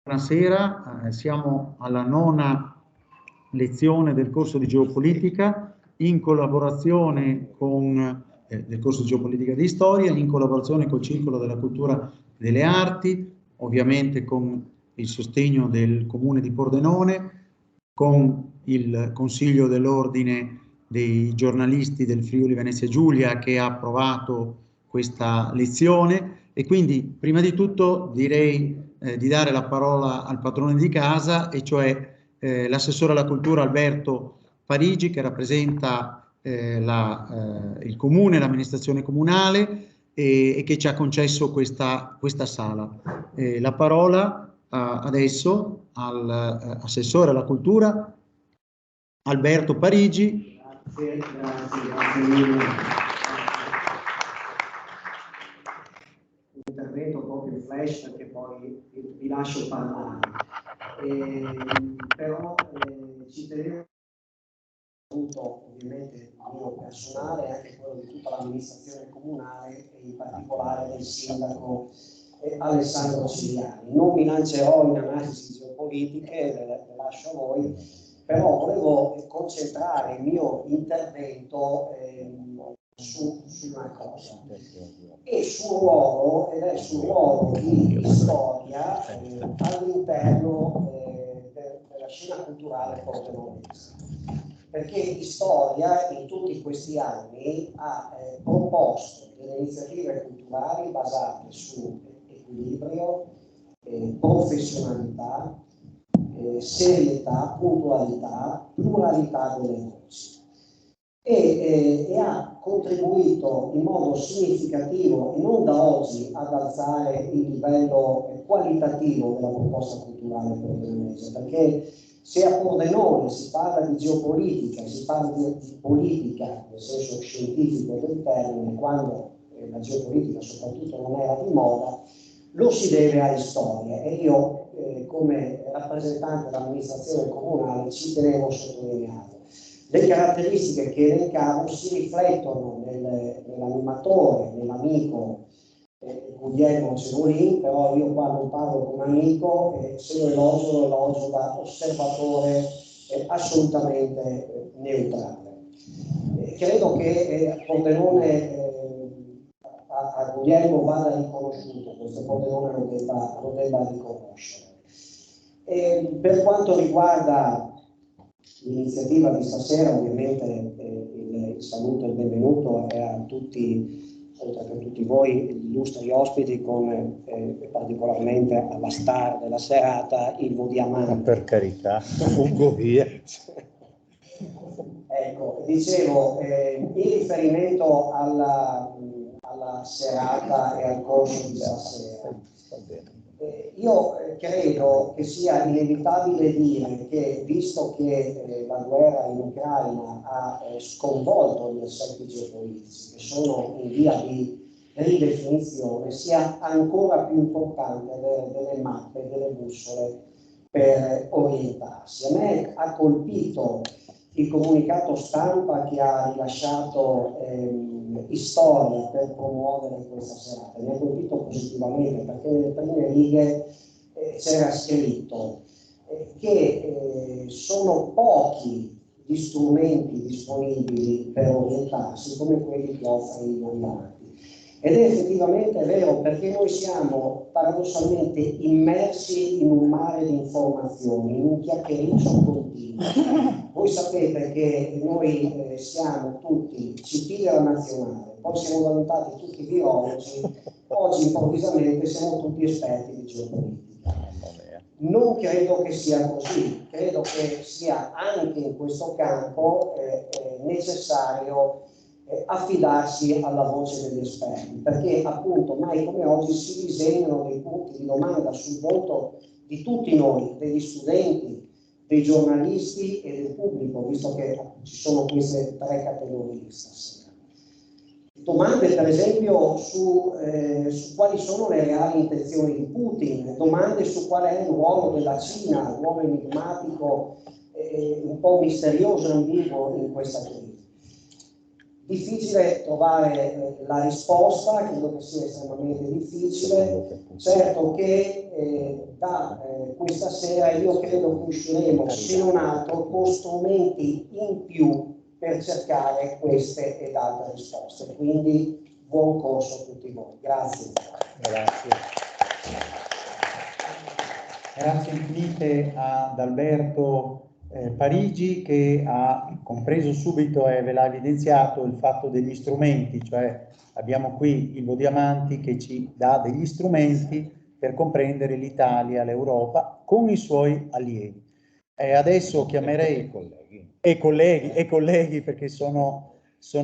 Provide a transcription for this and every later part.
Buonasera, siamo alla nona lezione del corso di geopolitica in collaborazione con del corso di geopolitica di storia, in collaborazione col Circolo della Cultura delle Arti, ovviamente con il sostegno del Comune di Pordenone, con il Consiglio dell'Ordine dei giornalisti del Friuli Venezia Giulia che ha approvato questa lezione. E quindi prima di tutto direi di dare la parola al padrone di casa, e cioè l'assessore alla cultura Alberto Parigi, che rappresenta il comune, l'amministrazione comunale e che ci ha concesso questa sala. La parola adesso all'assessore alla cultura Alberto Parigi. Grazie mille. Intervento proprio flash perché poi vi lascio parlare, però ci tenevo ovviamente il mio personale e anche quello di tutta l'amministrazione comunale e in particolare del sindaco Alessandro Ciliani. Non mi lancerò in analisi geopolitiche, le lascio a voi, però volevo concentrare il mio intervento su una cosa e sul ruolo, ed è sul ruolo di storia all'interno della scena culturale pordenonese, perché storia in tutti questi anni ha proposto delle iniziative culturali basate su equilibrio, professionalità, serietà, puntualità, pluralità delle voci. E ha contribuito in modo significativo e non da oggi ad alzare il livello qualitativo della proposta culturale pordenonese, perché se a Pordenone si parla di geopolitica, si parla di politica nel senso scientifico del termine, quando la geopolitica soprattutto non era di moda, lo si deve alle storie, e io come rappresentante dell'amministrazione comunale ci tenevo a sottolinearlo. Le caratteristiche che elencavo si riflettono nell'animatore, nell'amico Guglielmo Cegolin, però io qua non parlo come amico, se lo elogio da osservatore assolutamente neutrale. Credo che Pordenone a Guglielmo vada riconosciuto, questo Pordenone lo debba riconoscere. Per quanto riguarda l'iniziativa di stasera, ovviamente il saluto e il benvenuto è a tutti, oltre che a tutti voi, illustri ospiti, con particolarmente alla star della serata, Ilvo Diamante. Per carità, Ugo via. Ecco, dicevo, in riferimento alla serata e al corso di stasera, io credo che sia inevitabile dire che, visto che la guerra in Ucraina ha sconvolto gli assetti geopolitici che sono in via di ridefinizione, sia ancora più importante avere delle mappe, delle bussole per orientarsi. A me ha colpito il comunicato stampa che ha rilasciato Storia per promuovere questa serata. Mi ha colpito positivamente perché nelle prime righe c'era scritto che sono pochi gli strumenti disponibili per orientarsi come quelli che offre il Mondadori. Ed è effettivamente vero, perché noi siamo paradossalmente immersi in un mare di informazioni, in un chiacchiericcio continuo. Voi sapete che noi siamo tutti CP della nazionale, poi siamo diventati tutti biologi, oggi improvvisamente siamo tutti esperti di geopolitica. Non credo che sia così, credo che sia anche in questo campo necessario affidarsi alla voce degli esperti, perché appunto mai come oggi si disegnano dei punti di domanda sul volto di tutti noi, degli studenti, dei giornalisti e del pubblico, visto che ci sono queste tre categorie stasera. Domande per esempio su quali sono le reali intenzioni di Putin, domande su qual è il ruolo della Cina, il ruolo enigmatico, un po' misterioso e ambiguo in questa crisi. Difficile trovare la risposta, credo che sia estremamente difficile. Certo che da questa sera io credo che usciremo, se non altro, con strumenti in più per cercare queste ed altre risposte. Quindi buon corso a tutti voi. Grazie. Grazie. Grazie infinite ad Alberto Parigi, che ha compreso subito e ve l'ha evidenziato il fatto degli strumenti, cioè abbiamo qui il Diamanti che ci dà degli strumenti per comprendere l'Italia, l'Europa con i suoi allievi. Adesso chiamerei colleghi perché sono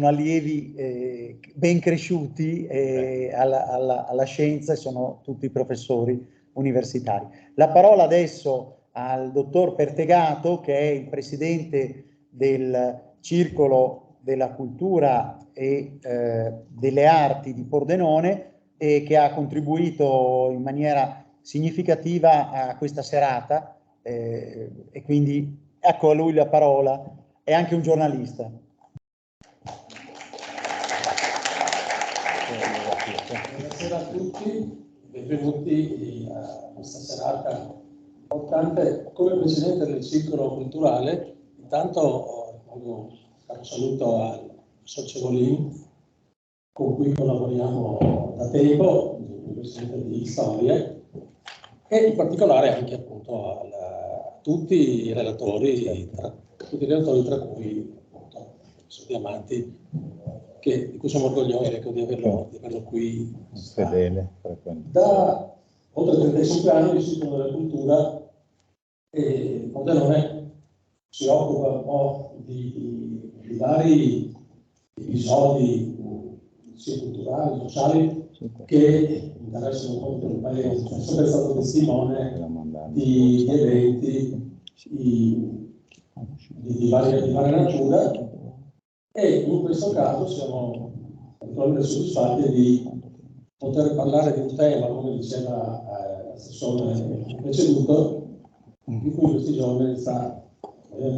allievi ben cresciuti alla scienza e sono tutti professori universitari. La parola adesso al dottor Pertegato, che è il presidente del Circolo della Cultura e delle Arti di Pordenone e che ha contribuito in maniera significativa a questa serata e quindi ecco a lui la parola. È anche un giornalista. Buonasera a tutti, benvenuti a questa serata importante. Come presidente del circolo culturale, intanto un saluto al socio Golin, con cui collaboriamo da tempo, presidente di Storie, e in particolare anche appunto a tutti i relatori, tra cui appunto il Diamanti, di cui siamo orgogliosi di averlo qui. Fedele. Da oltre 35 anni il Circolo della Cultura e Pordenone si occupa un po' di vari episodi sia culturali, sociali, che interessano un po' tutto il paese. Sono sempre stato testimone di eventi di varia natura, e in questo caso siamo particolarmente soddisfatti di poter parlare di un tema, come diceva l'assessore preceduto, di cui in questi giorni sta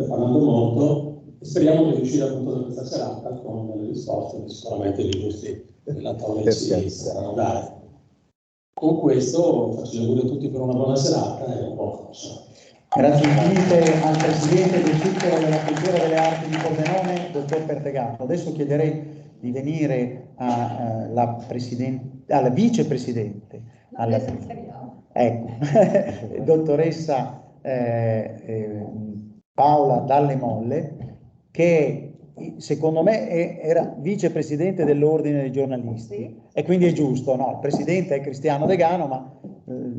parlando molto, e speriamo di riuscire appunto da questa serata con delle risposte che sicuramente gli illustri relatori ci saranno dare. Con questo faccio gli auguri a tutti per una buona serata e un buon corso. Grazie infinite al Presidente del Circolo della Cultura e delle Arti di Pordenone, dottor Pertegato. Adesso chiederei di venire alla Vicepresidente, dottoressa Paola Dalle Molle, che secondo me era Vicepresidente dell'Ordine dei Giornalisti, e quindi è giusto, no? Il Presidente è Cristiano Degano, ma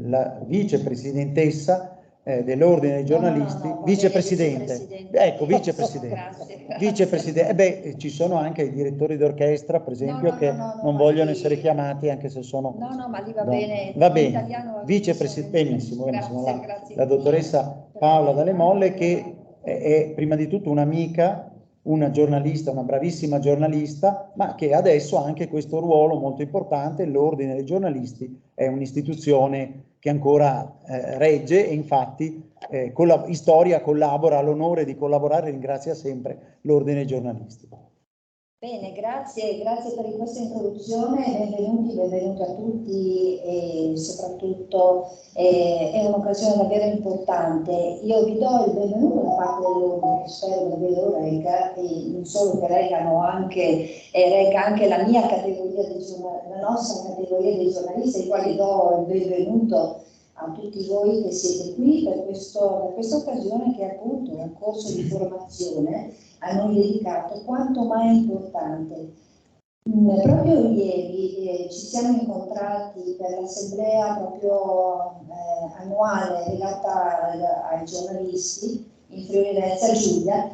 la Vicepresidentessa dell'Ordine dei Giornalisti, vicepresidente. Ecco, vicepresidente. Ci sono anche i direttori d'orchestra, per esempio, che non vogliono essere chiamati, anche se sono... ma lì va bene. Va bene, vicepresidente, benissimo. La dottoressa Paola Dalle Molle, che è prima di tutto un'amica, una giornalista, una bravissima giornalista, ma che adesso ha anche questo ruolo molto importante. L'Ordine dei Giornalisti è un'istituzione che ancora regge, e infatti Storia collabora, ha l'onore di collaborare, ringrazia sempre l'Ordine dei Giornalisti. Bene, grazie per questa introduzione, benvenuti a tutti, e soprattutto è un'occasione davvero importante. Io vi do il benvenuto da parte dell'Ordine, che spero davvero regga, e non solo che reggano, regga anche la mia categoria, la nostra categoria dei giornalisti, ai quali do il benvenuto a tutti voi che siete qui per questa occasione, che è appunto un corso di formazione a noi dedicato, quanto mai importante. Proprio ieri ci siamo incontrati per l'assemblea proprio annuale legata ai giornalisti in Friuli Venezia Giulia,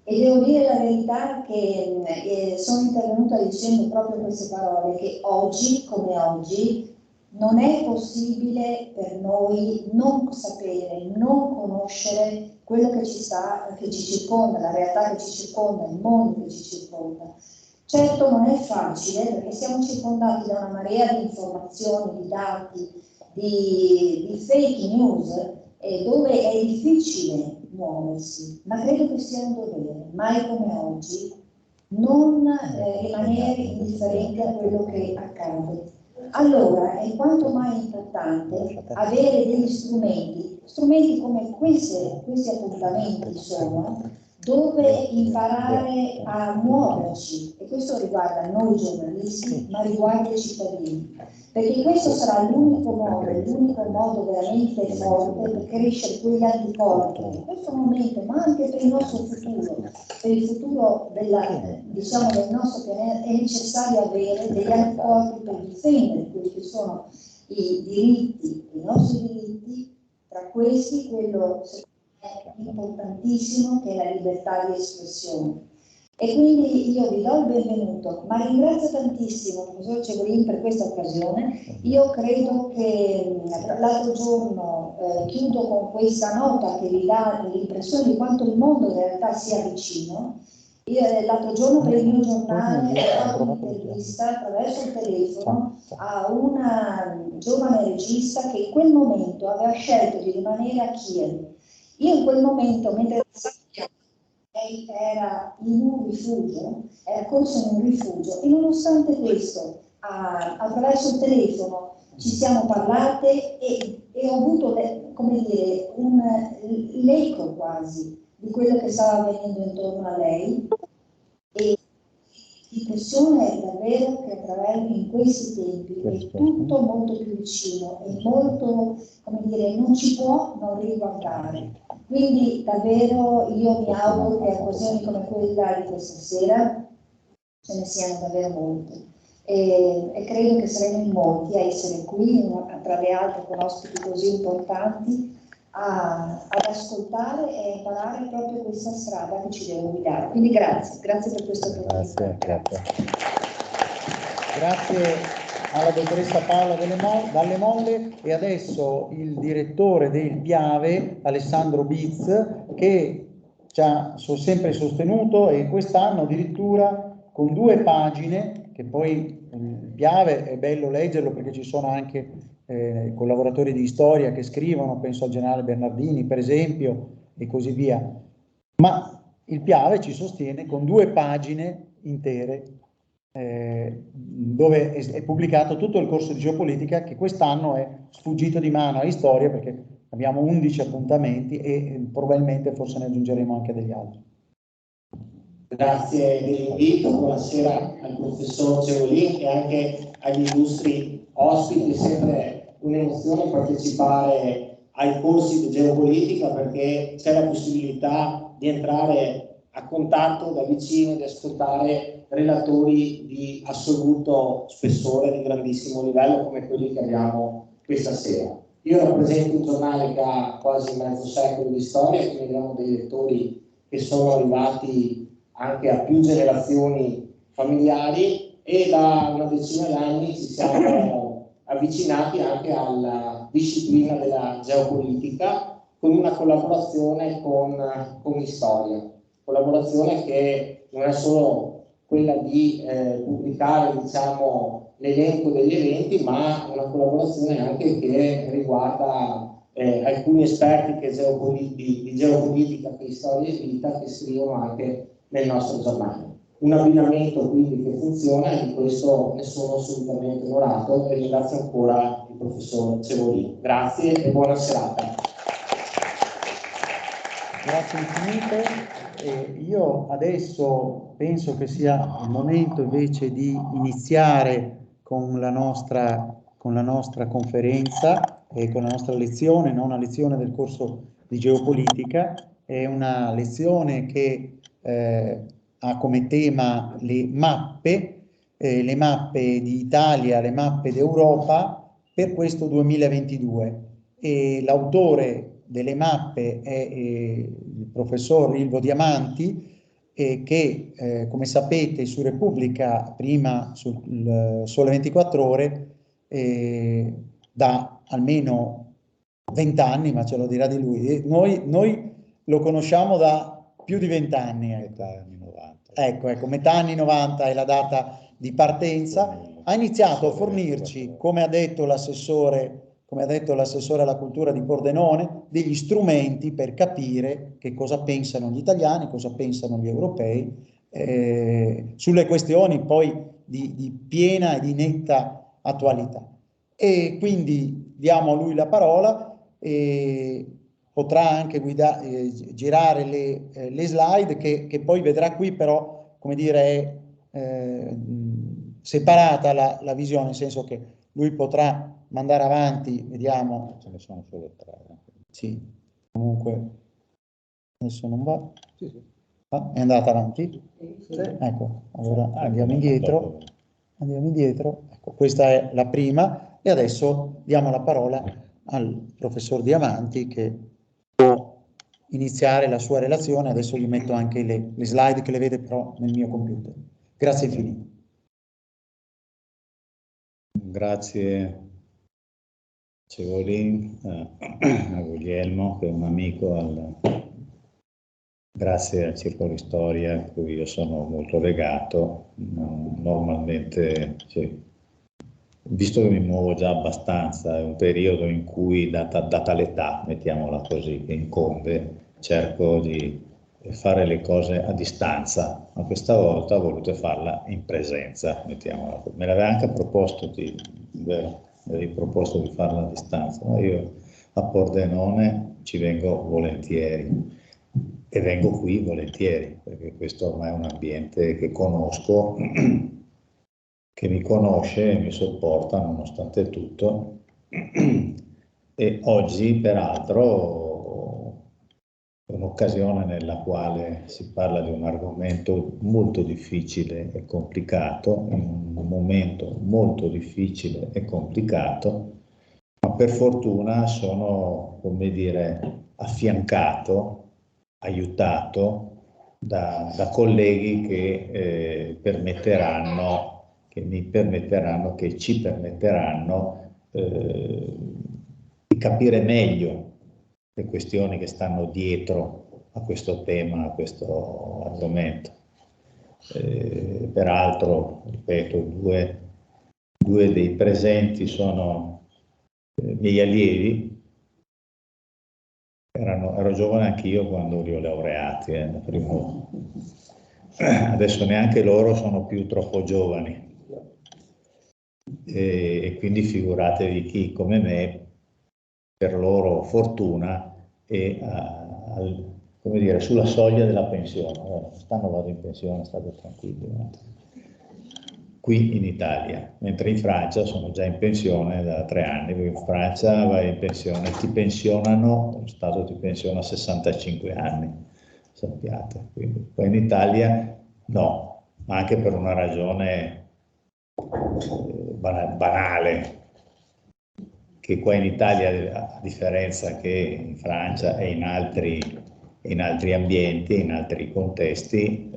e devo dire la verità che sono intervenuta dicendo proprio queste parole, che oggi come oggi non è possibile per noi non sapere, non conoscere quello che ci circonda, la realtà che ci circonda, il mondo che ci circonda. Certo non è facile, perché siamo circondati da una marea di informazioni, di dati, di fake news, dove è difficile muoversi, ma credo che sia un dovere, mai come oggi, non rimanere indifferenti a quello che accade. Allora è quanto mai importante avere degli strumenti come questi appuntamenti sono, dove imparare a muoverci, e questo riguarda noi giornalisti, ma riguarda i cittadini, perché questo sarà l'unico modo veramente forte per crescere quegli anticorpi in questo momento, ma anche per il nostro futuro, per il futuro diciamo, del nostro pianeta. È necessario avere degli anticorpi per difendere quelli che sono i diritti, i nostri diritti, tra questi quello è importantissimo, che è la libertà di espressione. E quindi io vi do il benvenuto, ma ringrazio tantissimo il professor Cevolin per questa occasione. Io credo che l'altro giorno chiudo con questa nota che vi dà l'impressione di quanto il mondo in realtà sia vicino. L'altro giorno per il mio giornale ho fatto un'intervista attraverso il telefono a una giovane regista che in quel momento aveva scelto di rimanere a Kiev. Io in quel momento, mentre lei era in un rifugio, era corso in un rifugio, e nonostante questo, attraverso il telefono ci siamo parlate e ho avuto, come dire, l'eco quasi di quello che stava avvenendo intorno a lei, e l'impressione è davvero che in questi tempi è tutto molto più vicino e molto, come dire, non ci può non riguardare. Quindi davvero io mi auguro che occasioni come quella di questa sera ce ne siano davvero molte, e credo che saremo in molti a essere qui, tra le altre con ospiti così importanti, ad ascoltare e imparare proprio questa strada che ci deve guidare. Quindi grazie per questa opportunità. Grazie alla dottoressa Paola Dalle Molle, e adesso il direttore del Piave, Alessandro Biz, che ci ha sempre sostenuto, e quest'anno addirittura con 2 pagine, che poi il Piave è bello leggerlo perché ci sono anche collaboratori di storia che scrivono, penso al generale Bernardini per esempio, e così via, ma il Piave ci sostiene con 2 pagine intere, dove è pubblicato tutto il corso di geopolitica, che quest'anno è sfuggito di mano a Storia perché abbiamo 11 appuntamenti e probabilmente forse ne aggiungeremo anche degli altri. Grazie dell'invito, buonasera al professor Cevolin e anche agli illustri ospiti. È sempre un'emozione partecipare ai corsi di geopolitica, perché c'è la possibilità di entrare a contatto da vicino e di ascoltare relatori di assoluto spessore, di grandissimo livello come quelli che abbiamo questa sera. Io rappresento un giornale che ha quasi mezzo secolo di storia, quindi abbiamo dei lettori che sono arrivati anche a più generazioni familiari, e da una decina di anni ci siamo avvicinati anche alla disciplina della geopolitica con una collaborazione con Storia, collaborazione che non è solo quella di pubblicare, diciamo, l'elenco degli eventi, ma una collaborazione anche che riguarda alcuni esperti di geopolitica, che storia e vita, che scrivono anche nel nostro giornale. Un abbinamento quindi che funziona, e di questo ne sono assolutamente onorato, e ringrazio ancora il professor Cevolin. Grazie e buona serata. Grazie infinite. Io adesso penso che sia il momento invece di iniziare con la nostra conferenza e con la nostra lezione, non una lezione del corso di geopolitica, è una lezione che ha come tema le mappe d'Italia, le mappe d'Europa per questo 2022, e l'autore delle mappe è il professor Ilvo Diamanti, che come sapete su Repubblica, prima sul Sole 24 Ore, da almeno 20 anni, ma ce lo dirà di lui. Noi lo conosciamo da più di 20 anni. Metà anni 90. Ecco, metà anni 90 è la data di partenza. Ha iniziato a fornirci, come ha detto l'assessore alla cultura di Pordenone, degli strumenti per capire che cosa pensano gli italiani, cosa pensano gli europei sulle questioni poi di piena e di netta attualità. E quindi diamo a lui la parola e potrà anche girare le slide che poi vedrà qui, però, come dire, è separata la visione, nel senso che lui potrà mandare avanti, vediamo. Ce ne sono solo 3. Sì, comunque adesso non va. Sì, sì. Ah, è andata avanti? Sì. Ecco, allora andiamo indietro. Andiamo indietro. Ecco, questa è la prima e adesso diamo la parola al professor Diamanti che può iniziare la sua relazione. Adesso gli metto anche le slide che le vede però nel mio computer. Grazie infinite. Grazie Cevolin, a Guglielmo che è un amico, grazie al Circolo di Storia a cui io sono molto legato. Normalmente, sì, visto che mi muovo già abbastanza, è un periodo in cui, data l'età, mettiamola così, che incombe, cerco di fare le cose a distanza, ma questa volta ho voluto farla in presenza, mettiamola così. Me l'aveva anche proposto, avevi proposto di farla a distanza, ma io a Pordenone ci vengo volentieri e vengo qui volentieri, perché questo ormai è un ambiente che conosco, che mi conosce e mi sopporta nonostante tutto. E oggi peraltro è un'occasione nella quale si parla di un argomento molto difficile e complicato, in un momento molto difficile e complicato, ma per fortuna sono, come dire, affiancato, aiutato da colleghi che ci permetteranno di capire meglio le questioni che stanno dietro a questo tema, a questo argomento. Peraltro, ripeto, due dei presenti sono miei allievi. Ero giovane anch'io quando li ho laureati, adesso neanche loro sono più troppo giovani. E quindi figuratevi chi come me, per loro fortuna, è come dire, sulla soglia della pensione. Quest'anno vado in pensione, state tranquilli. Qui in Italia, mentre in Francia sono già in pensione da 3 anni, perché in Francia vai in pensione, ti pensionano, lo Stato ti pensiona a 65 anni, sappiate. Quindi, poi in Italia no, ma anche per una ragione banale, che qua in Italia, a differenza che in Francia e in altri ambienti, in altri contesti,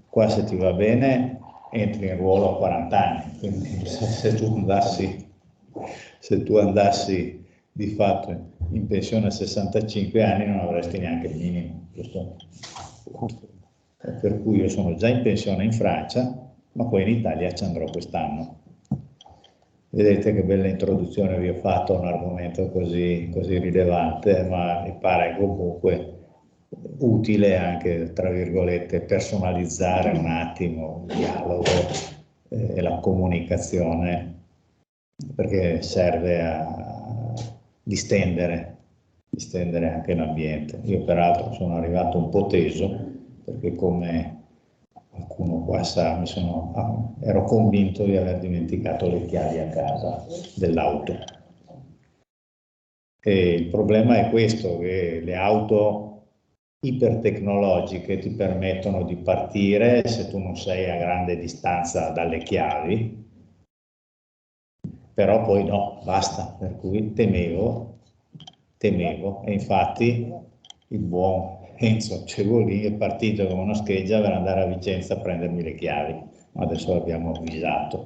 qua se ti va bene entri in ruolo a 40 anni, quindi se tu andassi di fatto in pensione a 65 anni non avresti neanche il minimo, giusto? Per cui io sono già in pensione in Francia, ma poi in Italia ci andrò quest'anno. Vedete che bella introduzione vi ho fatto a un argomento così rilevante, ma mi pare comunque utile anche, tra virgolette, personalizzare un attimo il dialogo e la comunicazione, perché serve a distendere anche l'ambiente. Io peraltro sono arrivato un po' teso, perché come qualcuno qua sa, ero convinto di aver dimenticato le chiavi a casa dell'auto. E il problema è questo, che le auto ipertecnologiche ti permettono di partire se tu non sei a grande distanza dalle chiavi, però poi no, basta, per cui temevo, e infatti il buon Enzo Cevolin è partito come una scheggia per andare a Vicenza a prendermi le chiavi, ma adesso l'abbiamo avvisato.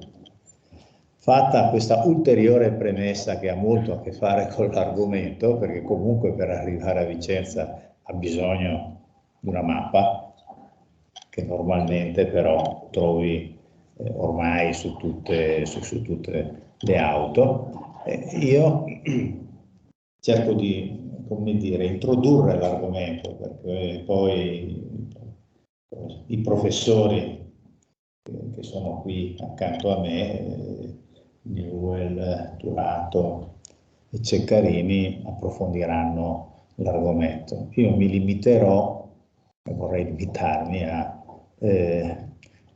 Fatta questa ulteriore premessa che ha molto a che fare con l'argomento, perché comunque per arrivare a Vicenza ha bisogno di una mappa, che normalmente però trovi ormai su tutte le auto. Io cerco di, come dire, introdurre l'argomento, perché poi i professori che sono qui accanto a me, Newell, Turato e Ceccarini, approfondiranno l'argomento. Io mi limiterò, e vorrei limitarmi a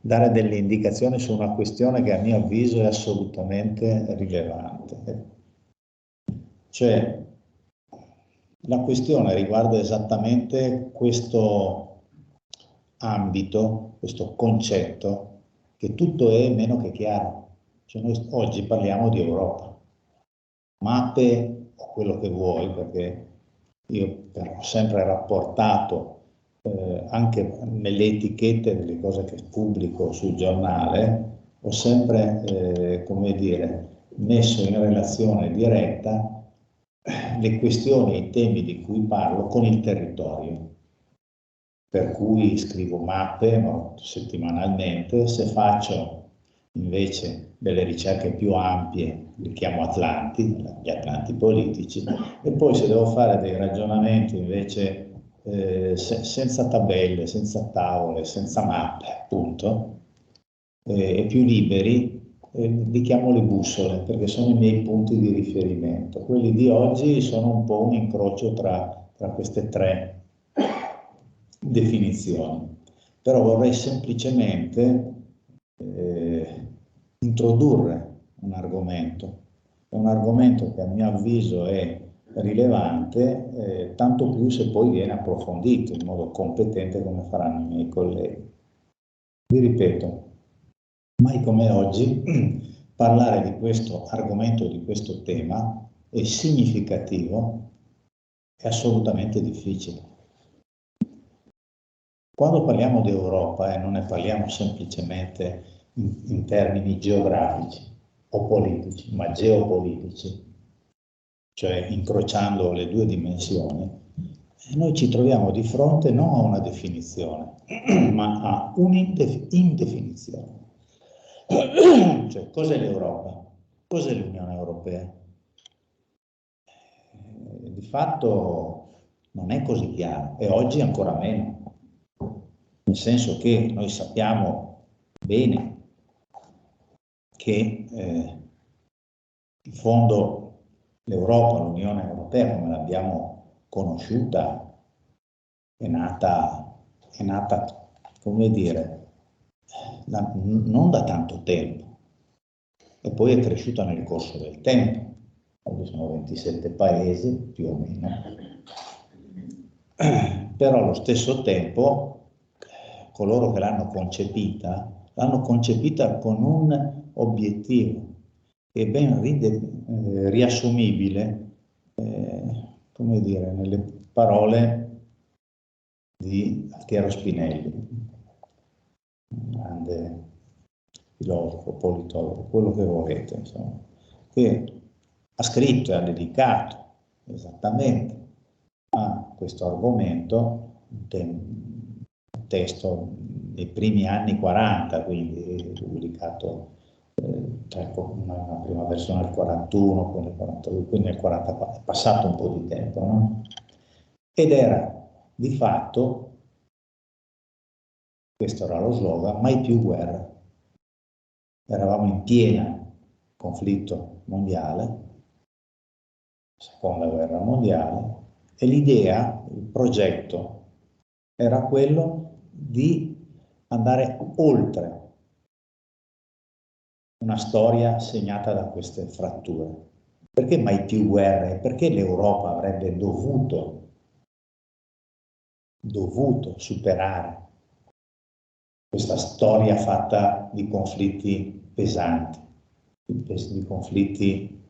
dare delle indicazioni su una questione che a mio avviso è assolutamente rilevante. Cioè, la questione riguarda esattamente questo ambito, questo concetto, che tutto è meno che chiaro. Cioè noi oggi parliamo di Europa, mappe o quello che vuoi, perché io ho sempre rapportato anche nelle etichette delle cose che pubblico sul giornale, ho sempre, come dire, messo in relazione diretta le questioni e i temi di cui parlo con il territorio. Per cui scrivo mappe settimanalmente. Se faccio invece delle ricerche più ampie, li chiamo Atlanti, gli Atlanti politici, e poi se devo fare dei ragionamenti invece senza tabelle, senza tavole, senza mappe, appunto, e più liberi, li chiamo le bussole, perché sono i miei punti di riferimento. Quelli di oggi sono un po' un incrocio tra queste tre definizioni. Però vorrei semplicemente introdurre un argomento che a mio avviso è rilevante, tanto più se poi viene approfondito in modo competente come faranno i miei colleghi. Vi ripeto, mai come oggi parlare di questo argomento, di questo tema, è significativo, è assolutamente difficile. Quando parliamo di Europa, non ne parliamo semplicemente in termini geografici o politici, ma geopolitici, cioè incrociando le due dimensioni, noi ci troviamo di fronte non a una definizione, ma a un'indefinizione. Cioè, cos'è l'Europa? Cos'è l'Unione Europea? Di fatto non è così chiaro, e oggi ancora meno. Nel senso che noi sappiamo bene che in fondo l'Europa, l'Unione Europea, come l'abbiamo conosciuta, è nata, come dire, non da tanto tempo, e poi è cresciuta nel corso del tempo. Oggi sono 27 paesi, più o meno. Però allo stesso tempo coloro che l'hanno concepita con un obiettivo che è ben riassumibile, come dire, nelle parole di Altiero Spinelli, un grande filosofo, politologo, quello che volete, insomma, che ha scritto e ha dedicato esattamente a questo argomento un testo nei primi anni 40, quindi pubblicato una prima versione nel 41, poi nel 42, poi nel 44, è passato un po' di tempo, no? Ed era di fatto, questo era lo slogan, mai più guerra. Eravamo in piena conflitto mondiale, seconda guerra mondiale, e l'idea, il progetto, era quello di andare oltre una storia segnata da queste fratture. Perché mai più guerre? Perché l'Europa avrebbe dovuto superare questa storia fatta di conflitti pesanti, di conflitti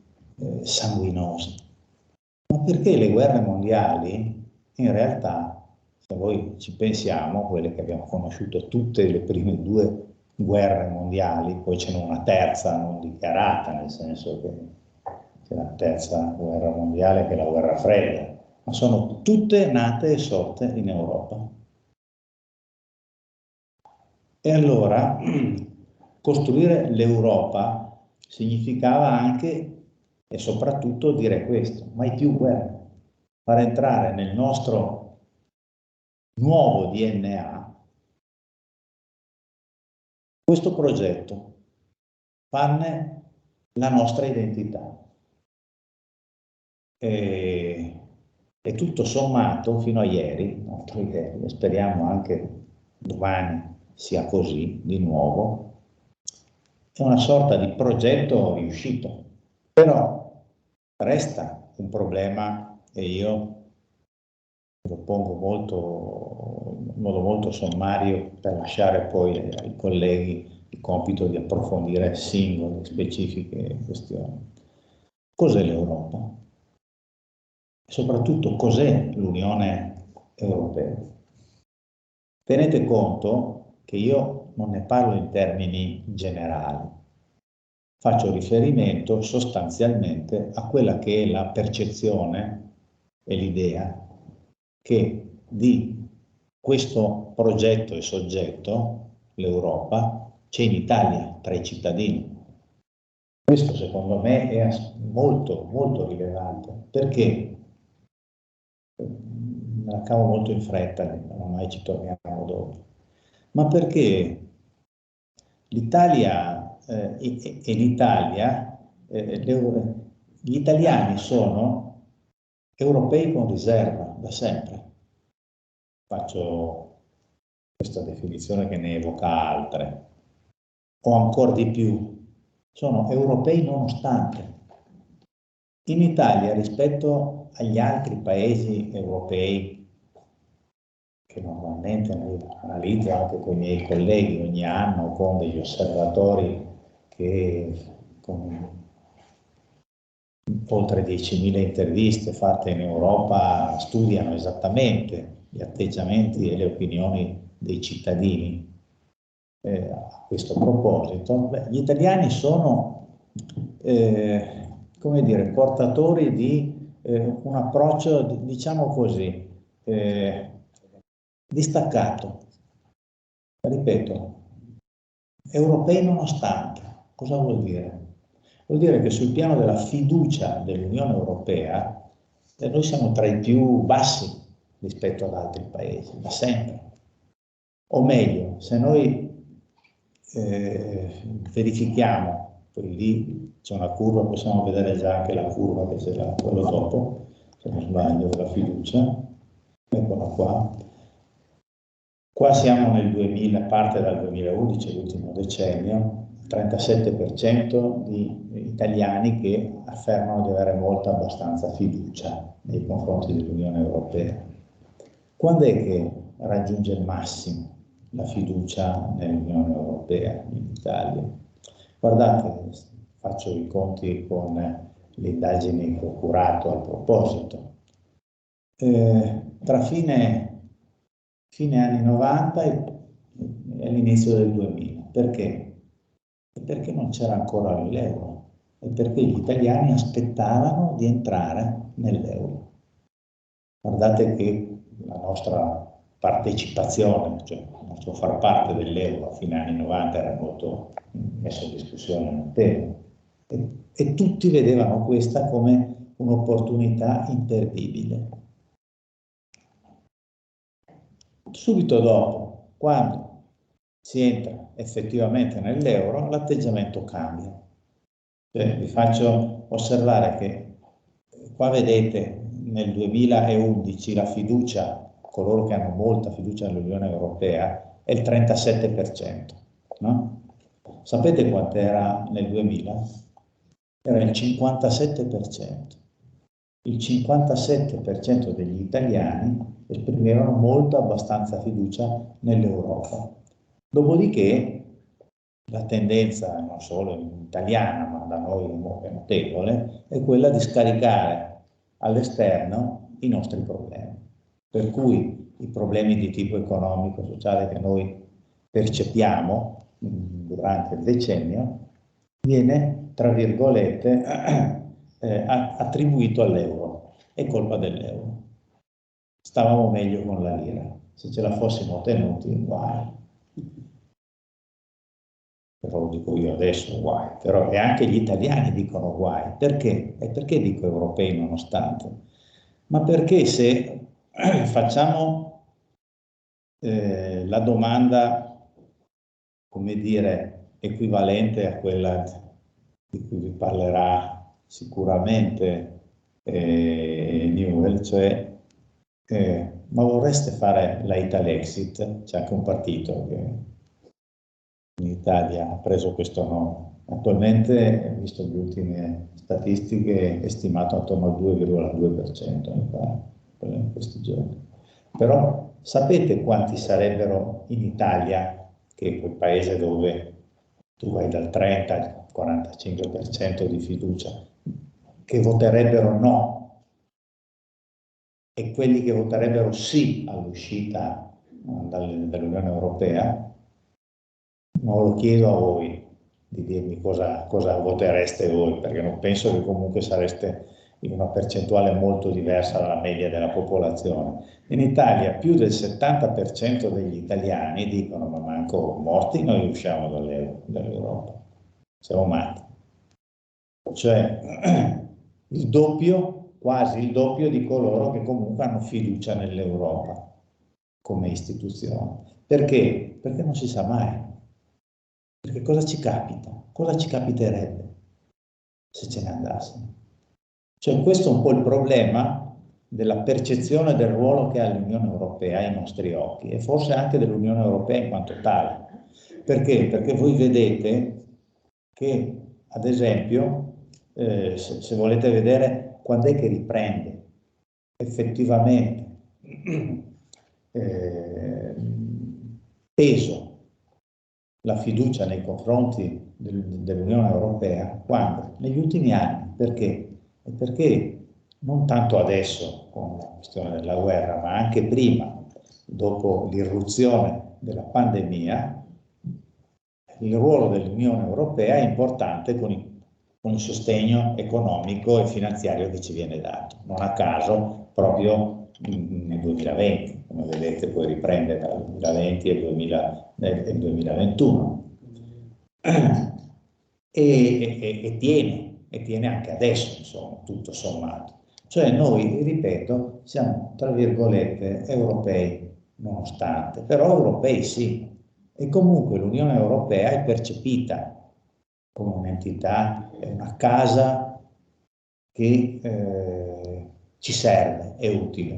sanguinosi? Ma perché le guerre mondiali, in realtà, se noi ci pensiamo, quelle che abbiamo conosciuto tutte le prime due guerre mondiali, poi ce n'è una terza non dichiarata, nel senso che c'è la terza guerra mondiale che è la guerra fredda, ma sono tutte nate e sorte in Europa. E allora costruire l'Europa significava anche e soprattutto dire questo, mai più guerre, far entrare nel nostro nuovo DNA questo progetto, farne la nostra identità. E tutto sommato, fino a ieri, e speriamo anche domani sia così di nuovo, è una sorta di progetto riuscito, però resta un problema e io lo pongo in modo molto sommario per lasciare poi ai colleghi il compito di approfondire singole, specifiche questioni. Cos'è l'Europa? E soprattutto cos'è l'Unione Europea? Tenete conto che io non ne parlo in termini generali, faccio riferimento sostanzialmente a quella che è la percezione e l'idea che di questo progetto e soggetto, l'Europa, c'è in Italia tra i cittadini. Questo secondo me è molto, molto rilevante, perché me la cavo molto in fretta, ormai ci torniamo dopo, ma perché l'Italia e l'Italia, gli italiani sono europei con riserva da sempre. Faccio questa definizione che ne evoca altre, o ancora di più, sono europei nonostante. In Italia, rispetto agli altri paesi europei, che normalmente analizzo anche con i miei colleghi ogni anno con degli osservatori che con oltre 10.000 interviste fatte in Europa studiano esattamente gli atteggiamenti e le opinioni dei cittadini a questo proposito. Gli italiani sono, come dire, portatori di un approccio, diciamo così, distaccato. Ripeto, europei nonostante. Cosa vuol dire? Vuol dire che sul piano della fiducia dell'Unione Europea noi siamo tra i più bassi rispetto ad altri paesi, da sempre. O meglio, se noi verifichiamo, poi lì c'è una curva, possiamo vedere già anche la curva che c'è quello dopo, se non sbaglio, della fiducia, eccola qua. Qua siamo nel 2000, parte dal 2011, l'ultimo decennio, 37% di italiani che affermano di avere molta abbastanza fiducia nei confronti dell'Unione Europea. Quando è che raggiunge il massimo la fiducia nell'Unione Europea in Italia? Guardate, faccio i conti con le indagini che ho curato al proposito. Tra fine anni 90 e l'inizio del 2000. Perché? Perché non c'era ancora l'euro e perché gli italiani aspettavano di entrare nell'euro. Guardate che la nostra partecipazione, cioè il nostro far parte dell'euro a fine anni 90 era molto messo in discussione notevole e tutti vedevano questa come un'opportunità imperdibile. Subito dopo, quando si entra effettivamente nell'euro, l'atteggiamento cambia. Cioè, vi faccio osservare che qua vedete nel 2011 la fiducia, coloro che hanno molta fiducia nell'Unione Europea, è il 37%. No? Sapete quant'era nel 2000? Era il 57%. Il 57% degli italiani esprimevano molta abbastanza fiducia nell'Europa. Dopodiché la tendenza, non solo italiana, ma da noi è notevole, è quella di scaricare all'esterno i nostri problemi. Per cui i problemi di tipo economico, sociale che noi percepiamo durante il decennio, viene, tra virgolette, attribuito all'euro. È colpa dell'euro. Stavamo meglio con la lira. Se ce la fossimo tenuti, guai. Però lo dico io adesso, guai. Però e anche gli italiani dicono guai. Perché? E perché dico europei nonostante? Ma perché se facciamo la domanda come dire, equivalente a quella di cui vi parlerà sicuramente Newell, cioè ma vorreste fare la Italexit? C'è anche un partito che in Italia ha preso questo nome. Attualmente, visto le ultime statistiche, è stimato attorno al 2,2%, mi pare, in questi giorni. Però sapete quanti sarebbero in Italia, che è quel paese dove tu vai dal 30 al 45% di fiducia, che voterebbero no, e quelli che voterebbero sì all'uscita dall'Unione Europea? Non lo chiedo a voi di dirmi cosa votereste voi, perché non penso che comunque sareste in una percentuale molto diversa dalla media della popolazione. In Italia più del 70% degli italiani dicono: ma manco morti noi usciamo dall'Europa, siamo matti. Cioè il doppio, quasi il doppio di coloro che comunque hanno fiducia nell'Europa come istituzione. Perché? Perché non si sa mai. Perché cosa ci capita? Cosa ci capiterebbe se ce ne andassimo? Cioè questo è un po' il problema della percezione del ruolo che ha l'Unione Europea ai nostri occhi, e forse anche dell'Unione Europea in quanto tale. Perché? Perché voi vedete che, ad esempio, se volete vedere quando è che riprende effettivamente peso la fiducia nei confronti dell'Unione Europea, quando? Negli ultimi anni. Perché? Perché non tanto adesso con la questione della guerra, ma anche prima, dopo l'irruzione della pandemia, il ruolo dell'Unione Europea è importante con il sostegno economico e finanziario che ci viene dato. Non a caso proprio nel 2020, come vedete poi riprende dal 2020 e 2021 e tiene anche adesso, insomma, tutto sommato. Cioè noi, ripeto, siamo tra virgolette europei nonostante, però europei sì, e comunque l'Unione Europea è percepita come un'entità, è una casa che ci serve, è utile.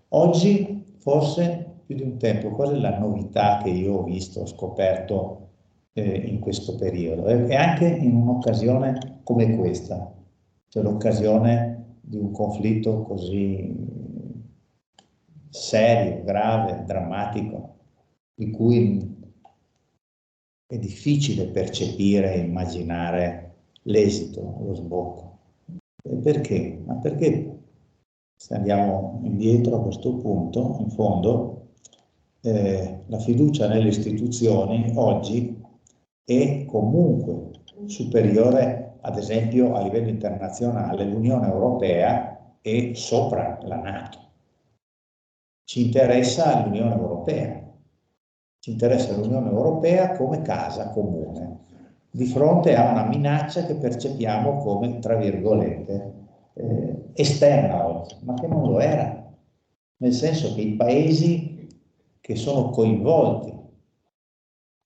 Oggi forse più di un tempo, qual è la novità che io ho visto, ho scoperto in questo periodo, e anche in un'occasione come questa, cioè l'occasione di un conflitto così serio, grave, drammatico, di cui è difficile percepire e immaginare l'esito, lo sbocco. Perché? Ma perché, se andiamo indietro a questo punto, in fondo, la fiducia nelle istituzioni oggi è comunque superiore, ad esempio a livello internazionale, l'Unione Europea è sopra la NATO. Ci interessa l'Unione Europea. Ci interessa l'Unione Europea come casa comune, di fronte a una minaccia che percepiamo come, tra virgolette, esterna oggi, ma che non lo era, nel senso che i paesi che sono coinvolti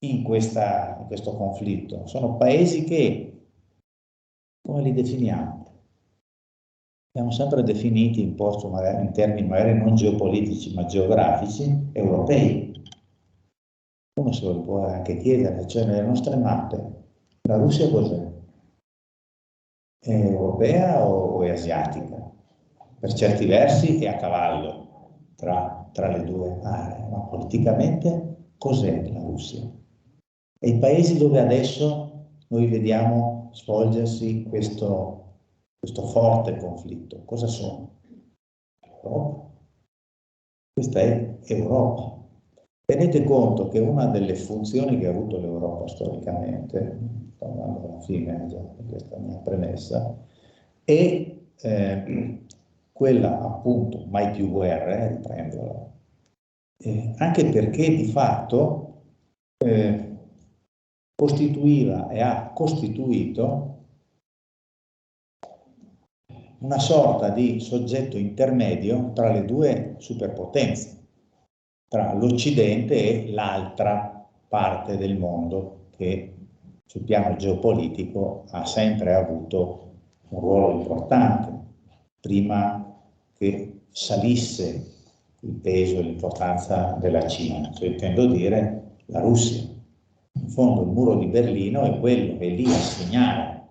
in questo conflitto sono paesi che, come li definiamo? Abbiamo sempre definiti in termini magari non geopolitici ma geografici, europei. Uno se lo può anche chiedere, cioè nelle nostre mappe, la Russia cos'è? È europea o è asiatica? Per certi versi è a cavallo tra le due aree, ma politicamente cos'è la Russia? E i paesi dove adesso noi vediamo svolgersi questo forte conflitto, cosa sono? Europa. Questa è Europa. Tenete conto che una delle funzioni che ha avuto l'Europa storicamente, sto andando alla fine già di questa mia premessa, è quella appunto mai più guerre, riprendola, anche perché di fatto costituiva e ha costituito una sorta di soggetto intermedio tra le due superpotenze, tra l'Occidente e l'altra parte del mondo che sul piano geopolitico ha sempre avuto un ruolo importante, prima che salisse il peso e l'importanza della Cina, cioè intendo dire la Russia. In fondo il muro di Berlino è quello che è lì a segnare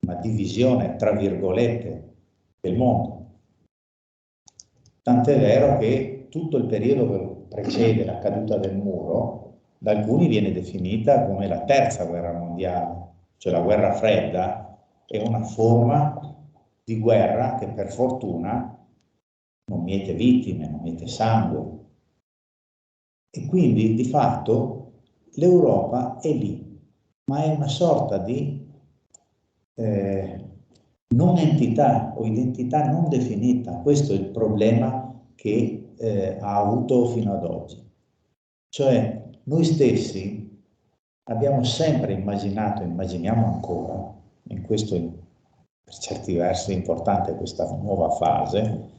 una divisione, tra virgolette, del mondo. Tant'è vero che tutto il periodo che precede la caduta del muro, da alcuni viene definita come la terza guerra mondiale, cioè la guerra fredda è una forma di guerra che per fortuna non miete vittime, non miete sangue. E quindi di fatto l'Europa è lì, ma è una sorta di non entità o identità non definita. Questo è il problema che ha avuto fino ad oggi. Cioè noi stessi abbiamo sempre immaginato, immaginiamo ancora, in questo per certi versi è importante questa nuova fase,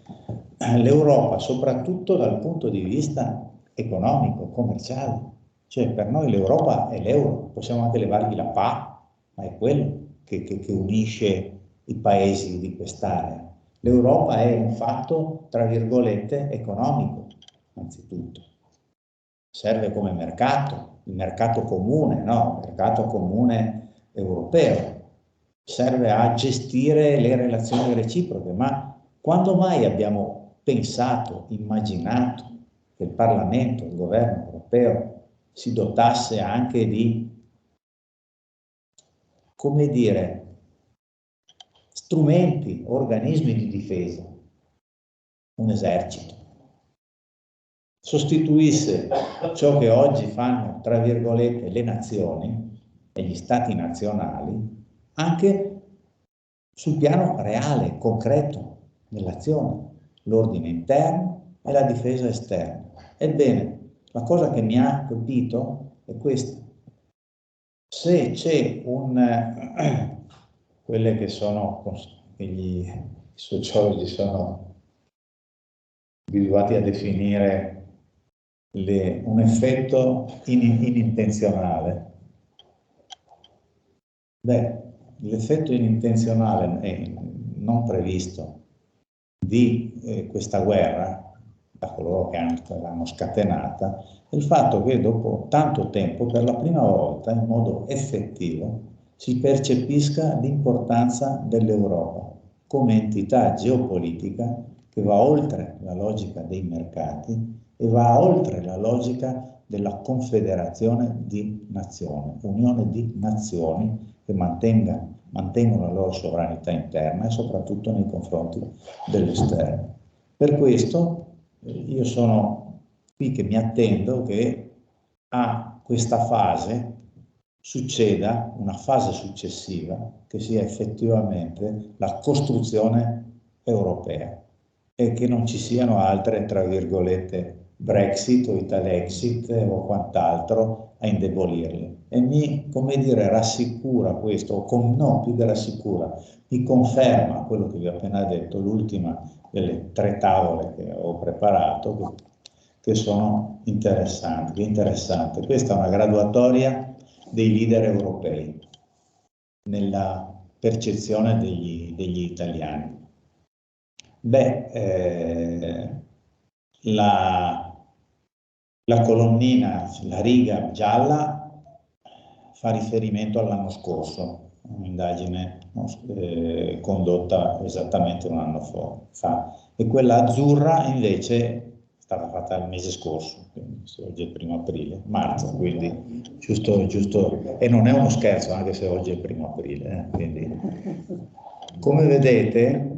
l'Europa soprattutto dal punto di vista economico, commerciale. Cioè per noi l'Europa è l'euro, possiamo anche levargli la PA, ma è quello che unisce i paesi di quest'area. L'Europa è un fatto, tra virgolette, economico, anzitutto. Serve come mercato, il mercato comune, no? Il mercato comune europeo. Serve a gestire le relazioni reciproche, ma quando mai abbiamo pensato, immaginato che il Parlamento, il governo europeo si dotasse anche di, come dire, strumenti, organismi di difesa, un esercito, sostituisse ciò che oggi fanno, tra virgolette, le nazioni e gli stati nazionali, anche sul piano reale, concreto, dell'azione, l'ordine interno e la difesa esterna. Ebbene, la cosa che mi ha colpito è questa. Se c'è quelle che sono, che i sociologi sono abituati a definire un effetto inintenzionale. Beh, l'effetto inintenzionale non previsto di questa guerra, da coloro che l'hanno scatenata, è il fatto che dopo tanto tempo, per la prima volta, in modo effettivo, si percepisca l'importanza dell'Europa come entità geopolitica che va oltre la logica dei mercati e va oltre la logica della confederazione di nazioni, unione di nazioni che mantengono la loro sovranità interna e soprattutto nei confronti dell'esterno. Per questo io sono qui che mi attendo che a questa fase succeda una fase successiva che sia effettivamente la costruzione europea e che non ci siano altre, tra virgolette, Brexit o Italexit o quant'altro a indebolirli. E mi, come dire, rassicura questo, no, più che rassicura, mi conferma quello che vi ho appena detto, l'ultima delle 3 tavole che ho preparato, che sono interessanti. Interessante. Questa è una graduatoria dei leader europei nella percezione degli italiani. Beh, la colonnina, la riga gialla fa riferimento all'anno scorso, un'indagine condotta esattamente un anno fa, e quella azzurra invece è stata fatta il mese scorso, quindi oggi è il 1° aprile, marzo, quindi giusto, e non è uno scherzo anche se oggi è il 1° aprile, quindi come vedete,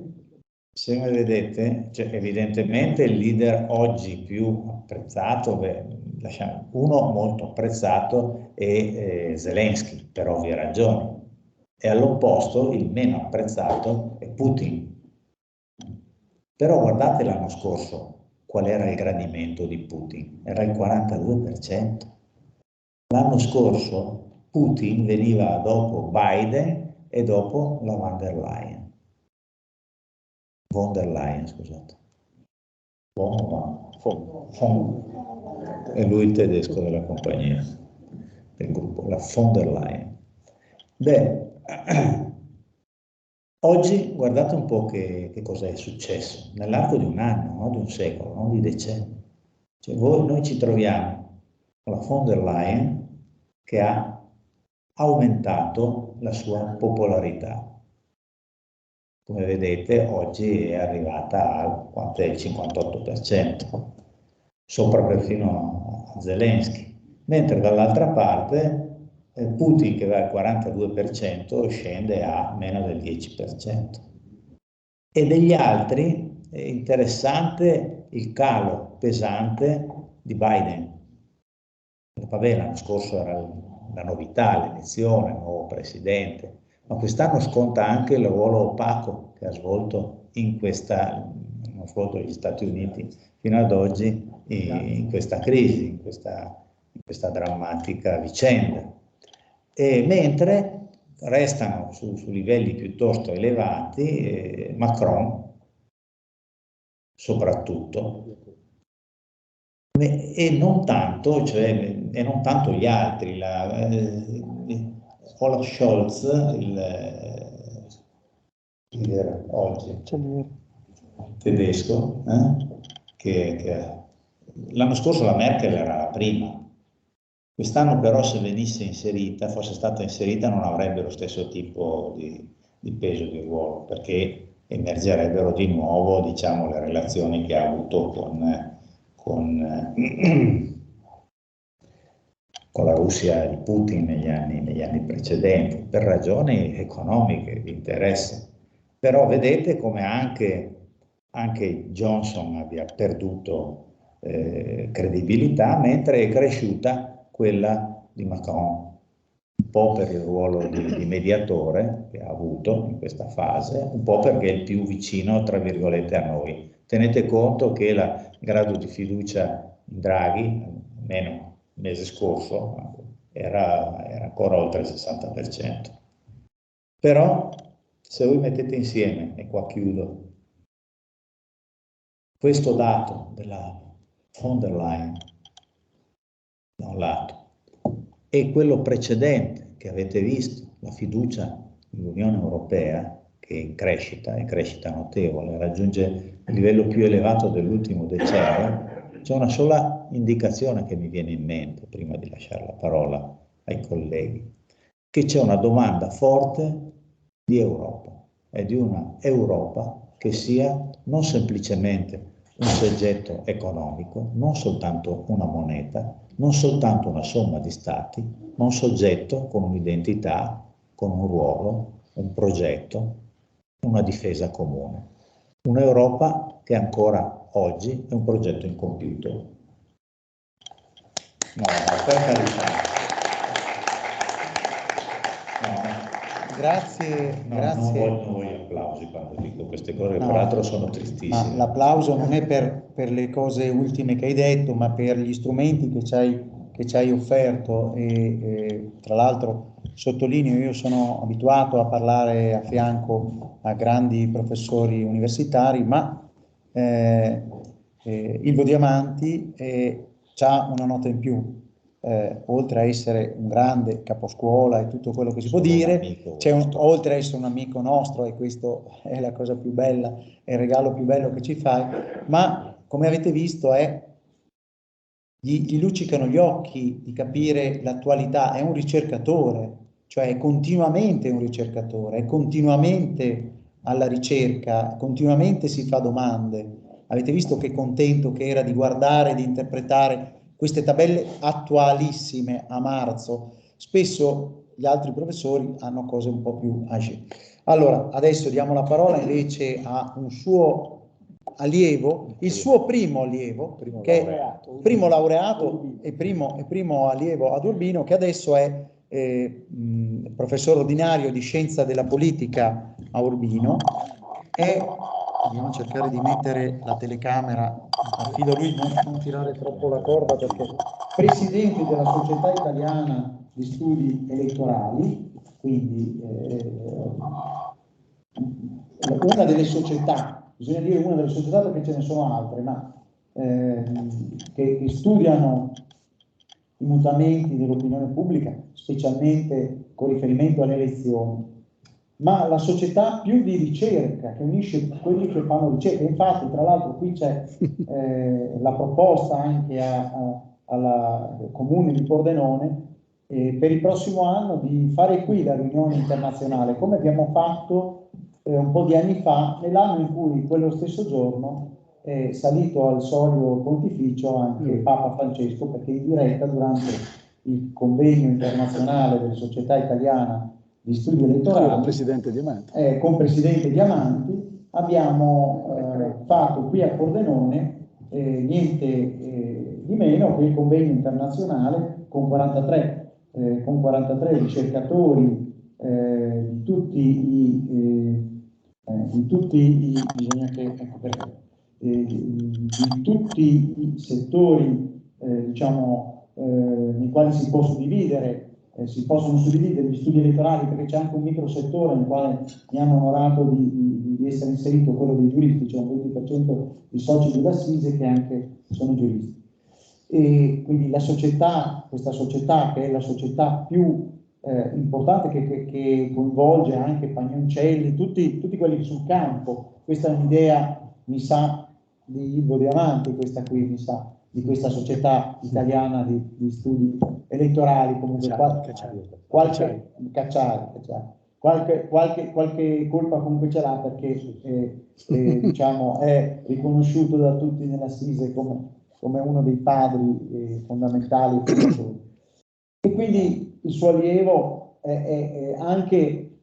cioè, evidentemente il leader oggi più apprezzato, uno molto apprezzato è Zelensky, per ovvie ragioni, e all'opposto il meno apprezzato è Putin. Però guardate l'anno scorso qual era il gradimento di Putin, era il 42%. L'anno scorso Putin veniva dopo Biden e dopo la von der Leyen, scusate. È lui il tedesco della compagnia. del gruppo, la von der Leyen. Beh, oggi guardate un po' che cosa è successo nell'arco di un anno, non di un secolo, non di decenni. Cioè, noi ci troviamo con la von der Leyen che ha aumentato la sua popolarità. Come vedete oggi è arrivata al 58%, sopra perfino a Zelensky, mentre dall'altra parte Putin, che va al 42%, scende a meno del 10%. E degli altri è interessante il calo pesante di Biden. Vabbè, l'anno scorso era la novità, l'elezione, il nuovo presidente, ma quest'anno sconta anche il ruolo opaco che ha svolto hanno svolto gli Stati Uniti fino ad oggi in questa crisi, in questa drammatica vicenda. E mentre restano su livelli piuttosto elevati Macron, soprattutto, e non tanto gli altri. Olaf Scholz, il leader oggi tedesco, che l'anno scorso la Merkel era la prima. Quest'anno però se fosse stata inserita non avrebbe lo stesso tipo di peso di ruolo, perché emergerebbero di nuovo, diciamo, le relazioni che ha avuto con la Russia di Putin negli anni precedenti, per ragioni economiche, di interesse. Però vedete come anche Johnson abbia perduto credibilità, mentre è cresciuta quella di Macron, un po' per il ruolo di mediatore che ha avuto in questa fase, un po' perché è il più vicino, tra virgolette, a noi. Tenete conto che il grado di fiducia in Draghi, almeno il mese scorso, era ancora oltre il 60%. Però, se voi mettete insieme, e qua chiudo, questo dato della von der Leyen, da un lato, e quello precedente che avete visto, la fiducia nell'Unione Europea, che è in crescita notevole, raggiunge il livello più elevato dell'ultimo decennio, c'è una sola indicazione che mi viene in mente prima di lasciare la parola ai colleghi, che c'è una domanda forte di Europa, e di una Europa che sia non semplicemente un soggetto economico, non soltanto una moneta, non soltanto una somma di stati, ma un soggetto con un'identità, con un ruolo, un progetto, una difesa comune. Un'Europa che ancora oggi è un progetto incompiuto. No, per carità. Grazie. Non voglio applausi quando dico queste cose, No, peraltro sono tristissime. Ma l'applauso non è per le cose ultime che hai detto, ma per gli strumenti che ci hai offerto. E tra l'altro sottolineo, io sono abituato a parlare a fianco a grandi professori universitari, ma Ilvo Diamanti ha una nota in più. Oltre a essere un grande caposcuola e tutto quello che si può dire, oltre a essere un amico nostro, e questo è la cosa più bella, è il regalo più bello che ci fai, ma come avete visto gli luccicano gli occhi di capire l'attualità, è un ricercatore, cioè è continuamente un ricercatore, è continuamente alla ricerca, continuamente si fa domande. Avete visto che contento che era di guardare, di interpretare queste tabelle attualissime a marzo. Spesso gli altri professori hanno cose un po' più age. Allora, adesso diamo la parola invece a un suo allievo, il suo primo allievo, che è primo laureato e primo allievo ad Urbino, che adesso è professore ordinario di scienza della politica a Urbino. Dobbiamo cercare di mettere la telecamera, affido a lui non tirare troppo la corda, perché presidente della Società Italiana di Studi Elettorali, quindi una delle società, bisogna dire una delle società perché ce ne sono altre, ma che studiano i mutamenti dell'opinione pubblica, specialmente con riferimento alle elezioni, ma la società più di ricerca, che unisce quelli che fanno ricerca. Infatti, tra l'altro, qui c'è la proposta anche al comune di Pordenone per il prossimo anno di fare qui la riunione internazionale, come abbiamo fatto un po' di anni fa, nell'anno in cui quello stesso giorno è salito al solio pontificio anche Papa Francesco, perché in diretta durante il convegno internazionale della Società Italiana di Studi Elettorali con Presidente Diamanti abbiamo fatto qui a Pordenone niente di meno che il convegno internazionale con 43 ricercatori di tutti i settori nei quali si possono suddividere gli studi elettorali, perché c'è anche un micro settore nel quale mi hanno onorato di essere inserito, quello dei giuristi. C'è un 20% di soci dell'Assise che anche sono giuristi. E quindi questa società, che è la società più importante, che coinvolge anche Pagnoncelli, tutti quelli sul campo. Questa è un'idea, mi sa, di Ilvo Diamanti, questa qui, mi sa, di questa società italiana di studi elettorali. Comunque qualche colpa comunque ce l'ha, perché diciamo è riconosciuto da tutti nell'Assise come uno dei padri fondamentali. E quindi il suo allievo è anche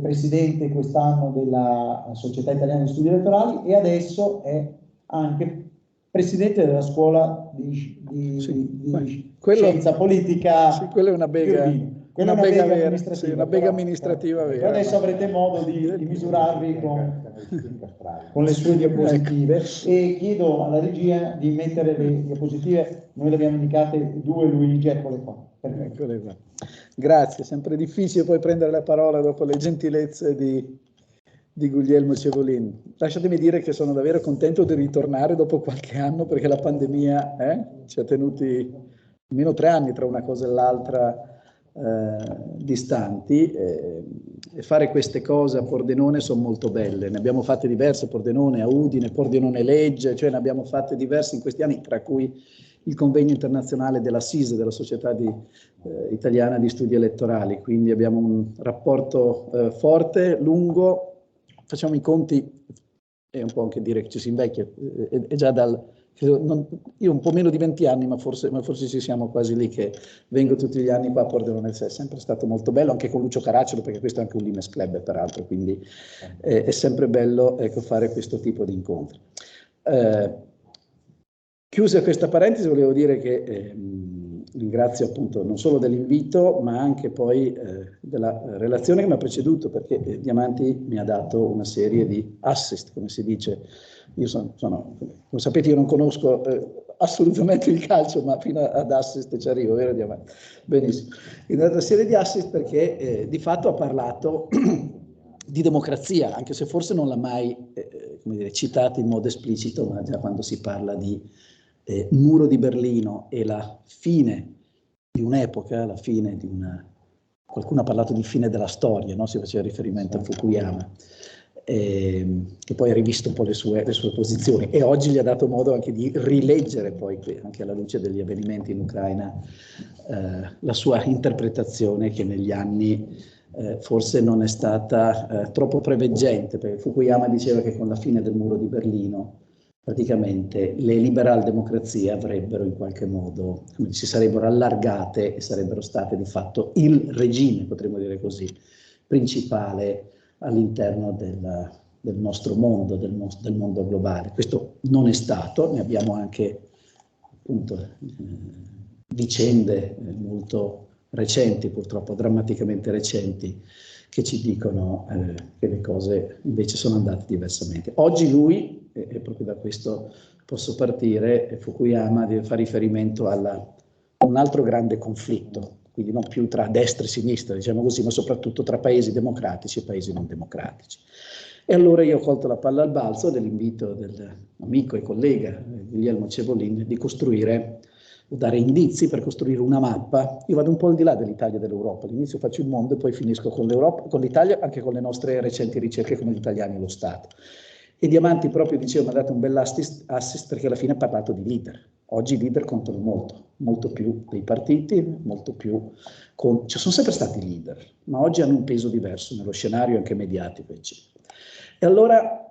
presidente quest'anno della Società Italiana di Studi Elettorali, e adesso è anche presidente della scuola di scienza politica. Sì, quella è una bega, una bega amministrativa, sì, una bega amministrativa vera. Adesso avrete modo di misurarvi con le sue diapositive, e chiedo alla regia di mettere le diapositive. Noi le abbiamo indicate 2, Luigi, eccole qua. Eccole qua. Grazie, sempre difficile poi prendere la parola dopo le gentilezze di Guglielmo Cevolin. Lasciatemi dire che sono davvero contento di ritornare dopo qualche anno, perché la pandemia ci ha tenuti almeno 3 anni tra una cosa e l'altra distanti, e fare queste cose a Pordenone sono molto belle. Ne abbiamo fatte diverse a Pordenone, a Udine, Pordenone Legge, cioè ne abbiamo fatte diverse in questi anni, tra cui il convegno internazionale dell'Assise, della Società Italiana di Studi Elettorali. Quindi abbiamo un rapporto forte, lungo. Facciamo i conti, è un po' anche dire che ci si invecchia, è già io un po' meno di 20 anni, ma forse ci siamo quasi lì, che vengo tutti gli anni qua a Pordenone. È sempre stato molto bello, anche con Lucio Caracciolo, perché questo è anche un Limes Club peraltro, quindi è sempre bello, ecco, fare questo tipo di incontri. Chiusa questa parentesi, volevo dire che ringrazio appunto non solo dell'invito, ma anche poi della relazione che mi ha preceduto, perché Diamanti mi ha dato una serie di assist, come si dice. Io come sapete, io non conosco assolutamente il calcio, ma fino ad assist ci arrivo, vero Diamanti? Benissimo. Mi ha dato una serie di assist perché di fatto ha parlato di democrazia, anche se forse non l'ha mai citata in modo esplicito, ma già quando si parla di muro di Berlino e la fine di un'epoca, la fine di qualcuno ha parlato di fine della storia, no? Si faceva riferimento a Fukuyama, che poi ha rivisto un po' le sue posizioni, e oggi gli ha dato modo anche di rileggere poi, anche alla luce degli avvenimenti in Ucraina, la sua interpretazione, che negli anni forse non è stata troppo preveggente, perché Fukuyama diceva che con la fine del muro di Berlino praticamente le liberal democrazie avrebbero in qualche modo, si sarebbero allargate e sarebbero state di fatto il regime, potremmo dire così, principale all'interno del nostro mondo, del mondo globale. Questo non è stato, ne abbiamo anche appunto vicende molto recenti, purtroppo drammaticamente recenti, che ci dicono che le cose invece sono andate diversamente. Oggi lui, e proprio da questo posso partire, Fukuyama fa riferimento a un altro grande conflitto, quindi non più tra destra e sinistra, diciamo così, ma soprattutto tra paesi democratici e paesi non democratici. E allora io ho colto la palla al balzo dell'invito dell'amico e collega Guglielmo Cevolin di costruire o dare indizi per costruire una mappa. Io vado un po' al di là dell'Italia e dell'Europa, all'inizio faccio il mondo e poi finisco con l'Europa, con l'Italia, anche con le nostre recenti ricerche come gli italiani e lo Stato. E Diamanti proprio diceva, mi ha dato un bell'assist perché alla fine ha parlato di leader. Oggi i leader contano molto, molto più dei partiti, molto più cioè sono sempre stati leader, ma oggi hanno un peso diverso nello scenario anche mediatico, eccetera. E allora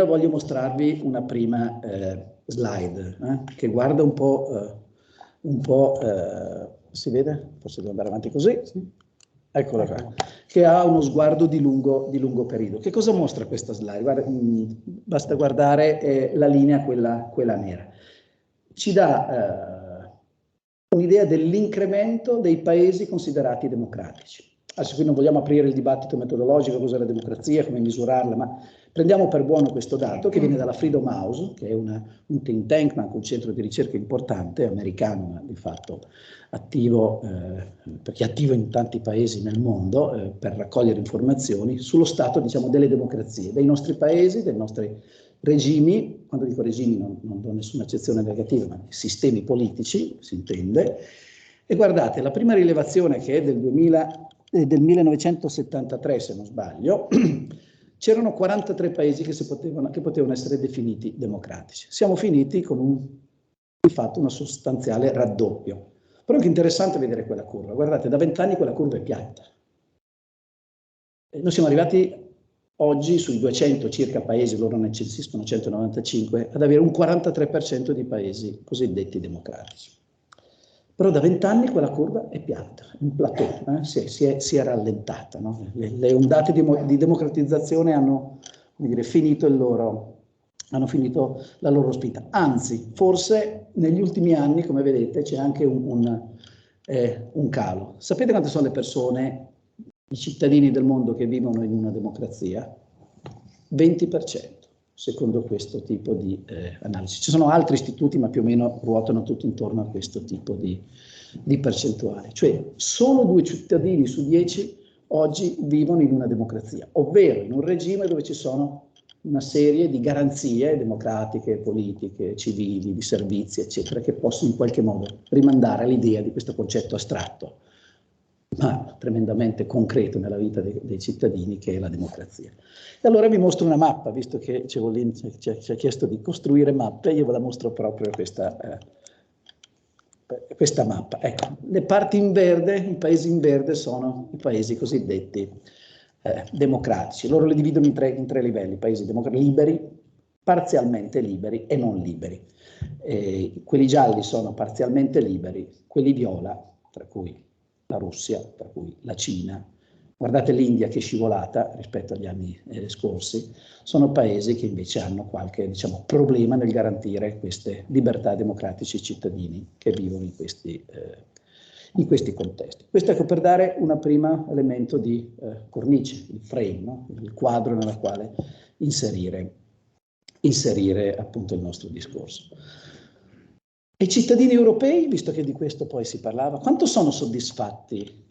voglio mostrarvi una prima slide che guarda un po', si vede? Forse devo andare avanti così? Sì. Eccola qua, che ha uno sguardo di lungo periodo. Che cosa mostra questa slide? Guarda, basta guardare la linea, quella nera. Ci dà un'idea dell'incremento dei paesi considerati democratici. Adesso qui non vogliamo aprire il dibattito metodologico, cos'è la democrazia, come misurarla, ma prendiamo per buono questo dato che viene dalla Freedom House, che è un think tank, ma anche un centro di ricerca importante, americano, ma di fatto attivo, perché è attivo in tanti paesi nel mondo, per raccogliere informazioni sullo stato, diciamo, delle democrazie, dei nostri paesi, dei nostri regimi. Quando dico regimi non do nessuna accezione negativa, ma sistemi politici, si intende. E guardate, la prima rilevazione, che è del 1973, se non sbaglio, c'erano 43 paesi che potevano essere definiti democratici. Siamo finiti con di fatto una sostanziale raddoppio. Però è interessante vedere quella curva. Guardate, da 20 anni quella curva è piatta. E noi siamo arrivati oggi sui 200 circa paesi, loro ne censiscono 195, ad avere un 43% di paesi cosiddetti democratici. Però da 20 anni quella curva è piatta, è un plateau, si è rallentata. No? Le ondate di democratizzazione hanno, come dire, finito la loro spinta. Anzi, forse negli ultimi anni, come vedete, c'è anche un calo. Sapete quante sono le persone, i cittadini del mondo che vivono in una democrazia? 20%. Secondo questo tipo di analisi. Ci sono altri istituti, ma più o meno ruotano tutti intorno a questo tipo di percentuale. Cioè, solo 2 cittadini su 10 oggi vivono in una democrazia, ovvero in un regime dove ci sono una serie di garanzie democratiche, politiche, civili, di servizi, eccetera, che possono in qualche modo rimandare all'idea di questo concetto astratto, ma tremendamente concreto nella vita dei cittadini, che è la democrazia. E allora vi mostro una mappa, visto che Cevolin ci ha chiesto di costruire mappe, io ve la mostro proprio questa mappa. Ecco, le parti in verde, i paesi in verde sono i paesi cosiddetti democratici. Loro li dividono in tre livelli: paesi liberi, parzialmente liberi e non liberi. Quelli gialli sono parzialmente liberi, quelli viola, tra cui la Russia, tra cui la Cina, guardate l'India che è scivolata rispetto agli anni scorsi, sono paesi che invece hanno qualche, diciamo, problema nel garantire queste libertà democratici ai cittadini che vivono in questi contesti. Questo ecco per dare un primo elemento di cornice, il frame, no? Il quadro nella quale inserire appunto il nostro discorso. E i cittadini europei, visto che di questo poi si parlava, quanto sono soddisfatti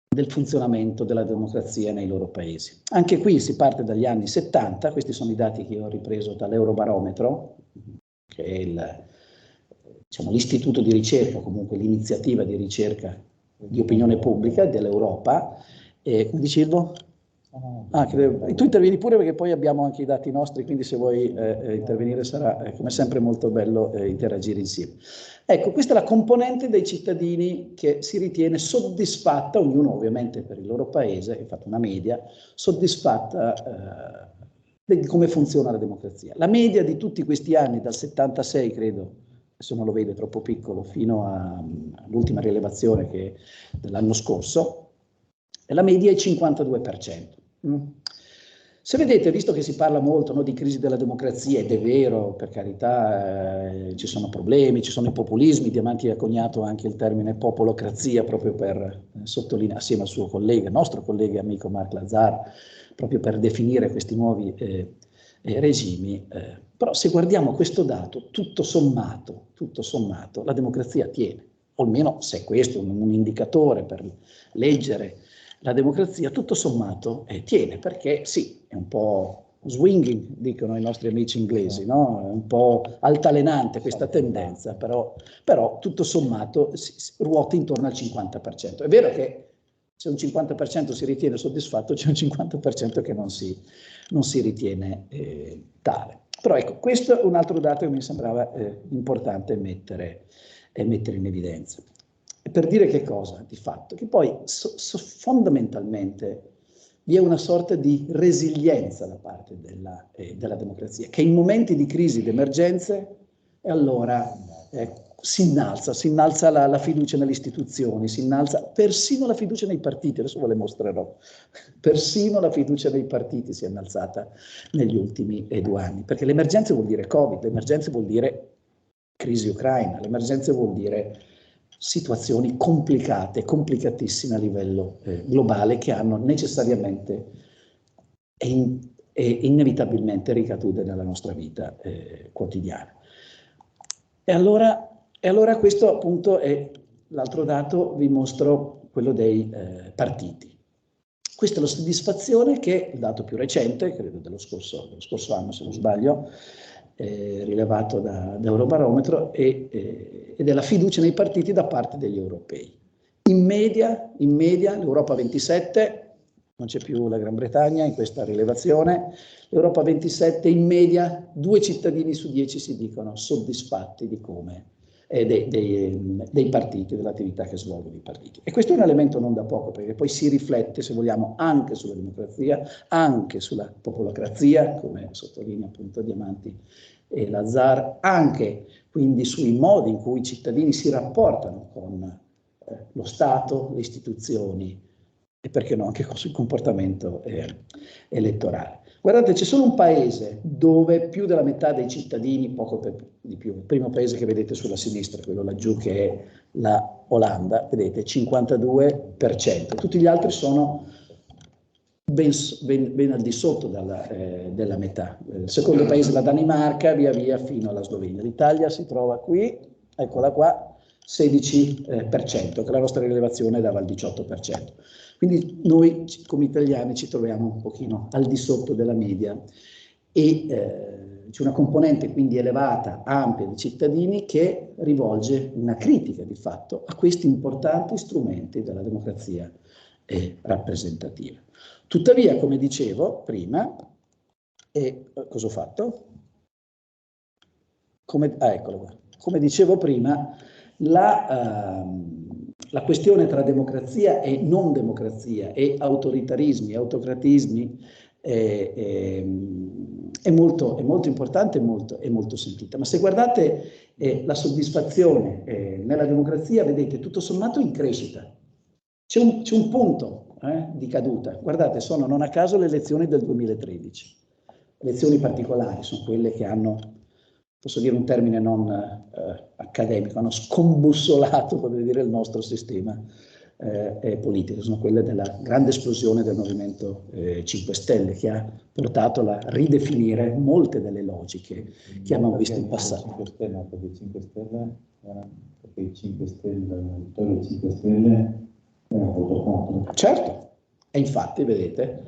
del funzionamento della democrazia nei loro paesi? Anche qui si parte dagli anni 70, questi sono i dati che io ho ripreso dall'Eurobarometro, che è diciamo, l'istituto di ricerca, comunque l'iniziativa di ricerca di opinione pubblica dell'Europa. Come dicevo? Tu intervieni pure, perché poi abbiamo anche i dati nostri, quindi se vuoi intervenire sarà come sempre molto bello interagire insieme. Ecco, questa è la componente dei cittadini che si ritiene soddisfatta, ognuno ovviamente per il loro paese, ho fatto una media, soddisfatta di come funziona la democrazia. La media di tutti questi anni, dal 76 credo, adesso non lo vedo, è troppo piccolo, fino all'ultima rilevazione che è dell'anno scorso, la media è 52%. Se vedete, visto che si parla molto, no, di crisi della democrazia, ed è vero, per carità, ci sono problemi, ci sono i populismi, Diamanti ha coniato anche il termine popolocrazia proprio per sottolineare, assieme al suo collega, nostro collega e amico Marc Lazar, proprio per definire questi nuovi regimi. Però se guardiamo questo dato, tutto sommato, la democrazia tiene, o almeno se questo è un indicatore per leggere la democrazia, tutto sommato tiene, perché sì, è un po' swinging, dicono i nostri amici inglesi, no? È un po' altalenante questa tendenza, però tutto sommato ruota intorno al 50%. È vero che se un 50% si ritiene soddisfatto, c'è un 50% che non si ritiene tale. Però ecco, questo è un altro dato che mi sembrava importante mettere in evidenza. E per dire che cosa, di fatto? Che poi fondamentalmente vi è una sorta di resilienza da parte della democrazia, che in momenti di crisi, di emergenze, allora si innalza la fiducia nelle istituzioni, si innalza persino la fiducia nei partiti, adesso ve le mostrerò, persino la fiducia nei partiti si è innalzata negli ultimi 2 anni, perché l'emergenza vuol dire Covid, l'emergenza vuol dire crisi ucraina, l'emergenza vuol dire situazioni complicate, complicatissime a livello globale, che hanno necessariamente e inevitabilmente ricadute nella nostra vita quotidiana. E allora questo appunto è l'altro dato, vi mostro quello dei partiti. Questa è la soddisfazione che, il dato più recente, credo dello scorso anno se non sbaglio, rilevato da Eurobarometro, ed è la fiducia nei partiti da parte degli europei. In media l'Europa 27, non c'è più la Gran Bretagna in questa rilevazione, l'Europa 27 in media 2 cittadini su 10 si dicono soddisfatti di come dei partiti, dell'attività che svolgono i partiti. E questo è un elemento non da poco, perché poi si riflette, se vogliamo, anche sulla democrazia, anche sulla popolocrazia, come sottolinea appunto Diamanti e Lazzar, anche quindi sui modi in cui i cittadini si rapportano con lo Stato, le istituzioni e perché no anche sul comportamento elettorale. Guardate, c'è solo un paese dove più della metà dei cittadini, poco di più, il primo paese che vedete sulla sinistra, quello laggiù che è la Olanda, vedete 52%, tutti gli altri sono ben al di sotto della metà. Il secondo paese è la Danimarca, via via fino alla Slovenia. L'Italia si trova qui, eccola qua, 16%, che la nostra rilevazione dava il 18%. Quindi noi come italiani ci troviamo un pochino al di sotto della media e c'è una componente quindi elevata, ampia di cittadini che rivolge una critica di fatto a questi importanti strumenti della democrazia rappresentativa. Tuttavia, come dicevo prima, cosa ho fatto? Eccolo qua. Come dicevo prima, la questione tra democrazia e non democrazia e autoritarismi, autocratismi è molto importante e molto sentita. Ma se guardate la soddisfazione nella democrazia, vedete tutto sommato in crescita. C'è un punto di caduta. Guardate, sono non a caso le elezioni del 2013. Elezioni particolari, sono quelle che hanno, posso dire un termine non accademico, hanno scombussolato, potrei dire, il nostro sistema politico. Sono quelle della grande esplosione del Movimento 5 Stelle, che ha portato a ridefinire molte delle logiche che abbiamo visto in passato. Perché i 5 Stelle, perché i 5 Stelle erano voto contro. Certo, e infatti, vedete,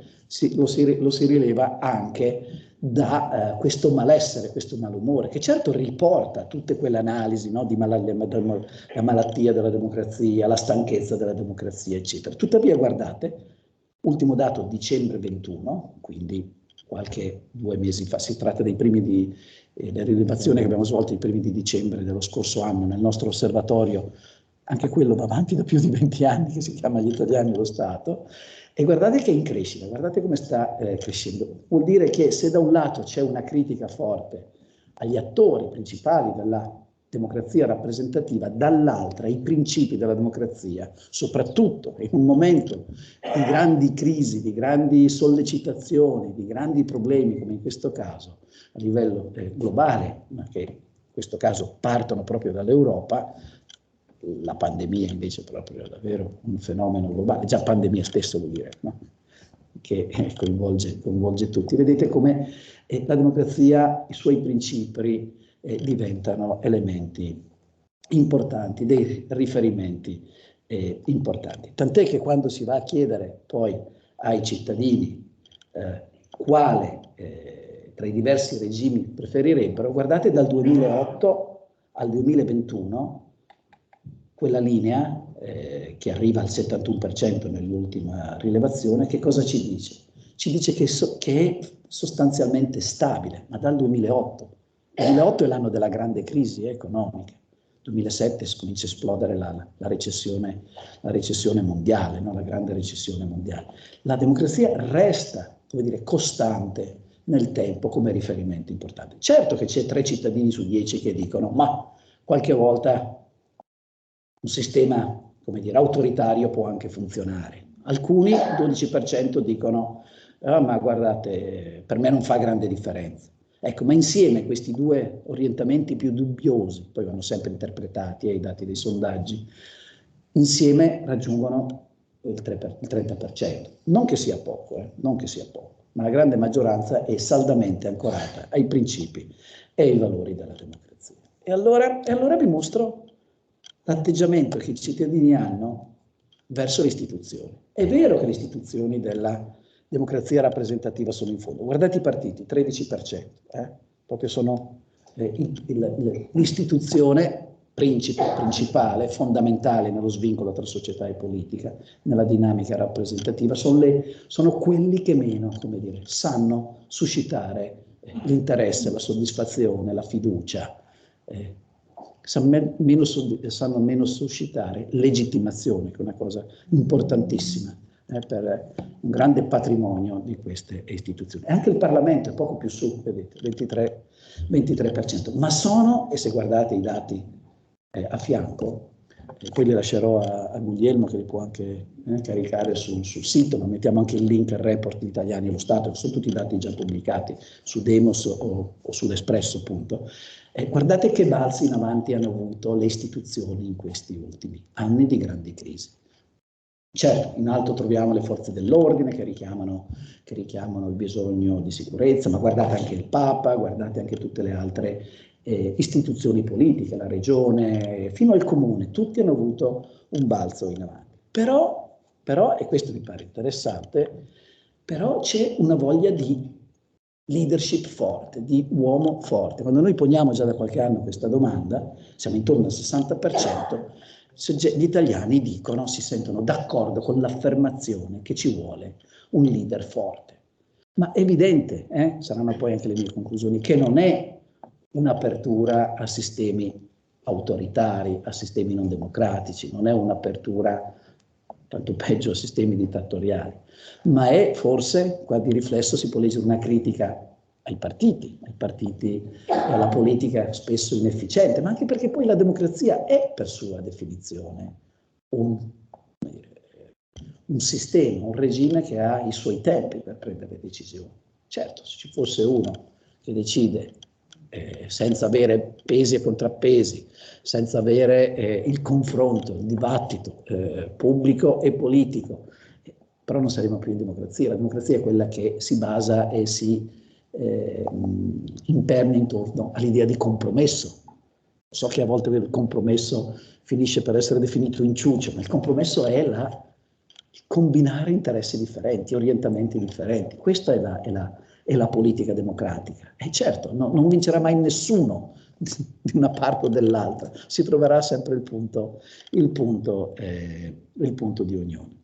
lo si rileva anche da questo malessere, questo malumore, che certo riporta tutte quelle analisi, no, di la malattia della democrazia, la stanchezza della democrazia, eccetera. Tuttavia, guardate, ultimo dato, dicembre 21, quindi 2 mesi fa, si tratta dei primi della rilevazione che abbiamo svolto i primi di dicembre dello scorso anno nel nostro osservatorio, anche quello va avanti da più di 20 anni, che si chiama Gli Italiani e lo Stato. E guardate che è in crescita, guardate come sta crescendo. Vuol dire che se da un lato c'è una critica forte agli attori principali della democrazia rappresentativa, dall'altra i principi della democrazia, soprattutto in un momento di grandi crisi, di grandi sollecitazioni, di grandi problemi come in questo caso a livello globale, ma che in questo caso partono proprio dall'Europa. La pandemia invece proprio è davvero un fenomeno globale, già pandemia stesso vuol dire, no? Che coinvolge tutti. Vedete come la democrazia, i suoi principi diventano elementi importanti, dei riferimenti importanti. Tant'è che quando si va a chiedere poi ai cittadini quale tra i diversi regimi preferirebbero, guardate dal 2008 al 2021, quella linea che arriva al 71% nell'ultima rilevazione, che cosa ci dice? Ci dice che è sostanzialmente stabile, ma dal 2008. Il 2008 è l'anno della grande crisi economica. 2007 comincia a esplodere la recessione mondiale, no? La grande recessione mondiale. La democrazia resta, come dire, costante nel tempo come riferimento importante. Certo che c'è 3 cittadini su 10 che dicono, ma qualche volta un sistema, come dire, autoritario può anche funzionare. Alcuni, 12%, dicono, ma guardate, per me non fa grande differenza. Ecco, ma insieme questi 2 orientamenti più dubbiosi, poi vanno sempre interpretati ai dati dei sondaggi, insieme raggiungono il 30%. Non che sia poco, non che sia poco, ma la grande maggioranza è saldamente ancorata ai principi e ai valori della democrazia. E allora vi mostro l'atteggiamento che i cittadini hanno verso le istituzioni. È vero che le istituzioni della democrazia rappresentativa sono in fondo. Guardate i partiti, 13%, proprio sono l'istituzione principale, fondamentale nello svincolo tra società e politica, nella dinamica rappresentativa, sono quelli che meno, come dire, sanno suscitare l'interesse, la soddisfazione, la fiducia, sanno meno suscitare legittimazione, che è una cosa importantissima per un grande patrimonio di queste istituzioni. E anche il Parlamento è poco più su, vedete, 23%, ma sono, e se guardate i dati a fianco, poi li lascerò a Guglielmo che li può anche caricare sul sito, ma mettiamo anche il link al report di Italiani allo Stato, che sono tutti i dati già pubblicati su Demos o sull'Espresso, appunto. Guardate che balzi in avanti hanno avuto le istituzioni in questi ultimi anni di grandi crisi. Certo, in alto troviamo le forze dell'ordine che richiamano il bisogno di sicurezza, ma guardate anche il Papa, guardate anche tutte le altre istituzioni politiche, la regione, fino al comune, tutti hanno avuto un balzo in avanti. Però, e questo mi pare interessante, però c'è una voglia di leadership forte, di uomo forte. Quando noi poniamo già da qualche anno questa domanda, siamo intorno al 60%, gli italiani dicono, si sentono d'accordo con l'affermazione che ci vuole un leader forte. Ma è evidente, saranno poi anche le mie conclusioni, che non è un'apertura a sistemi autoritari, a sistemi non democratici, non è un'apertura, tanto peggio, a sistemi dittatoriali, ma è forse, qua di riflesso si può leggere una critica ai partiti e alla politica spesso inefficiente, ma anche perché poi la democrazia è per sua definizione un sistema, un regime che ha i suoi tempi per prendere decisioni. Certo, se ci fosse uno che decide senza avere pesi e contrappesi, senza avere il confronto, il dibattito pubblico e politico, però non saremo più in democrazia. La democrazia è quella che si basa e si impernia intorno all'idea di compromesso. So che a volte il compromesso finisce per essere definito inciucio, ma il compromesso è combinare interessi differenti, orientamenti differenti. Questa è la politica democratica. E certo, non vincerà mai nessuno di una parte o dell'altra, si troverà sempre il punto di unione,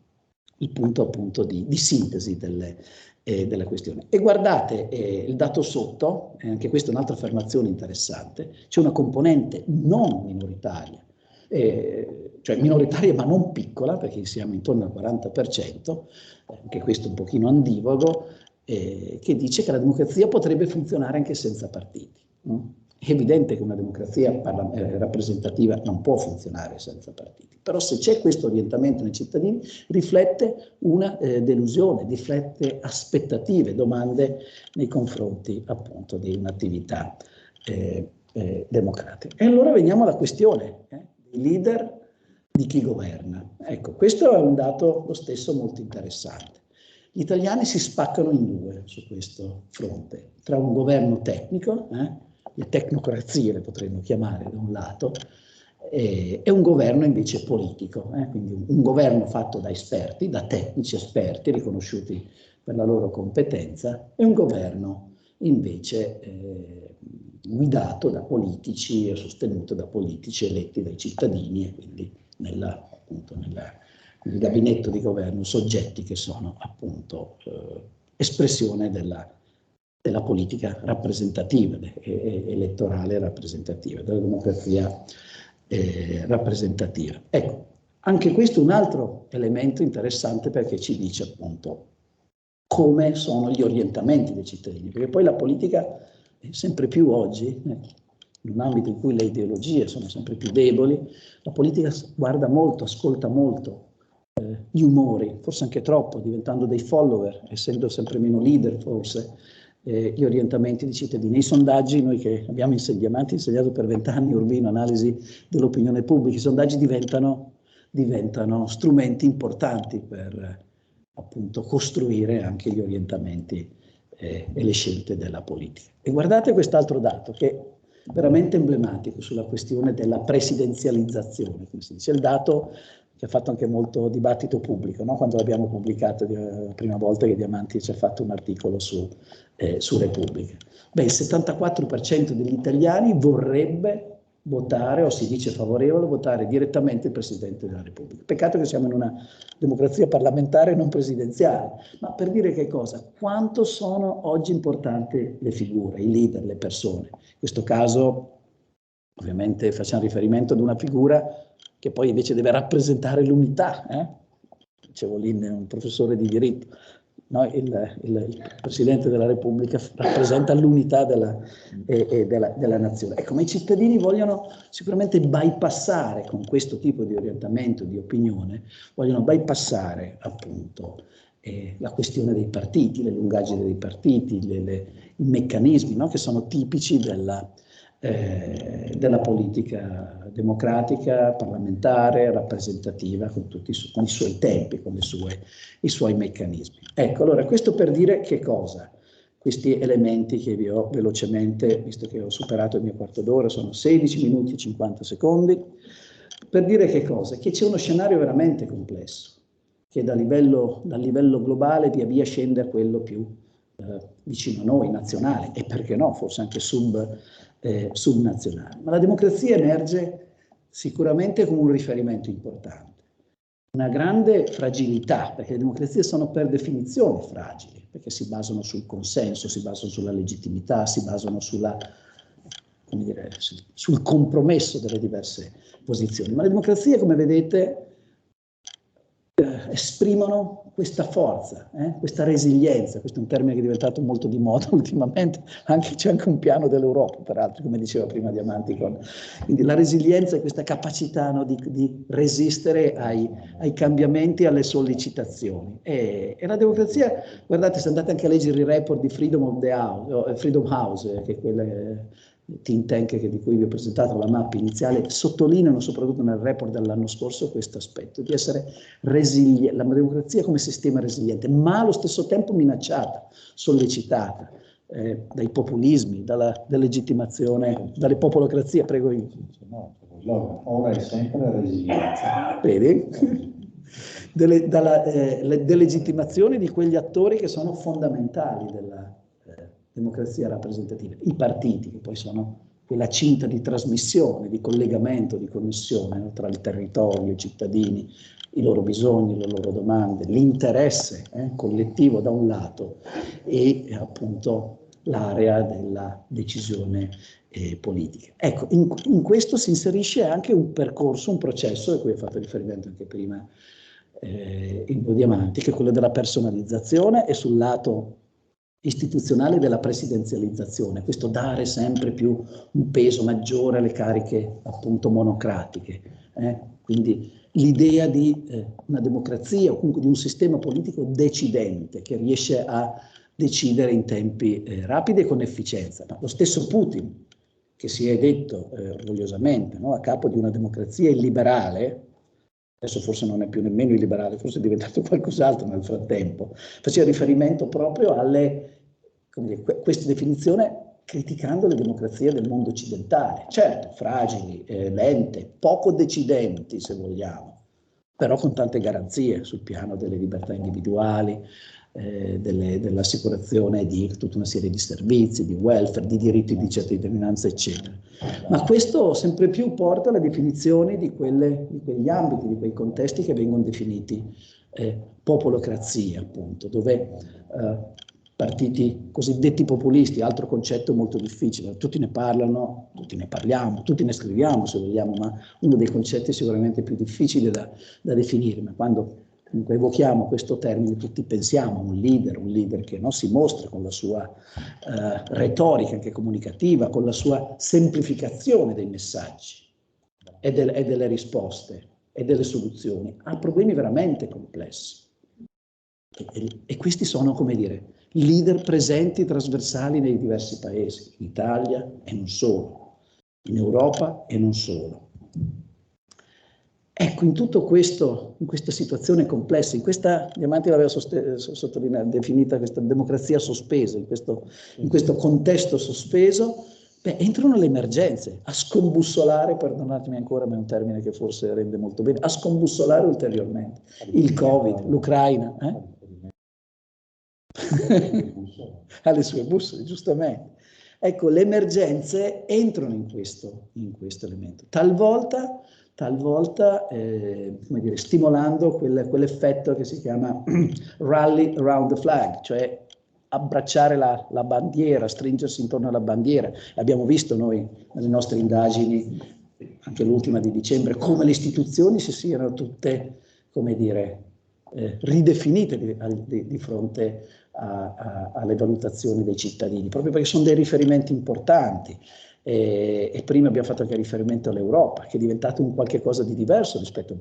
il punto appunto di sintesi della questione. E guardate il dato sotto, anche questa è un'altra affermazione interessante, c'è una componente non minoritaria, cioè minoritaria ma non piccola, perché siamo intorno al 40%, anche questo un pochino ondivago, che dice che la democrazia potrebbe funzionare anche senza partiti. È evidente che una democrazia rappresentativa non può funzionare senza partiti, però se c'è questo orientamento nei cittadini riflette una delusione, riflette aspettative, domande nei confronti appunto di un'attività democratica. E allora veniamo alla questione dei leader, di chi governa. Ecco, questo è un dato lo stesso molto interessante. Gli italiani si spaccano in due su questo fronte, tra un governo tecnico, le tecnocrazie le potremmo chiamare da un lato, e un governo invece politico, quindi un governo fatto da esperti, da tecnici esperti riconosciuti per la loro competenza, e un governo invece guidato da politici e sostenuto da politici eletti dai cittadini, e quindi appunto nel gabinetto di governo soggetti che sono appunto espressione della politica rappresentativa, elettorale rappresentativa, della democrazia rappresentativa. Ecco, anche questo è un altro elemento interessante, perché ci dice appunto come sono gli orientamenti dei cittadini, perché poi la politica sempre più oggi, in un ambito in cui le ideologie sono sempre più deboli, la politica guarda molto, ascolta molto gli umori, forse anche troppo, diventando dei follower, essendo sempre meno leader forse, gli orientamenti dei cittadini. I sondaggi, noi che abbiamo insegnato per 20 anni Urbino, analisi dell'opinione pubblica, i sondaggi diventano strumenti importanti per appunto costruire anche gli orientamenti e le scelte della politica. E guardate quest'altro dato che è veramente emblematico sulla questione della presidenzializzazione, come si dice, il dato che ha fatto anche molto dibattito pubblico, no? Quando l'abbiamo pubblicato la prima volta, che Diamanti ci ha fatto un articolo su Repubblica. Beh, il 74% degli italiani vorrebbe votare, o si dice favorevole a votare direttamente il Presidente della Repubblica. Peccato che siamo in una democrazia parlamentare e non presidenziale, ma per dire che cosa? Quanto sono oggi importanti le figure, i leader, le persone. In questo caso ovviamente facciamo riferimento ad una figura che poi invece deve rappresentare l'unità, dicevo lì, un professore di diritto, no? Il Presidente della Repubblica rappresenta l'unità della nazione. Ecco, ma i cittadini vogliono sicuramente bypassare, con questo tipo di orientamento, di opinione, vogliono bypassare appunto la questione dei partiti, le lungaggini dei partiti, i meccanismi, no? Che sono tipici della politica democratica, parlamentare, rappresentativa, con i suoi tempi, con i suoi meccanismi. Ecco, allora questo per dire che cosa? Questi elementi che vi ho velocemente, visto che ho superato il mio quarto d'ora, sono 16 minuti e 50 secondi, per dire che cosa? Che c'è uno scenario veramente complesso, che dal livello globale via via scende a quello più vicino a noi, nazionale, e perché no, forse anche subnazionale. Ma la democrazia emerge sicuramente come un riferimento importante. Una grande fragilità, perché le democrazie sono per definizione fragili, perché si basano sul consenso, si basano sulla legittimità, si basano sul compromesso delle diverse posizioni. Ma le democrazie, come vedete, esprimono questa forza, questa resilienza. Questo è un termine che è diventato molto di moda ultimamente, c'è anche un piano dell'Europa, peraltro, come diceva prima Diamanti. Quindi la resilienza è questa capacità, no, di resistere ai cambiamenti, alle sollecitazioni. E la democrazia, guardate, se andate anche a leggere i report di Freedom House, che è quella think tank di cui vi ho presentato la mappa iniziale, sottolineano soprattutto nel report dell'anno scorso questo aspetto, di essere resiliente, la democrazia come sistema resiliente, ma allo stesso tempo minacciata, sollecitata dai populismi, dalla delegittimazione, dalle popolocrazie. Prego io. No, ora è sempre resilienza. Vedi? Dalla delegittimazione di quegli attori che sono fondamentali della democrazia rappresentativa, i partiti, che poi sono quella cinta di trasmissione, di collegamento, di connessione, no, tra il territorio, i cittadini, i loro bisogni, le loro domande, l'interesse collettivo da un lato e appunto l'area della decisione politica. Ecco, in questo si inserisce anche un percorso, un processo, a cui ho fatto riferimento anche prima in Diamanti, che è quello della personalizzazione, e sul lato istituzionale della presidenzializzazione, questo dare sempre più un peso maggiore alle cariche appunto monocratiche, quindi l'idea di una democrazia o comunque di un sistema politico decidente che riesce a decidere in tempi rapidi e con efficienza. Ma lo stesso Putin, che si è detto orgogliosamente, no, a capo di una democrazia illiberale, adesso forse non è più nemmeno illiberale, forse è diventato qualcos'altro nel frattempo, faceva riferimento proprio alle, questa definizione, criticando le democrazie del mondo occidentale, certo, fragili, lente, poco decidenti se vogliamo, però con tante garanzie sul piano delle libertà individuali, dell'assicurazione di tutta una serie di servizi, di welfare, di diritti di cittadinanza, eccetera. Ma questo sempre più porta alla definizione di quegli ambiti, di quei contesti che vengono definiti popolocrazia, appunto, dove partiti cosiddetti populisti, altro concetto molto difficile, tutti ne parlano, tutti ne parliamo, tutti ne scriviamo se vogliamo, ma uno dei concetti sicuramente più difficili da definire, ma quando comunque evochiamo questo termine tutti pensiamo a un leader che si mostra con la sua retorica anche comunicativa, con la sua semplificazione dei messaggi e delle risposte e delle soluzioni a problemi veramente complessi. E questi sono, come dire, leader presenti trasversali nei diversi paesi, in Italia e non solo, in Europa e non solo. Ecco, in tutto questo, in questa situazione complessa, in questa, Diamanti l'aveva definita questa democrazia sospesa, in questo contesto sospeso, entrano le emergenze a scombussolare, perdonatemi ancora, ma è un termine che forse rende molto bene, a scombussolare ulteriormente. Il Covid, l'Ucraina, alle sue bussole, giustamente. Ecco, le emergenze entrano in questo elemento. Talvolta come dire, stimolando quell'effetto che si chiama rally around the flag, cioè abbracciare la bandiera, stringersi intorno alla bandiera. Abbiamo visto noi nelle nostre indagini, anche l'ultima di dicembre, come le istituzioni si siano tutte, come dire, ridefinite di fronte alle valutazioni dei cittadini, proprio perché sono dei riferimenti importanti. E prima abbiamo fatto anche riferimento all'Europa, che è diventato un qualche cosa di diverso rispetto a un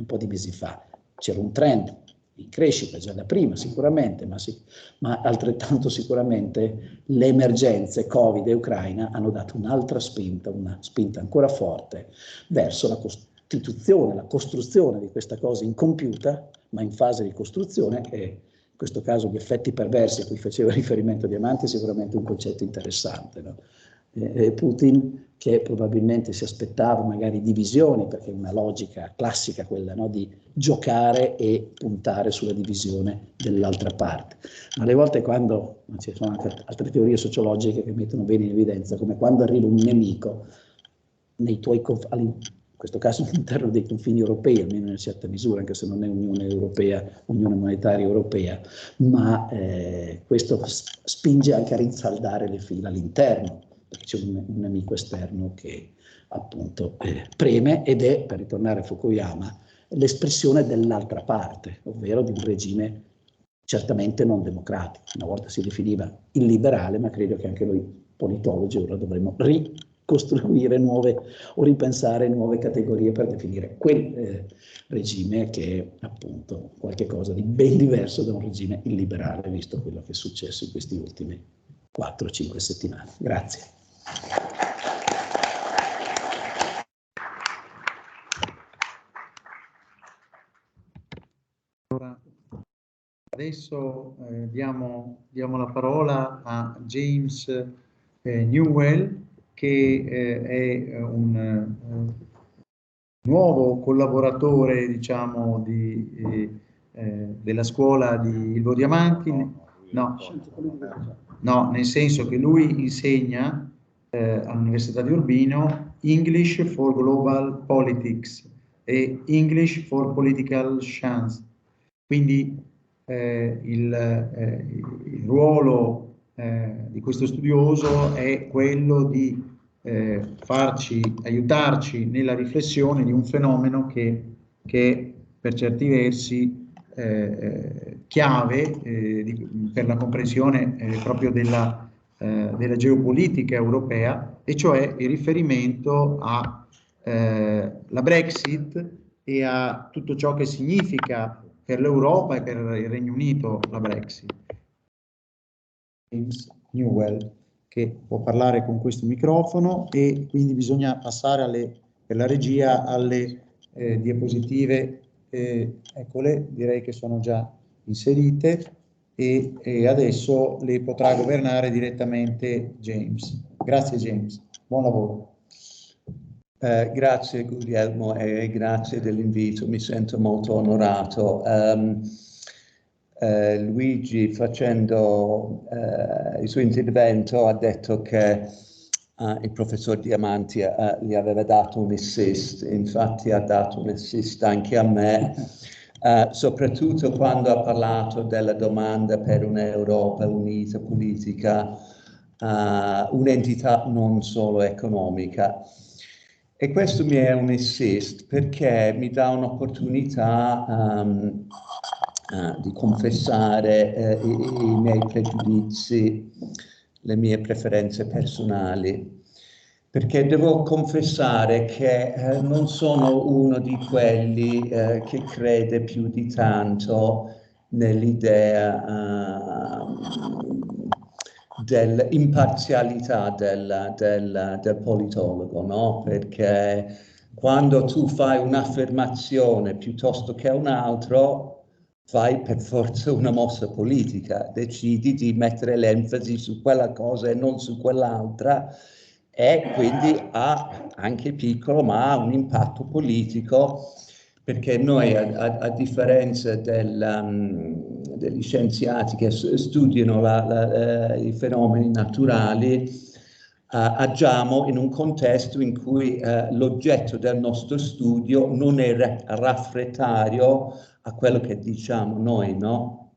po' di mesi fa. C'era un trend in crescita già da prima sicuramente, ma altrettanto sicuramente le emergenze Covid e Ucraina hanno dato un'altra spinta, una spinta ancora forte verso la costituzione, la costruzione di questa cosa incompiuta, ma in fase di costruzione, e in questo caso gli effetti perversi a cui faceva riferimento Diamanti è sicuramente un concetto interessante, no? Putin, che probabilmente si aspettava magari divisioni, perché è una logica classica quella, no, di giocare e puntare sulla divisione dell'altra parte. Ma alle volte quando, ci sono anche altre teorie sociologiche che mettono bene in evidenza, come quando arriva un nemico nei tuoi in questo caso all'interno dei confini europei, almeno in una certa misura, anche se non è Unione Europea, Unione Monetaria Europea, ma questo spinge anche a rinsaldare le fila all'interno, perché c'è un nemico esterno che appunto preme, ed è, per ritornare a Fukuyama, l'espressione dell'altra parte, ovvero di un regime certamente non democratico. Una volta si definiva illiberale, ma credo che anche noi politologi ora dovremmo ricostruire nuove o ripensare nuove categorie per definire quel regime che è appunto qualche cosa di ben diverso da un regime illiberale, visto quello che è successo in questi ultimi 4-5 settimane. Grazie. Adesso diamo la parola a James Newell, che è un nuovo collaboratore, diciamo, della scuola di Ilvo Diamanti. No, nel senso che lui insegna all'Università di Urbino English for Global Politics e English for Political Science. Quindi il ruolo di questo studioso è quello di aiutarci nella riflessione di un fenomeno che è per certi versi chiave per la comprensione proprio della geopolitica europea, e cioè il riferimento alla Brexit e a tutto ciò che significa per l'Europa e per il Regno Unito la Brexit. James Newell, che può parlare con questo microfono, e quindi bisogna passare per la regia alle diapositive. Eccole, direi che sono già inserite, e adesso le potrà governare direttamente James. Grazie James, buon lavoro. Grazie Guglielmo e grazie dell'invito, mi sento molto onorato. Luigi, facendo il suo intervento, ha detto che il professor Diamanti gli aveva dato un assist, infatti ha dato un assist anche a me, soprattutto quando ha parlato della domanda per un'Europa unita politica, un'entità non solo economica. E questo mi è un assist perché mi dà un'opportunità di confessare i miei pregiudizi, le mie preferenze personali, perché devo confessare che non sono uno di quelli che crede più di tanto nell'idea dell'imparzialità del politologo, no? Perché quando tu fai un'affermazione piuttosto che un altro, fai per forza una mossa politica, decidi di mettere l'enfasi su quella cosa e non su quell'altra, e quindi ha anche piccolo, ma ha un impatto politico, perché noi, a differenza degli scienziati che studiano i fenomeni naturali, agiamo in un contesto in cui l'oggetto del nostro studio non è raffrettario a quello che diciamo noi, no?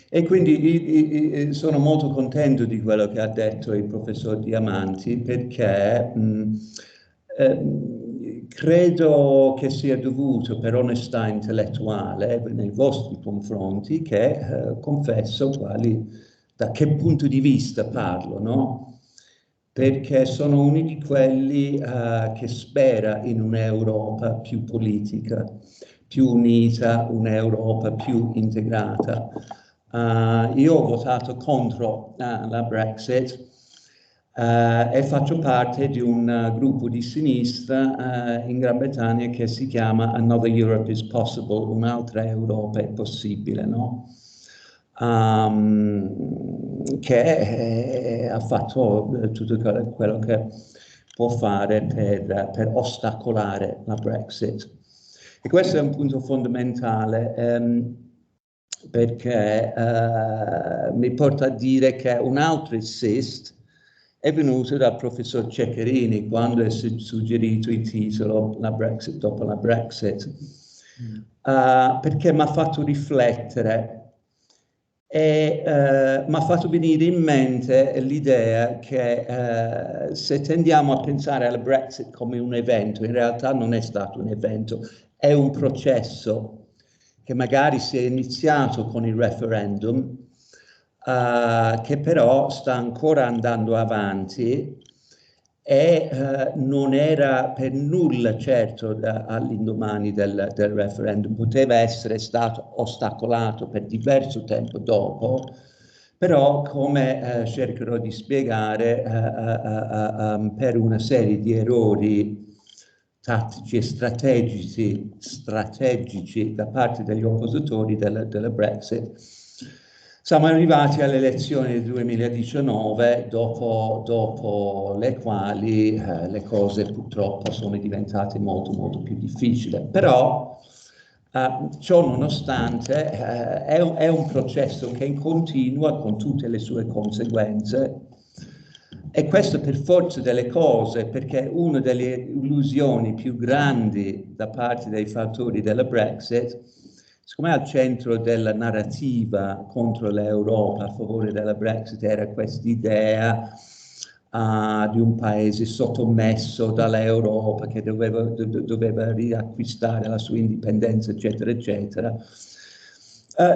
E quindi sono molto contento di quello che ha detto il professor Diamanti, perché credo che sia dovuto, per onestà intellettuale nei vostri confronti, che confesso da che punto di vista parlo, no? Perché sono uno di quelli che spera in un'Europa più politica, più unita, un'Europa più integrata. Io ho votato contro la Brexit e faccio parte di un gruppo di sinistra in Gran Bretagna che si chiama Another Europe is Possible, un'altra Europa è possibile, no? Che ha fatto tutto quello che può fare per ostacolare la Brexit. E questo è un punto fondamentale, perché mi porta a dire che un altro assist è venuto dal professor Ceccherini quando è suggerito il titolo La Brexit dopo la Brexit, perché mi ha fatto riflettere e mi ha fatto venire in mente l'idea che se tendiamo a pensare alla Brexit come un evento, in realtà non è stato un evento, è un processo che magari si è iniziato con il referendum, che però sta ancora andando avanti e non era per nulla certo all'indomani del referendum, poteva essere stato ostacolato per diverso tempo dopo, però come cercherò di spiegare, per una serie di errori tattici e strategici da parte degli oppositori della Brexit, siamo arrivati alle elezioni del 2019, dopo le quali le cose purtroppo sono diventate molto più difficili. Però ciò nonostante è un processo che continua con tutte le sue conseguenze. E questo per forza delle cose, perché una delle illusioni più grandi da parte dei fattori della Brexit, secondo me al centro della narrativa contro l'Europa a favore della Brexit era quest'idea di un paese sottomesso dall'Europa che doveva riacquistare la sua indipendenza, eccetera, eccetera.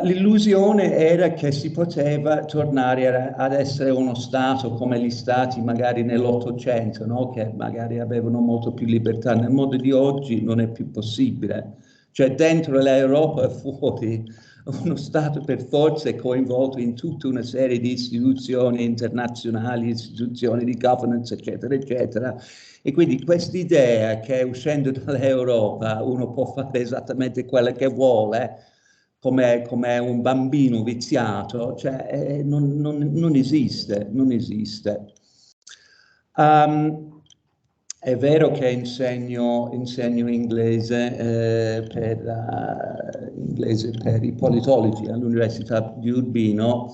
L'illusione era che si poteva tornare ad essere uno Stato come gli Stati magari nell'Ottocento, no? Che magari avevano molto più libertà. Nel mondo di oggi non è più possibile. Cioè dentro l'Europa e fuori uno Stato per forza è coinvolto in tutta una serie di istituzioni internazionali, istituzioni di governance, eccetera, eccetera. E quindi quest'idea che uscendo dall'Europa uno può fare esattamente quello che vuole, come un bambino viziato, cioè non esiste, non esiste. è vero che insegno inglese per i politologi all'Università di Urbino,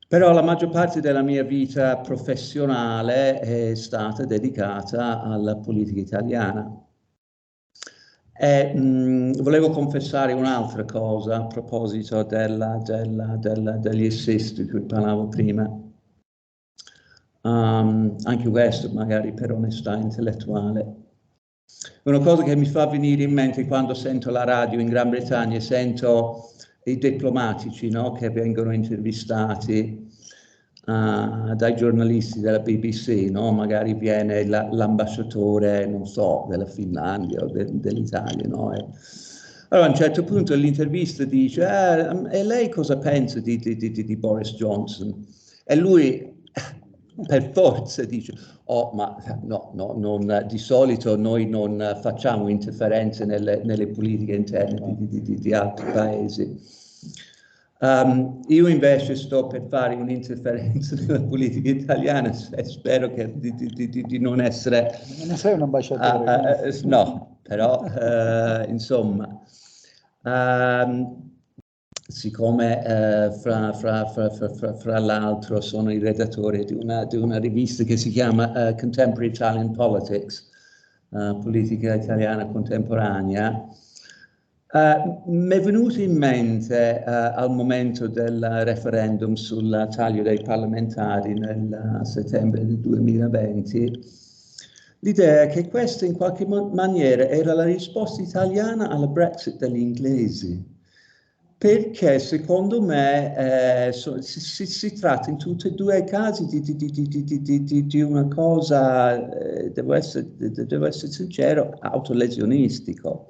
però la maggior parte della mia vita professionale è stata dedicata alla politica italiana. E volevo confessare un'altra cosa a proposito degli assist di cui parlavo prima. Anche questo magari per onestà intellettuale. Una cosa che mi fa venire in mente quando sento la radio in Gran Bretagna e sento i diplomatici, no, che vengono intervistati dai giornalisti della BBC, no? Magari viene l'ambasciatore, non so, della Finlandia o dell'Italia, no? Allora a un certo punto l'intervista dice e lei cosa pensa di Boris Johnson? E lui per forza dice ma no, di solito noi non facciamo interferenze nelle politiche interne di altri paesi. Io invece sto per fare un'interferenza nella politica italiana e spero di non essere... Non sei un ambasciatore. No, però insomma, siccome fra l'altro sono il redattore di una rivista che si chiama Contemporary Italian Politics, politica italiana contemporanea, mi è venuto in mente al momento del referendum sul taglio dei parlamentari nel settembre del 2020 l'idea che questa in qualche maniera era la risposta italiana alla Brexit degli inglesi, perché secondo me si tratta in tutti e due i casi di una cosa, devo essere sincero, autolesionistico.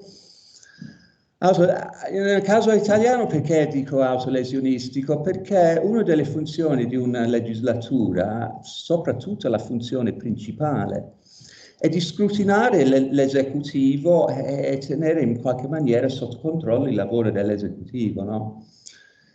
Nel caso italiano perché dico autolesionistico? Perché una delle funzioni di una legislatura, soprattutto la funzione principale, è di scrutinare l'esecutivo e tenere in qualche maniera sotto controllo il lavoro dell'esecutivo, no?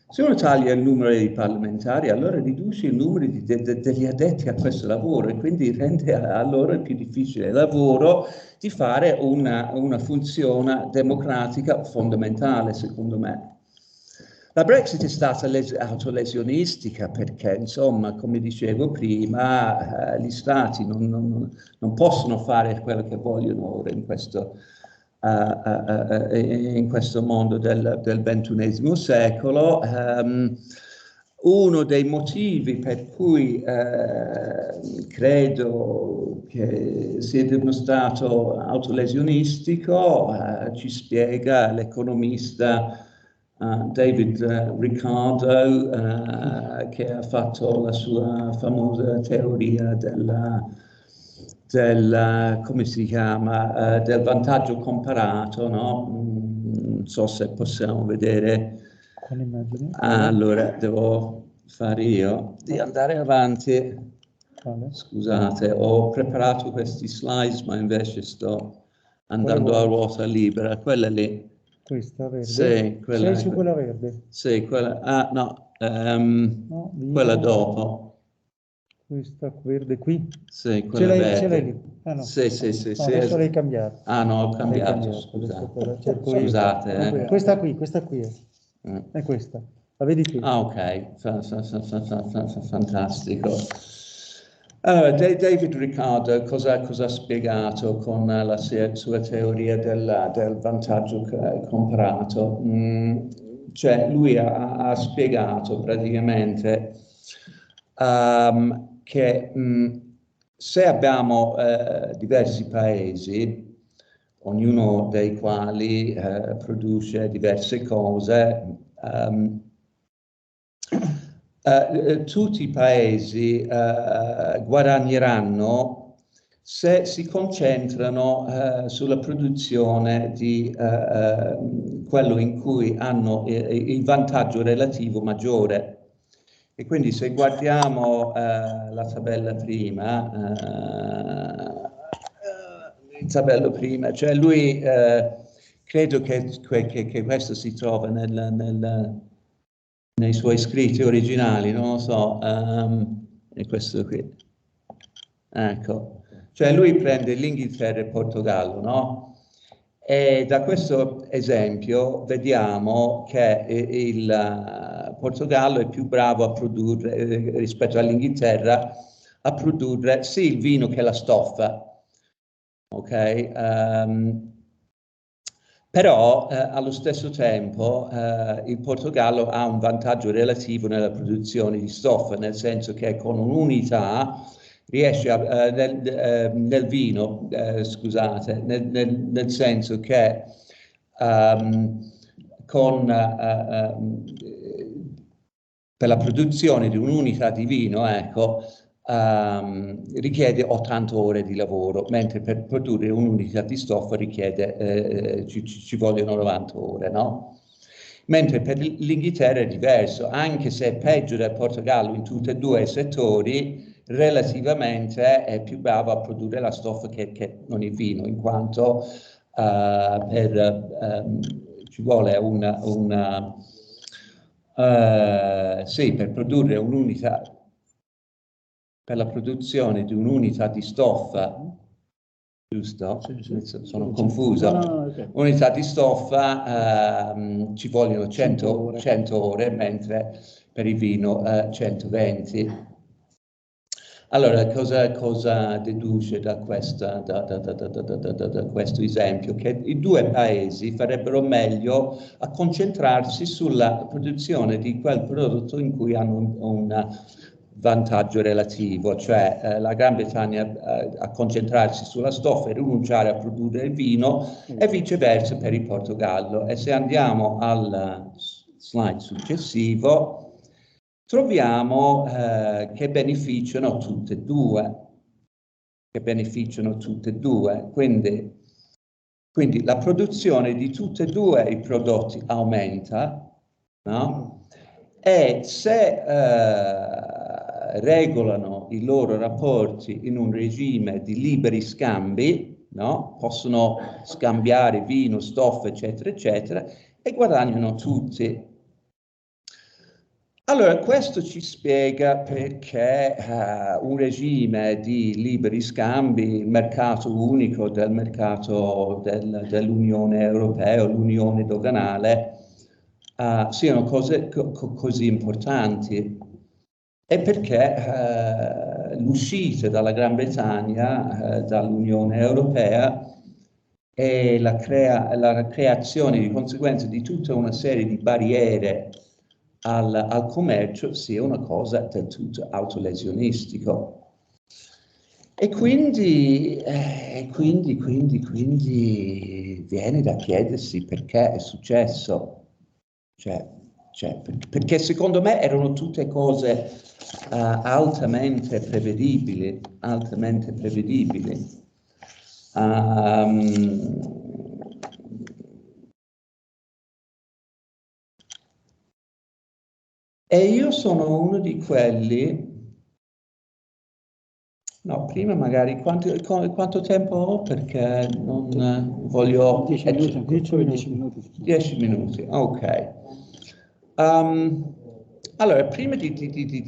Se uno taglia il numero dei parlamentari, allora riduce il numero degli addetti a questo lavoro e quindi rende a loro più difficile il lavoro di fare una funzione democratica fondamentale, secondo me. La Brexit è stata autolesionistica perché, insomma, come dicevo prima, gli stati non possono fare quello che vogliono ora in questo mondo del XXI secolo. Uno dei motivi per cui credo che sia dimostrato autolesionistico ci spiega l'economista David Ricardo, che ha fatto la sua famosa teoria come si chiama, del vantaggio comparato, no? Non so se possiamo vedere. Allora, devo fare io di andare avanti. Scusate, ho preparato questi slides, ma invece sto andando a ruota libera. Quella lì. Questa verde? Sì, quella. Sei su quella verde? Sì, quella. No, quella dopo. Questa verde qui? Sì, quella verde. Ce l'hai lì? Ah, no. Sì. No, adesso l'hai cambiato. Ah no, ho cambiato, scusate. Scusate. Questa qui è questa. La vedi qui? Ah, ok, fantastico. David Ricardo cosa ha spiegato con la sua teoria del vantaggio comparato? Cioè lui ha spiegato praticamente che se abbiamo diversi paesi, ognuno dei quali produce diverse cose, tutti i paesi guadagneranno se si concentrano sulla produzione di quello in cui hanno il vantaggio relativo maggiore. E quindi se guardiamo la tabella prima, cioè lui credo che questo si trova nei suoi scritti originali, non lo so, è questo qui. Ecco, Cioè lui prende l'Inghilterra e il Portogallo, no? E da questo esempio vediamo che il Portogallo è più bravo a produrre, rispetto all'Inghilterra, a produrre sì il vino che la stoffa, ok? Però allo stesso tempo il Portogallo ha un vantaggio relativo nella produzione di stoffa, nel senso che con un'unità riesce nel vino, scusate, nel senso che per la produzione di un'unità di vino, ecco, richiede 80 ore di lavoro, mentre per produrre un'unità di stoffa richiede, ci vogliono 90 ore, no? Mentre per l'Inghilterra è diverso, anche se è peggio del Portogallo in tutti e due i settori, relativamente è più bravo a produrre la stoffa che non il vino, in quanto ci vuole sì, per produrre un'unità, per la produzione di un'unità di stoffa, giusto? Sono confuso. Okay. Unità di stoffa ci vogliono 100 ore, mentre per il vino 120. Allora, cosa deduce da questo esempio? Che i due paesi farebbero meglio a concentrarsi sulla produzione di quel prodotto in cui hanno un vantaggio relativo, cioè la Gran Bretagna a concentrarsi sulla stoffa e rinunciare a produrre il vino e viceversa per il Portogallo. E se andiamo al slide successivo, troviamo che beneficiano tutte e due, quindi la produzione di tutti e due i prodotti aumenta, no? E se regolano i loro rapporti in un regime di liberi scambi, no? Possono scambiare vino, stoffa, eccetera, eccetera, e guadagnano tutti. Allora, questo ci spiega perché un regime di liberi scambi, il mercato unico del mercato dell'Unione Europea, l'Unione doganale, siano cose così importanti. E perché l'uscita dalla Gran Bretagna dall'Unione Europea e la creazione di conseguenze di tutta una serie di barriere al commercio sia una cosa del tutto autolesionistico. E quindi viene da chiedersi perché è successo. Perché secondo me erano tutte cose altamente prevedibili. E io sono uno di quelli. No, prima magari quanto tempo ho, perché non voglio. 10 minuti. 10 minuti, ok. Allora, prima di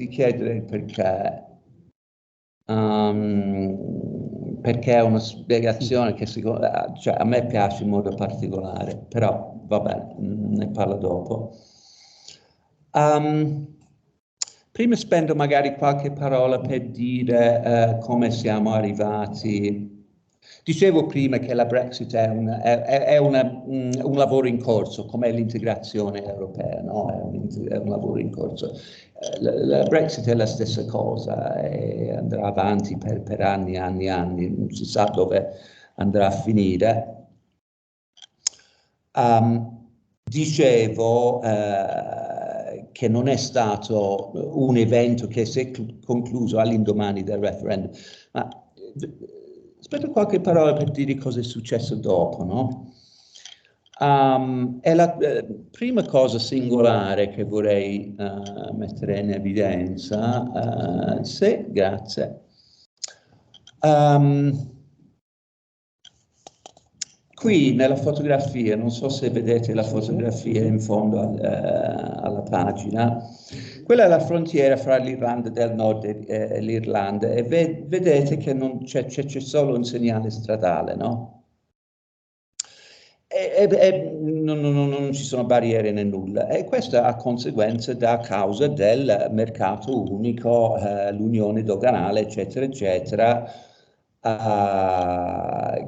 chiedere il perché è una spiegazione che cioè, a me piace in modo particolare, però vabbè, ne parlo dopo. Prima spendo magari qualche parola per dire come siamo arrivati. Dicevo prima che la Brexit è un lavoro in corso, come l'integrazione europea, no? È un lavoro in corso. La Brexit è la stessa cosa e andrà avanti per anni, non si sa dove andrà a finire. Dicevo che non è stato un evento che si è concluso all'indomani del referendum, ma aspetta qualche parola per dire cosa è successo dopo, no? È la prima cosa singolare che vorrei mettere in evidenza. Sì, grazie. Qui nella fotografia, non so se vedete la fotografia in fondo alla pagina, Quella è la frontiera fra l'Irlanda del Nord e l'Irlanda, e vedete che non c'è solo un segnale stradale, no? Non ci sono barriere né nulla, e questo a conseguenza da causa del mercato unico, l'unione doganale, eccetera, eccetera,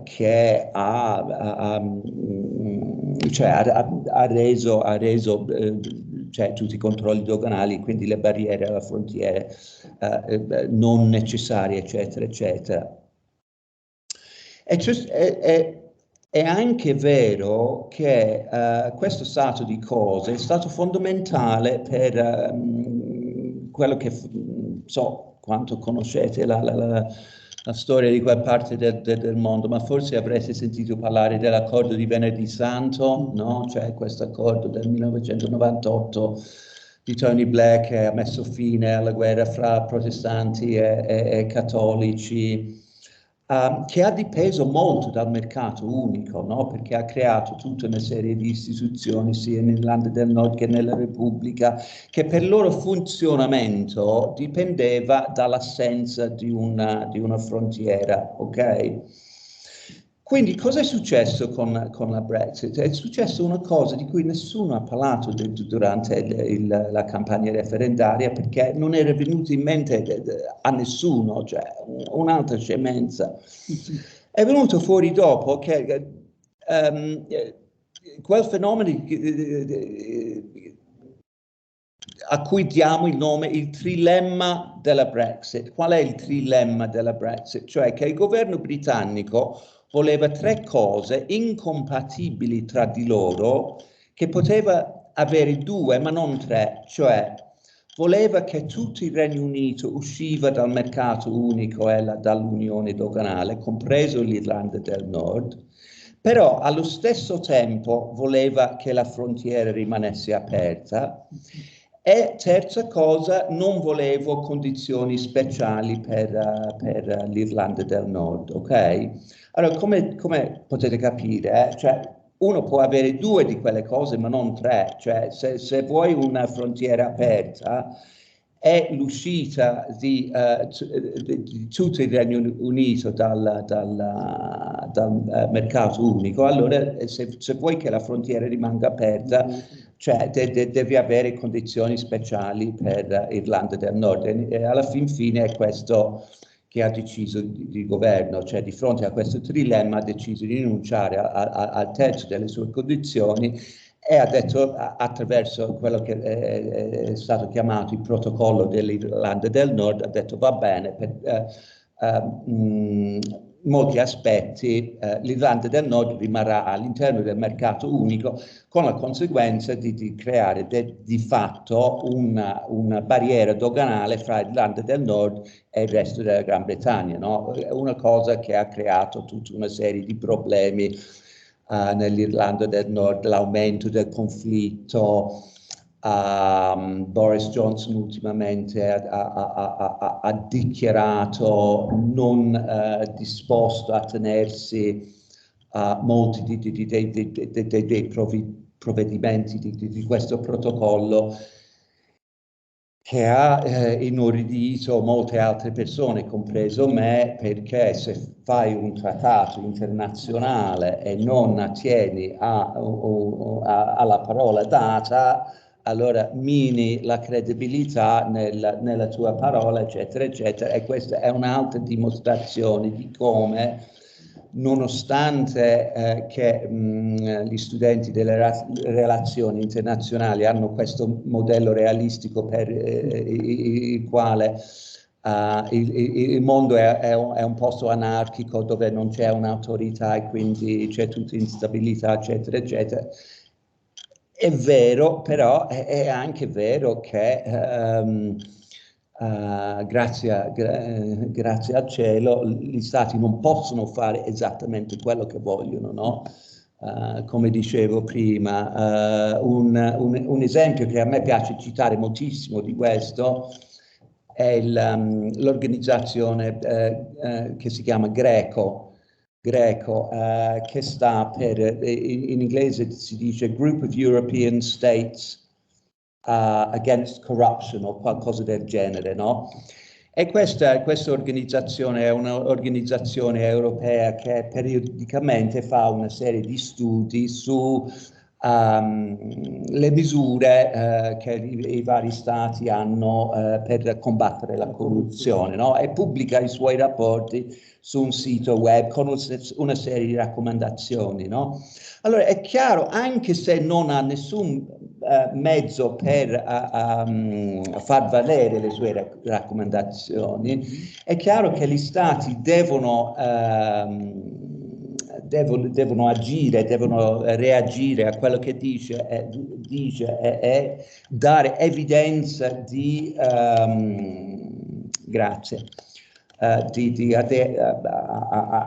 che ha reso cioè, tutti i controlli doganali, quindi le barriere alla frontiera non necessarie, eccetera, eccetera. È anche vero che questo stato di cose è stato fondamentale per quello che so quanto conoscete la storia di quella parte del mondo, ma forse avrete sentito parlare dell'accordo di Venerdì Santo, no? Cioè questo accordo del 1998 di Tony Blair che ha messo fine alla guerra fra protestanti e cattolici. Che ha dipeso molto dal mercato unico, no? Perché ha creato tutta una serie di istituzioni sia nell'Irlanda del Nord che nella Repubblica, che per il loro funzionamento dipendeva dall'assenza di una frontiera, ok? Quindi cosa è successo con la Brexit? È successo una cosa di cui nessuno ha parlato durante la campagna referendaria, perché non era venuto in mente a nessuno, cioè un'altra scemenza. È venuto fuori dopo che quel fenomeno a cui diamo il nome il trilemma della Brexit. Qual è il trilemma della Brexit? Cioè che il governo britannico voleva tre cose incompatibili tra di loro, che poteva avere due ma non tre, cioè voleva che tutto il Regno Unito usciva dal mercato unico e dall'unione doganale, compreso l'Irlanda del Nord, però allo stesso tempo voleva che la frontiera rimanesse aperta. E terza cosa, non volevo condizioni speciali per l'Irlanda del Nord, ok? Allora, come potete capire, cioè, uno può avere due di quelle cose, ma non tre. Cioè, se vuoi una frontiera aperta e l'uscita di tutto il Regno Unito dal mercato unico, allora se vuoi che la frontiera rimanga aperta, cioè devi avere condizioni speciali per Irlanda del Nord, e alla fine è questo che ha deciso il governo, cioè di fronte a questo trilemma ha deciso di rinunciare al terzo delle sue condizioni, e ha detto, attraverso quello che è stato chiamato il protocollo dell'Irlanda del Nord, ha detto va bene, per molti aspetti l'Irlanda del Nord rimarrà all'interno del mercato unico, con la conseguenza di creare di fatto una barriera doganale fra l'Irlanda del Nord e il resto della Gran Bretagna, no? Una cosa che ha creato tutta una serie di problemi nell'Irlanda del Nord, l'aumento del conflitto. Boris Johnson ultimamente ha dichiarato non disposto a tenersi molti dei provvedimenti di questo protocollo, che ha inorridito molte altre persone, compreso me, perché se fai un trattato internazionale e non attieni alla parola data, allora mini la credibilità nella tua parola, eccetera, eccetera. E questa è un'altra dimostrazione di come, nonostante che gli studenti delle relazioni internazionali hanno questo modello realistico per il quale il mondo è un posto anarchico dove non c'è un'autorità e quindi c'è tutta instabilità, eccetera, eccetera. È vero, però è anche vero che grazie al cielo gli stati non possono fare esattamente quello che vogliono, no? Come dicevo prima, un esempio che a me piace citare moltissimo di questo è l'organizzazione che si chiama Greco, che sta per, in inglese si dice Group of European States against corruption o qualcosa del genere, no? E questa organizzazione è un'organizzazione europea che periodicamente fa una serie di studi su le misure che i vari stati hanno per combattere la corruzione, no? E pubblica i suoi rapporti su un sito web con una serie di raccomandazioni, no? Allora è chiaro, anche se non ha nessun mezzo per far valere le sue raccomandazioni, è chiaro che gli stati devono agire, devono reagire a quello che dice e dare evidenza di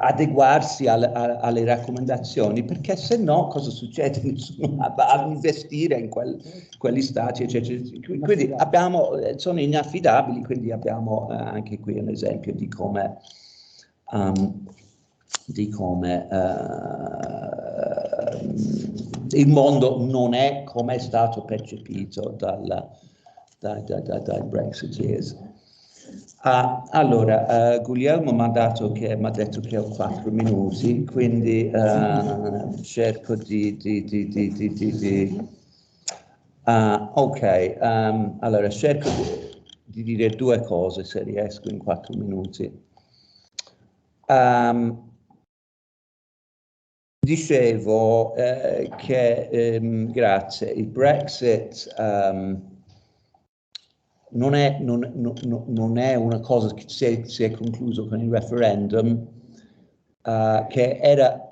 adeguarsi alle raccomandazioni, perché se no cosa succede? Nessuno va a investire in quegli stati, eccetera. Quindi sono inaffidabili, quindi abbiamo anche qui un esempio di come il mondo non è come è stato percepito dai Brexiteers. Allora, Guglielmo mi ha detto che ho 4 minuti, quindi cerco allora cerco di dire 2 cose se riesco in 4 minuti. Dicevo che grazie, il Brexit non è una cosa che si è concluso con il referendum, che era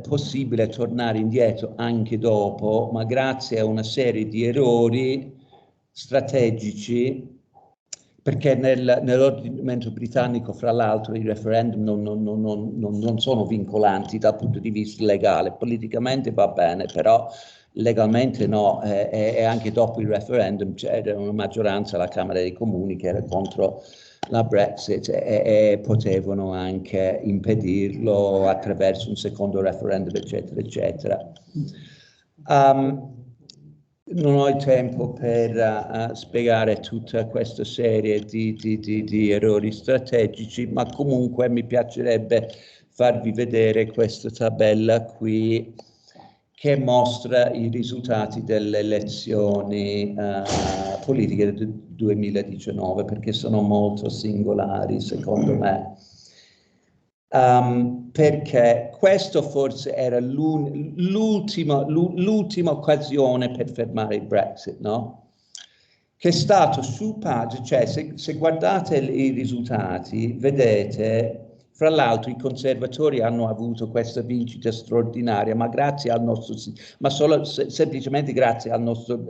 possibile tornare indietro anche dopo, ma grazie a una serie di errori strategici, perché nell'ordinamento britannico, fra l'altro, i referendum non sono vincolanti dal punto di vista legale. Politicamente va bene, però legalmente no, e anche dopo il referendum c'era una maggioranza alla Camera dei Comuni che era contro la Brexit e potevano anche impedirlo attraverso un secondo referendum, eccetera, eccetera. Non ho il tempo per spiegare tutta questa serie di errori strategici, ma comunque mi piacerebbe farvi vedere questa tabella qui che mostra i risultati delle elezioni politiche del 2019, perché sono molto singolari secondo me. Perché questo forse era l'ultima occasione per fermare il Brexit, no? Che è stato sul pagina, cioè se guardate i risultati, vedete, fra l'altro i conservatori hanno avuto questa vincita straordinaria, ma grazie al nostro, ma semplicemente grazie al nostro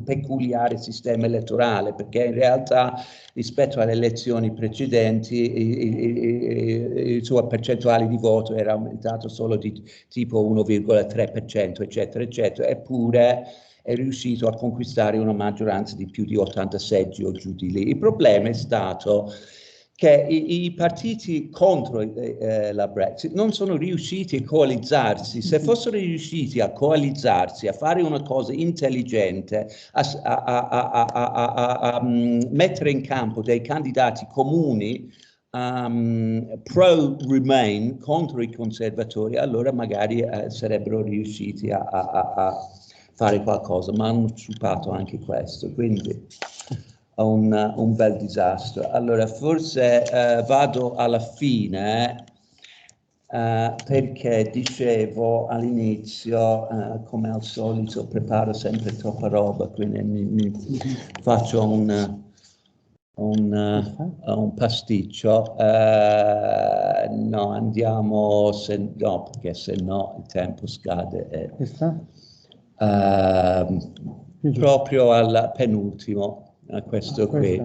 peculiare sistema elettorale, perché in realtà rispetto alle elezioni precedenti il suo percentuale di voto era aumentato solo di tipo 1,3%, eccetera, eccetera, eppure è riuscito a conquistare una maggioranza di più di 80 seggi o giù di lì. Il problema è stato che i partiti contro la Brexit non sono riusciti a coalizzarsi. Se fossero riusciti a coalizzarsi, a fare una cosa intelligente, a mettere in campo dei candidati comuni pro-Remain contro i conservatori, allora magari sarebbero riusciti a fare qualcosa, ma hanno sciupato anche questo, quindi un bel disastro. Allora forse vado alla fine perché dicevo all'inizio, come al solito preparo sempre troppa roba, quindi mi faccio un pasticcio. No, andiamo, no, perché se no il tempo scade. Proprio al penultimo, a questo qui.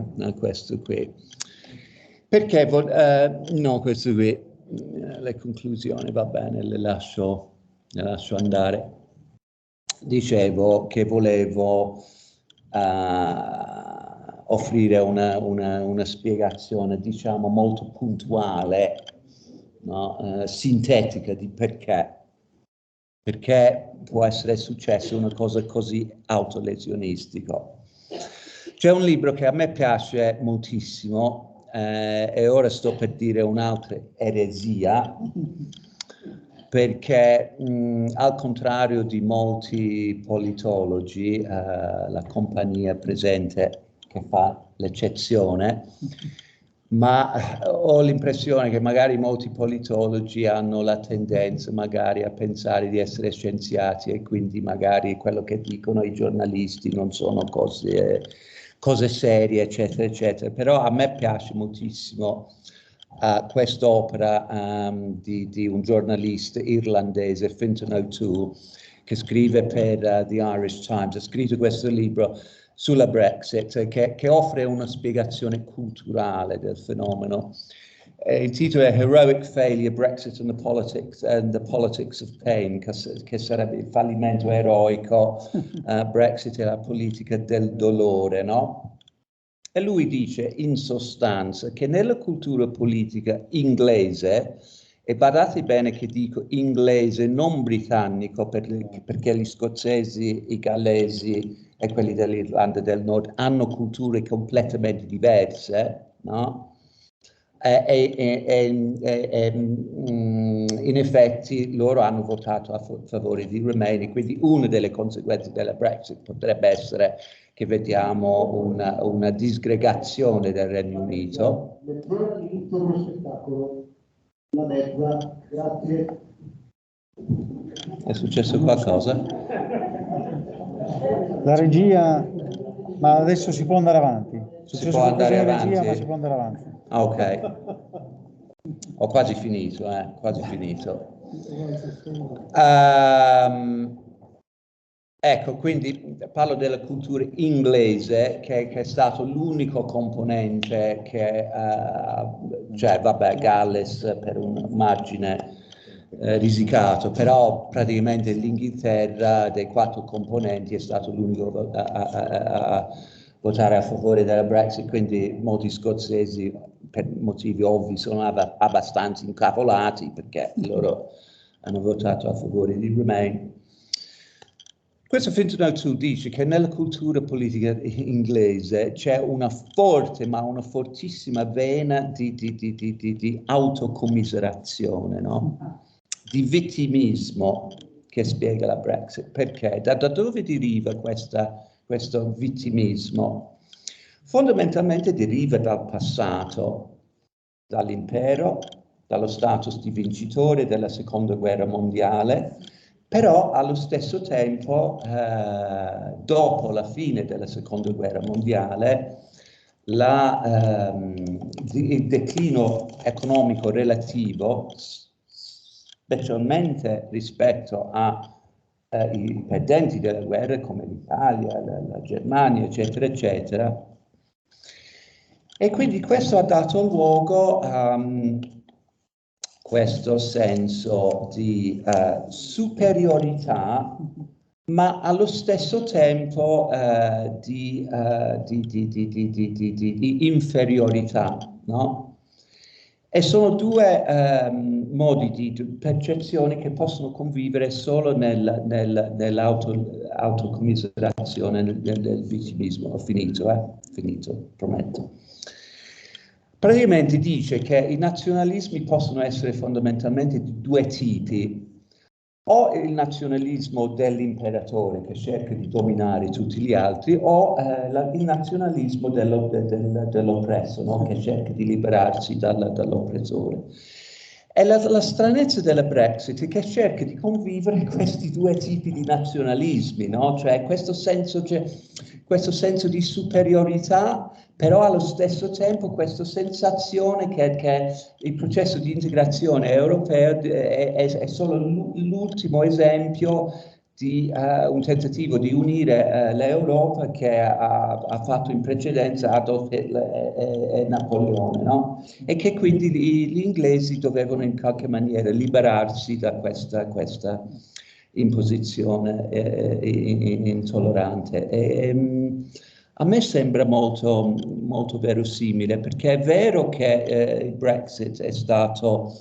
Perché no, questo qui, le conclusioni, va bene, le lascio andare. Dicevo che volevo offrire una spiegazione, diciamo, molto puntuale, no? Sintetica di perché perché può essere successo una cosa così autolesionistica. C'è un libro che a me piace moltissimo, e ora sto per dire un'altra eresia, perché al contrario di molti politologi, la compagnia presente che fa l'eccezione, ma ho l'impressione che magari molti politologi hanno la tendenza magari a pensare di essere scienziati e quindi magari quello che dicono i giornalisti non sono cose serie, eccetera, eccetera. Però a me piace moltissimo quest'opera di un giornalista irlandese, Fintan O'Toole, che scrive per The Irish Times. Ha scritto questo libro sulla Brexit, che offre una spiegazione culturale del fenomeno. Il titolo è Heroic Failure, Brexit and the Politics of Pain, che sarebbe il fallimento eroico, Brexit e la politica del dolore, no? E lui dice in sostanza che nella cultura politica inglese, e badate bene che dico inglese, non britannico, perché gli scozzesi, i gallesi e quelli dell'Irlanda del Nord hanno culture completamente diverse, no? In effetti loro hanno votato a favore di Remain, quindi una delle conseguenze della Brexit potrebbe essere che vediamo una disgregazione del Regno Unito. Uno spettacolo, la mezza, grazie. È successo qualcosa? La regia, ma adesso si può andare avanti. Si può andare avanti? Regia, ma si può andare avanti. Ah, ok. Ho quasi finito, quasi finito. Ecco, quindi parlo della cultura inglese, che è stato l'unico componente che, cioè vabbè, Galles per un margine risicato, però praticamente l'Inghilterra dei 4 componenti è stato l'unico a votare a favore della Brexit, quindi molti scozzesi per motivi ovvi sono abbastanza incavolati perché loro hanno votato a favore di Remain. Questo Fintan O'Toole dice che nella cultura politica inglese c'è una forte, ma una fortissima vena di autocommiserazione, no? Di vittimismo che spiega la Brexit. Perché? Da dove deriva questo vittimismo? Fondamentalmente deriva dal passato, dall'impero, dallo status di vincitore della seconda guerra mondiale, però allo stesso tempo, dopo la fine della seconda guerra mondiale, il declino economico relativo, specialmente rispetto ai perdenti della guerra come l'Italia, la Germania, eccetera, eccetera. E quindi questo ha dato luogo a questo senso di superiorità, ma allo stesso tempo di inferiorità, no? E sono 2 modi di percezione che possono convivere solo nell'autocommiserazione, nel vittimismo. Ho finito, finito, prometto. Praticamente dice che i nazionalismi possono essere fondamentalmente di 2 tipi. O il nazionalismo dell'imperatore che cerca di dominare tutti gli altri, o il nazionalismo dell'oppresso, no? Che cerca di liberarsi dall'oppressore. E la stranezza della Brexit è che cerca di convivere questi 2 tipi di nazionalismi, no? Cioè questo senso di superiorità, però allo stesso tempo questa sensazione che il processo di integrazione europeo è solo l'ultimo esempio di un tentativo di unire l'Europa che ha fatto in precedenza Adolf Hitler e Napoleone, no? E che quindi gli inglesi dovevano in qualche maniera liberarsi da questa imposizione intollerante. A me sembra molto, molto verosimile, perché è vero che il Brexit è stato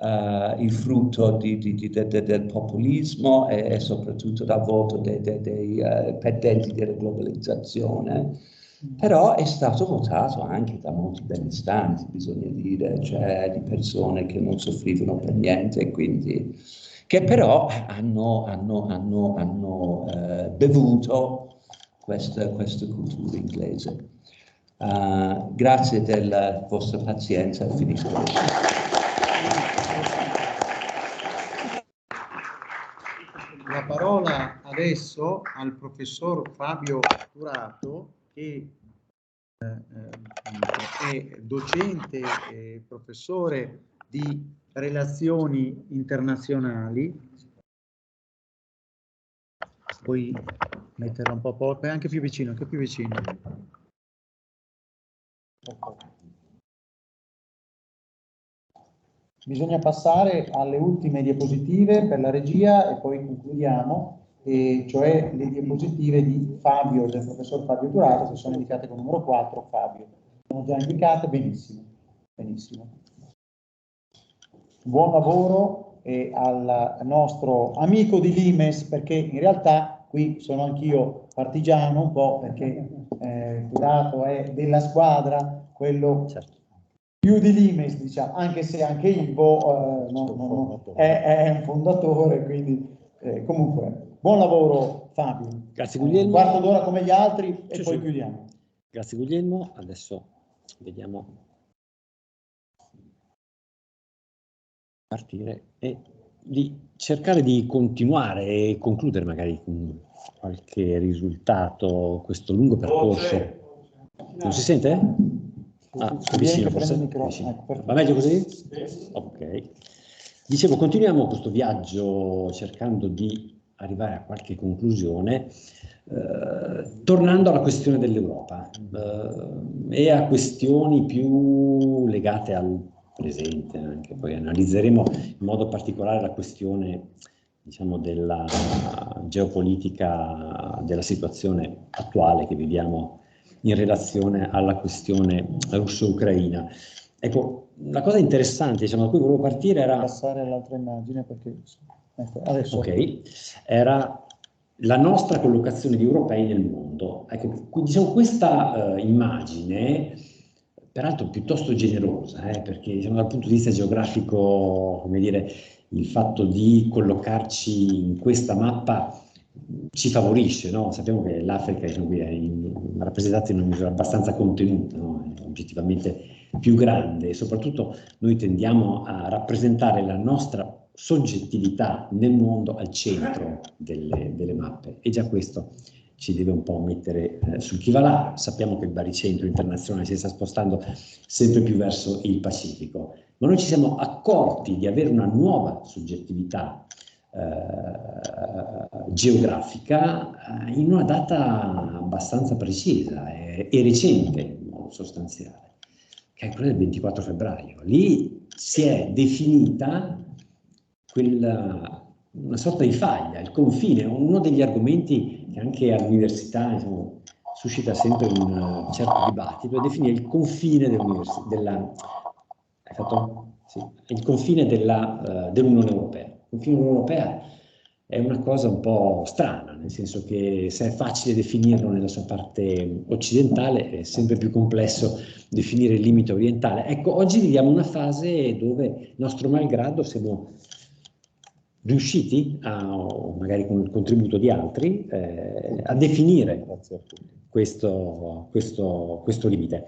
il frutto del populismo e soprattutto dal voto dei perdenti della globalizzazione, però è stato votato anche da molti benestanti, bisogna dire, cioè di persone che non soffrivano per niente, quindi, che però hanno bevuto questa cultura inglese. Grazie della vostra pazienza, finisco. La parola adesso al professor Fabio Turato, che è docente e professore di relazioni internazionali. Puoi metterla un po' anche più vicino, anche più vicino. Bisogna passare alle ultime diapositive per la regia e poi concludiamo, cioè le diapositive di Fabio, del professor Fabio Turato, che sono indicate con numero 4, Fabio. Sono già indicate, benissimo, benissimo. Buon lavoro al nostro amico di Limes, perché in realtà qui sono anch'io partigiano un po', perché Turato è della squadra, quello più di Limes, diciamo, anche se anche Ivo è un fondatore, quindi comunque buon lavoro Fabio. Grazie Guglielmo. Quarto d'ora come gli altri e poi chiudiamo. Grazie Guglielmo, adesso vediamo partire e di cercare di continuare e concludere magari con qualche risultato questo lungo percorso. Non si sente? Ah, vicino, forse. Vicino. Va meglio così? Ok. Dicevo, continuiamo questo viaggio cercando di arrivare a qualche conclusione, tornando alla questione dell'Europa e a questioni più legate al presente anche. Poi analizzeremo in modo particolare la questione, diciamo, della geopolitica, della situazione attuale che viviamo in relazione alla questione russo-ucraina. Ecco, la cosa interessante, diciamo, da cui volevo partire era... Passare all'altra immagine perché... Adesso. Ok, era la nostra collocazione di europei nel mondo. Ecco, diciamo, questa immagine, peraltro piuttosto generosa, perché diciamo, dal punto di vista geografico, come dire, il fatto di collocarci in questa mappa ci favorisce, no? Sappiamo che l'Africa è rappresentata in una misura abbastanza contenuta, no? È oggettivamente più grande, e soprattutto noi tendiamo a rappresentare la nostra soggettività nel mondo al centro delle mappe, e già questo ci deve un po' mettere sul chi va là. Sappiamo che il baricentro internazionale si sta spostando sempre più verso il Pacifico, ma noi ci siamo accorti di avere una nuova soggettività geografica in una data abbastanza precisa e recente in modo sostanziale, che è quella del 24 febbraio. Lì si è definita una sorta di faglia, il confine, uno degli argomenti che anche all'università, diciamo, suscita sempre un certo dibattito, è definire il confine il confine dell'Unione Europea. Il confine dell'Unione Europea è una cosa un po' strana, nel senso che se è facile definirlo nella sua parte occidentale, è sempre più complesso definire il limite orientale. Ecco, oggi viviamo una fase dove, nostro malgrado, siamo riusciti, magari con il contributo di altri, a definire questo limite.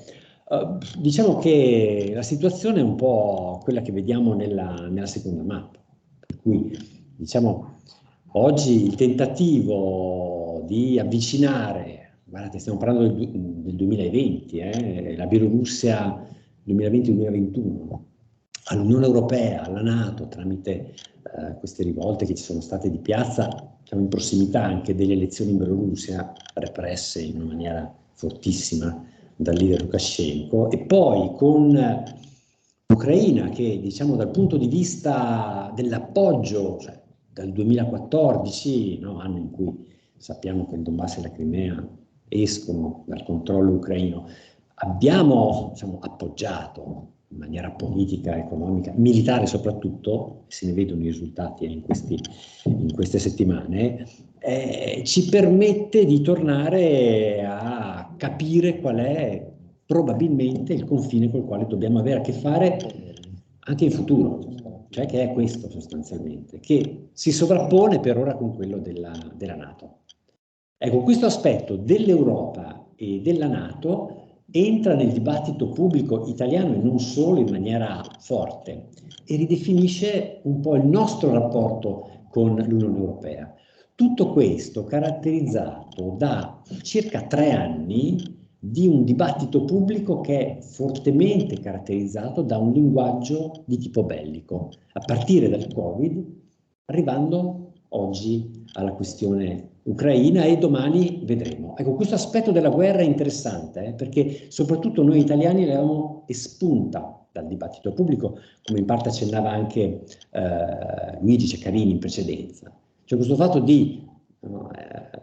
Diciamo che la situazione è un po' quella che vediamo nella seconda mappa, per cui diciamo oggi il tentativo di avvicinare, guardate, stiamo parlando del 2020, la Bielorussia 2020-2021, all'Unione Europea, alla NATO, tramite queste rivolte che ci sono state di piazza, diciamo in prossimità anche delle elezioni in Bielorussia, represse in una maniera fortissima dal leader Lukashenko, e poi con l'Ucraina che, diciamo, dal punto di vista dell'appoggio, cioè dal 2014, no, anno in cui sappiamo che il Donbass e la Crimea escono dal controllo ucraino, abbiamo, diciamo, appoggiato in maniera politica, economica, militare soprattutto, se ne vedono i risultati in queste settimane, ci permette di tornare a capire qual è probabilmente il confine col quale dobbiamo avere a che fare anche in futuro, cioè che è questo sostanzialmente, che si sovrappone per ora con quello della NATO. Ecco, questo aspetto dell'Europa e della NATO entra nel dibattito pubblico italiano e non solo in maniera forte e ridefinisce un po' il nostro rapporto con l'Unione Europea. Tutto questo caratterizzato da circa 3 anni di un dibattito pubblico che è fortemente caratterizzato da un linguaggio di tipo bellico, a partire dal Covid, arrivando oggi alla questione ucraina e domani vedremo. Ecco, questo aspetto della guerra è interessante perché soprattutto noi italiani l'avevamo espunta dal dibattito pubblico, come in parte accennava anche Luigi Ceccarini in precedenza. Cioè questo fatto di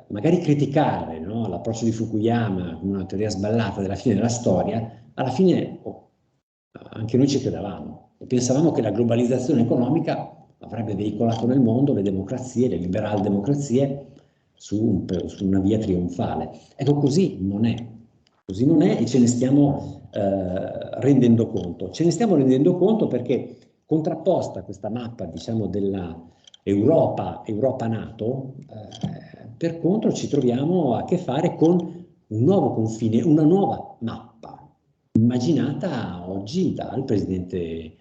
magari criticare l'approccio di Fukuyama come una teoria sballata della fine della storia, alla fine anche noi ci credevamo e pensavamo che la globalizzazione economica avrebbe veicolato nel mondo le democrazie, le liberal democrazie su una via trionfale. Ecco, così non è e ce ne stiamo rendendo conto. Ce ne stiamo rendendo conto perché contrapposta a questa mappa, diciamo, della Europa-NATO, per contro ci troviamo a che fare con un nuovo confine, una nuova mappa, immaginata oggi dal presidente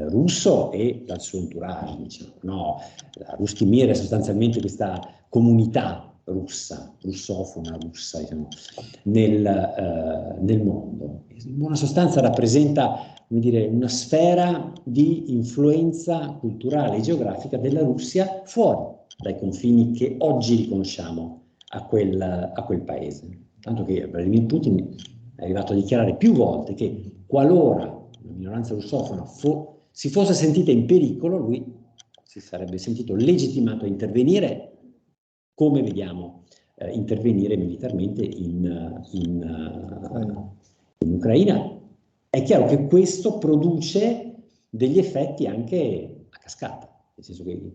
russo e dal suo entourage, diciamo, no? La Ruski Mir è sostanzialmente questa comunità russofona, russa, diciamo, nel mondo. In buona sostanza rappresenta, come dire, una sfera di influenza culturale e geografica della Russia fuori dai confini che oggi riconosciamo a quel paese. Tanto che Vladimir Putin è arrivato a dichiarare più volte che qualora la minoranza russofona si fosse sentita in pericolo, lui si sarebbe sentito legittimato a intervenire, come vediamo intervenire militarmente in Ucraina. È chiaro che questo produce degli effetti anche a cascata, nel senso che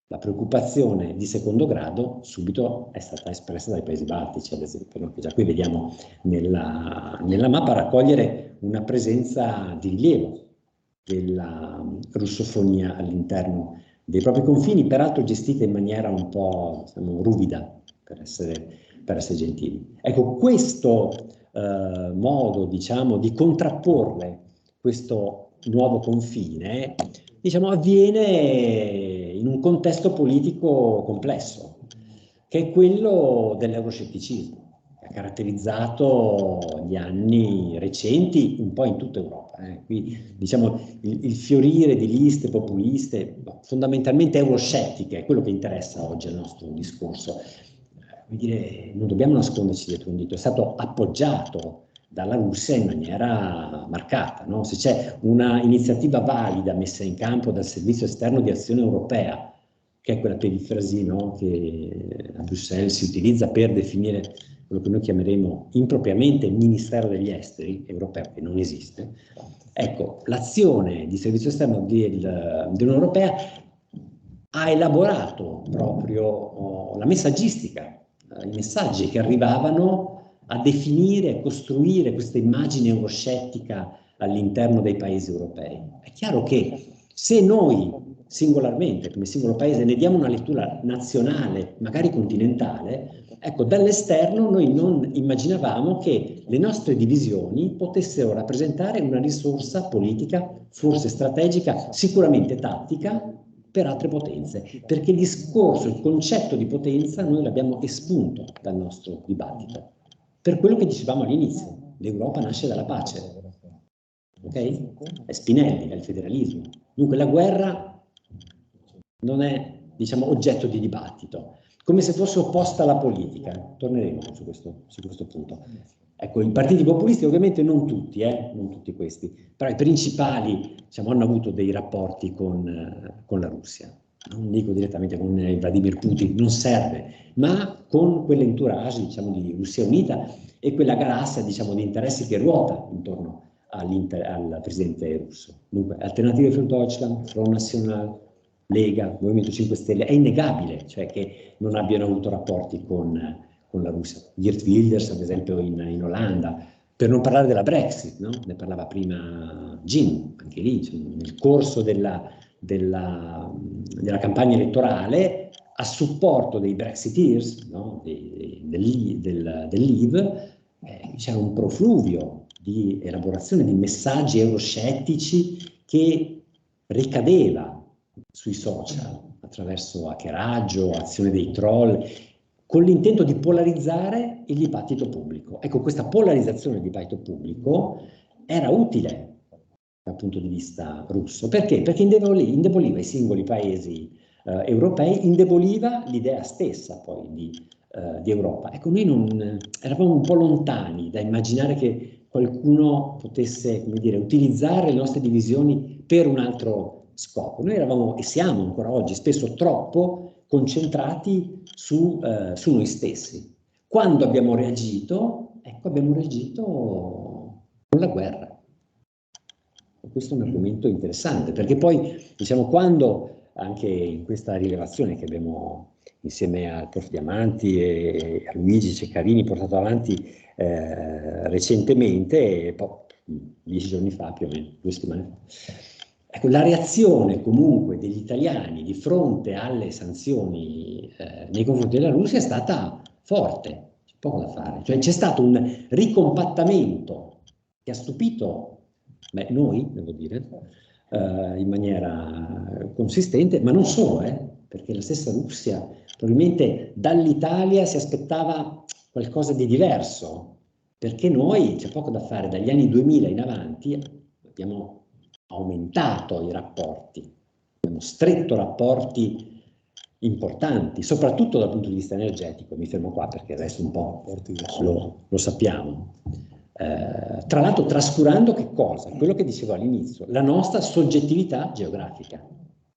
la preoccupazione di secondo grado subito è stata espressa dai paesi baltici, ad esempio, no? Che già qui vediamo nella mappa raccogliere una presenza di rilievo della russofonia all'interno dei propri confini, peraltro gestita in maniera un po', diciamo, ruvida, per essere gentili. Ecco, questo modo, diciamo, di contrapporre questo nuovo confine, diciamo, avviene in un contesto politico complesso, che è quello dell'euroscetticismo, che ha caratterizzato gli anni recenti un po' in tutta Europa. Qui, diciamo, il fiorire di liste populiste, fondamentalmente euroscettiche, è quello che interessa oggi al nostro discorso. Vuol dire, non dobbiamo nasconderci dietro un dito, è stato appoggiato dalla Russia in maniera marcata, no? Se c'è una iniziativa valida messa in campo dal Servizio Esterno di Azione Europea, che è quella perifrasi, no, che a Bruxelles si utilizza per definire quello che noi chiameremo impropriamente Ministero degli Esteri europeo, che non esiste, ecco, l'azione di Servizio Esterno dell'Unione Europea ha elaborato proprio la messaggistica, i messaggi che arrivavano a definire e costruire questa immagine euroscettica all'interno dei paesi europei. È chiaro che se noi singolarmente, come singolo paese, ne diamo una lettura nazionale, magari continentale, ecco, dall'esterno noi non immaginavamo che le nostre divisioni potessero rappresentare una risorsa politica, forse strategica, sicuramente tattica, per altre potenze, perché il discorso, il concetto di potenza noi l'abbiamo espunto dal nostro dibattito. Per quello che dicevamo all'inizio, l'Europa nasce dalla pace, ok? È Spinelli, è il federalismo. Dunque la guerra non è, diciamo, oggetto di dibattito, come se fosse opposta alla politica. Torneremo su questo punto. Ecco, i partiti populisti ovviamente non tutti questi, però i principali, diciamo, hanno avuto dei rapporti con la Russia. Non dico direttamente con Vladimir Putin, non serve, ma con quell'entourage, diciamo, di Russia Unita e quella galassia, diciamo, di interessi che ruota intorno al presidente russo. Dunque, Alternative für Deutschland, Front National, Lega, Movimento 5 Stelle, è innegabile, cioè che non abbiano avuto rapporti con la Russia. Geert Wilders, ad esempio, in Olanda, per non parlare della Brexit, no? Ne parlava prima Jim, anche lì, cioè, nel corso della campagna elettorale, a supporto dei Brexiteers, no? del Leave, c'era un profluvio di elaborazione di messaggi euroscettici che ricadeva sui social attraverso hackeraggio, azione dei troll, con l'intento di polarizzare il dibattito pubblico. Ecco, questa polarizzazione del dibattito pubblico era utile dal punto di vista russo. Perché? Perché indeboliva i singoli paesi europei, indeboliva l'idea stessa poi di Europa. Ecco, noi eravamo un po' lontani da immaginare che qualcuno potesse, come dire, utilizzare le nostre divisioni per un altro scopo. Noi eravamo, e siamo ancora oggi, spesso troppo concentrati su noi stessi. Quando abbiamo reagito? Ecco, abbiamo reagito con la guerra. E questo è un argomento interessante, perché poi, diciamo, quando anche in questa rilevazione che abbiamo insieme al prof. Diamanti e a Luigi Ceccarini portato avanti recentemente, 10 giorni fa più o meno, 2 settimane fa, ecco, la reazione comunque degli italiani di fronte alle sanzioni nei confronti della Russia è stata forte, c'è poco da fare, cioè c'è stato un ricompattamento che ha stupito noi, devo dire, in maniera consistente, ma non solo, perché la stessa Russia probabilmente dall'Italia si aspettava qualcosa di diverso, perché noi, c'è poco da fare, dagli anni 2000 in avanti abbiamo aumentato i rapporti, abbiamo stretto rapporti importanti, soprattutto dal punto di vista energetico. Mi fermo qua perché il resto un po' lo sappiamo. Tra l'altro trascurando che cosa? Quello che dicevo all'inizio, la nostra soggettività geografica,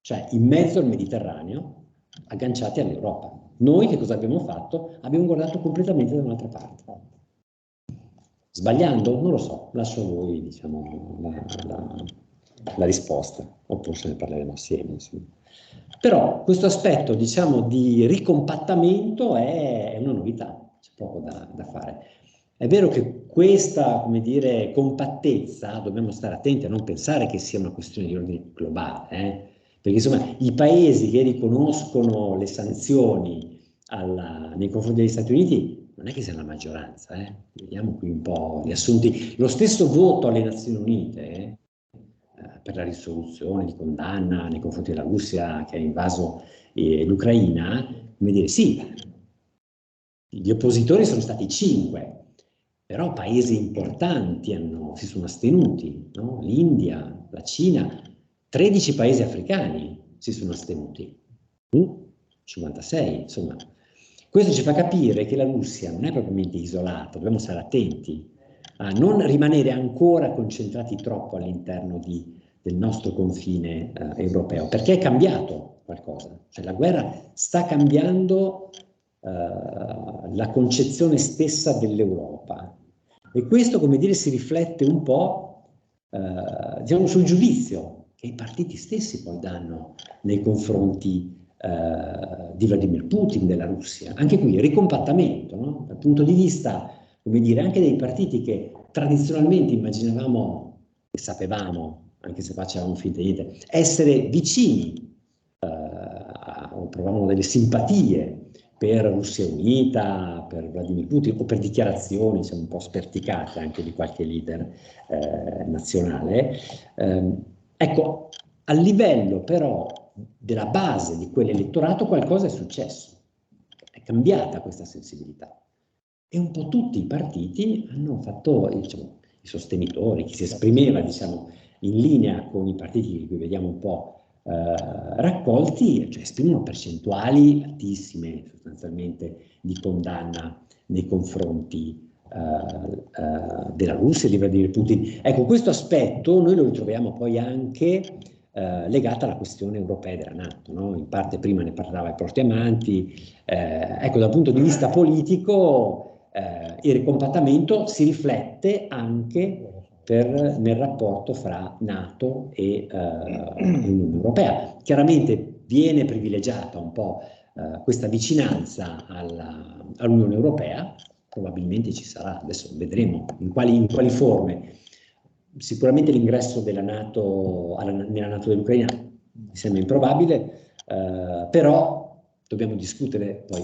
cioè in mezzo al Mediterraneo, agganciati all'Europa. Noi che cosa abbiamo fatto? Abbiamo guardato completamente da un'altra parte. Sbagliando? Non lo so, lascio a voi, diciamo, la risposta, oppure se ne parleremo assieme. Insomma. Però questo aspetto, diciamo, di ricompattamento è una novità, c'è poco da fare. È vero che questa, come dire, compattezza, dobbiamo stare attenti a non pensare che sia una questione di ordine globale, perché insomma i paesi che riconoscono le sanzioni nei confronti degli Stati Uniti non è che sia la maggioranza, vediamo qui un po' gli assunti. Lo stesso voto alle Nazioni Unite per la risoluzione di condanna nei confronti della Russia che ha invaso l'Ucraina, come dire, sì, gli oppositori sono stati 5, però paesi importanti si sono astenuti, no? L'India, la Cina, 13 paesi africani si sono astenuti, 56, insomma. Questo ci fa capire che la Russia non è propriamente isolata, dobbiamo stare attenti a non rimanere ancora concentrati troppo all'interno del nostro confine europeo, perché è cambiato qualcosa, cioè la guerra sta cambiando la concezione stessa dell'Europa. E questo, come dire, si riflette un po' diciamo, sul giudizio che i partiti stessi poi danno nei confronti di Vladimir Putin, della Russia. Anche qui ricompattamento, no? Dal punto di vista, come dire, anche dei partiti che tradizionalmente immaginavamo e sapevamo, anche se facevamo finta di niente, essere vicini o provavano delle simpatie per Russia Unita, per Vladimir Putin o per dichiarazioni un po' sperticate anche di qualche leader nazionale. Ecco, a livello però della base di quell'elettorato qualcosa è successo, è cambiata questa sensibilità e un po' tutti i partiti hanno fatto, diciamo, i sostenitori, chi si esprimeva, diciamo, in linea con i partiti di cui vediamo un po' raccolti, cioè esprimono percentuali altissime sostanzialmente di condanna nei confronti della Russia e di Vladimir Putin. Ecco, questo aspetto noi lo ritroviamo poi anche legato alla questione europea della NATO, no? In parte prima ne parlava il prof. Diamanti, ecco, dal punto di vista politico il ricompattamento si riflette anche nel rapporto fra NATO e Unione Europea. Chiaramente viene privilegiata un po' questa vicinanza all'Unione Europea, probabilmente ci sarà, adesso vedremo in quali forme. Sicuramente l'ingresso della NATO, nella NATO dell'Ucraina mi sembra improbabile, però dobbiamo discutere, poi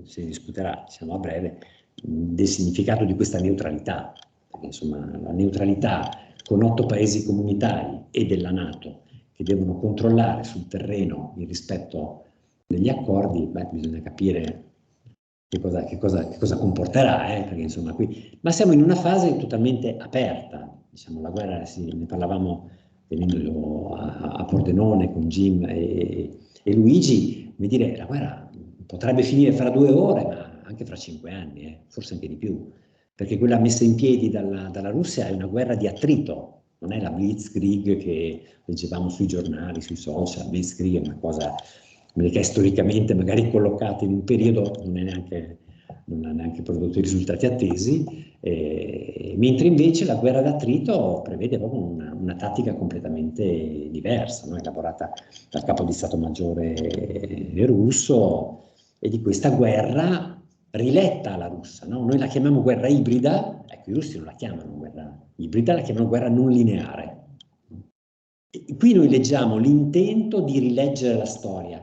si discuterà, diciamo a breve, del significato di questa neutralità, perché insomma la neutralità con 8 paesi comunitari e della NATO che devono controllare sul terreno il rispetto degli accordi, bisogna capire che cosa comporterà, perché insomma qui, ma siamo in una fase totalmente aperta, diciamo la guerra, ne parlavamo venendo a Pordenone con Jim e Luigi, come dire, la guerra potrebbe finire fra 2 ore, ma anche fra 5 anni, forse anche di più, perché quella messa in piedi dalla Russia è una guerra di attrito, non è la Blitzkrieg che leggevamo sui giornali, sui social. Blitzkrieg è una cosa che è storicamente magari collocata in un periodo, non ha neanche prodotto i risultati attesi, mentre invece la guerra d'attrito prevede proprio una tattica completamente diversa, no? Elaborata dal capo di Stato Maggiore russo, e di questa guerra riletta alla russa, no? Noi la chiamiamo guerra ibrida, ecco, i russi non la chiamano guerra ibrida, la chiamano guerra non lineare. E qui noi leggiamo l'intento di rileggere la storia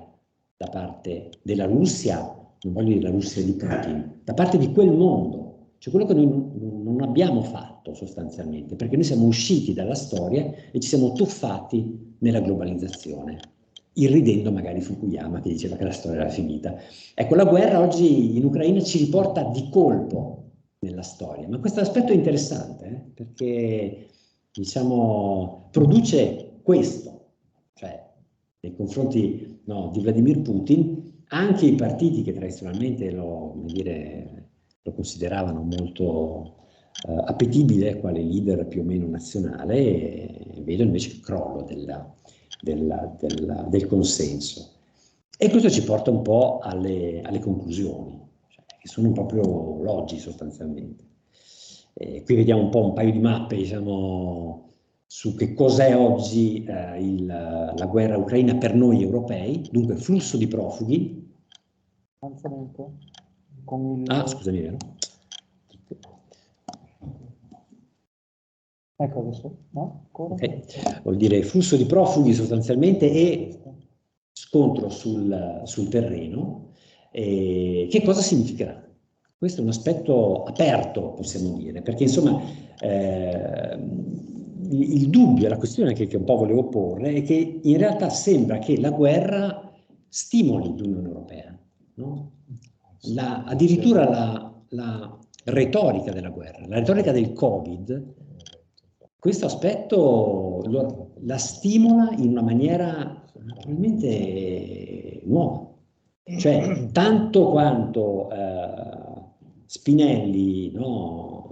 da parte della Russia, non voglio dire la Russia di Putin, da parte di quel mondo, cioè quello che noi non abbiamo fatto sostanzialmente, perché noi siamo usciti dalla storia e ci siamo tuffati nella globalizzazione, irridendo magari Fukuyama che diceva che la storia era finita. Ecco, la guerra oggi in Ucraina ci riporta di colpo nella storia, ma questo aspetto è interessante, perché diciamo produce questo, cioè nei confronti di Vladimir Putin, anche i partiti che tradizionalmente lo consideravano molto appetibile quale leader più o meno nazionale, vedono invece il crollo del consenso. E questo ci porta un po' alle conclusioni, cioè, che sono proprio logiche sostanzialmente. Qui vediamo un po' un paio di mappe, diciamo, su che cos'è oggi la guerra ucraina per noi europei, dunque flusso di profughi. Scusami, vero? Ecco adesso, no? Okay. Vuol dire flusso di profughi sostanzialmente e scontro sul terreno. Che cosa significherà? Questo è un aspetto aperto, possiamo dire, perché insomma il dubbio, la questione che un po' volevo porre è che in realtà sembra che la guerra stimoli l'Unione Europea, no? Addirittura la retorica della guerra, la retorica del Covid, questo aspetto la stimola in una maniera probabilmente nuova. Cioè, tanto quanto Spinelli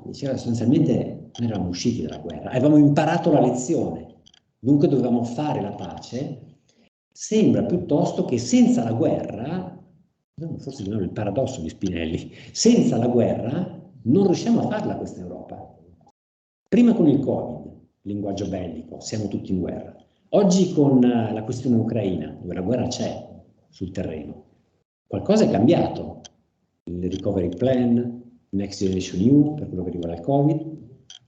diceva sostanzialmente noi eravamo usciti dalla guerra, avevamo imparato la lezione, dunque dovevamo fare la pace, sembra piuttosto che senza la guerra, forse non è il paradosso di Spinelli, senza la guerra non riusciamo a farla questa Europa. Prima con il Covid, linguaggio bellico, siamo tutti in guerra. Oggi con la questione ucraina, dove la guerra c'è sul terreno, qualcosa è cambiato. Il recovery plan, Next Generation EU, per quello che riguarda il Covid,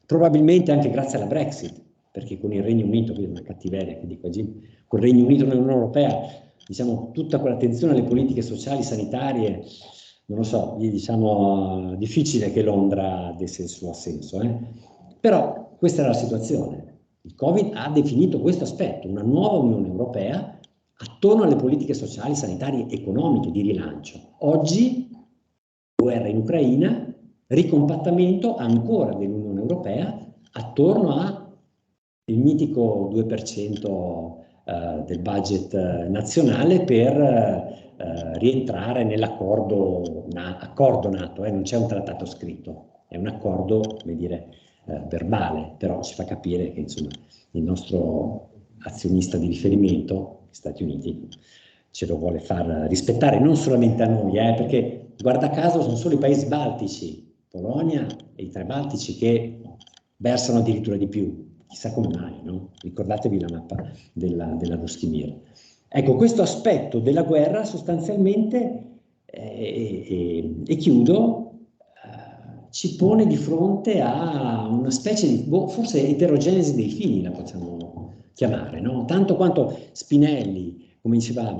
probabilmente anche grazie alla Brexit, perché con il Regno Unito, qui è una cattiveria che dico a Jim, con il Regno Unito nell'Unione Europea, diciamo, tutta quell'attenzione alle politiche sociali, sanitarie, non lo so, diciamo, difficile che Londra desse il suo assenso, Però questa era la situazione. Il Covid ha definito questo aspetto, una nuova Unione Europea attorno alle politiche sociali, sanitarie, economiche di rilancio. Oggi, guerra in Ucraina, ricompattamento ancora dell'Unione Europea attorno al mitico 2% del budget nazionale per rientrare nell'accordo NATO, non c'è un trattato scritto, è un accordo, come dire, verbale, però ci fa capire che insomma il nostro azionista di riferimento, gli Stati Uniti, ce lo vuole far rispettare non solamente a noi, perché guarda caso sono solo i paesi baltici, Polonia e i 3 baltici, che versano addirittura di più. Chissà come mai, no? Ricordatevi la mappa della Rostimir. Ecco, questo aspetto della guerra sostanzialmente, e chiudo, ci pone di fronte a una specie di, forse eterogenesi dei fini la possiamo chiamare, no? Tanto quanto Spinelli, come diceva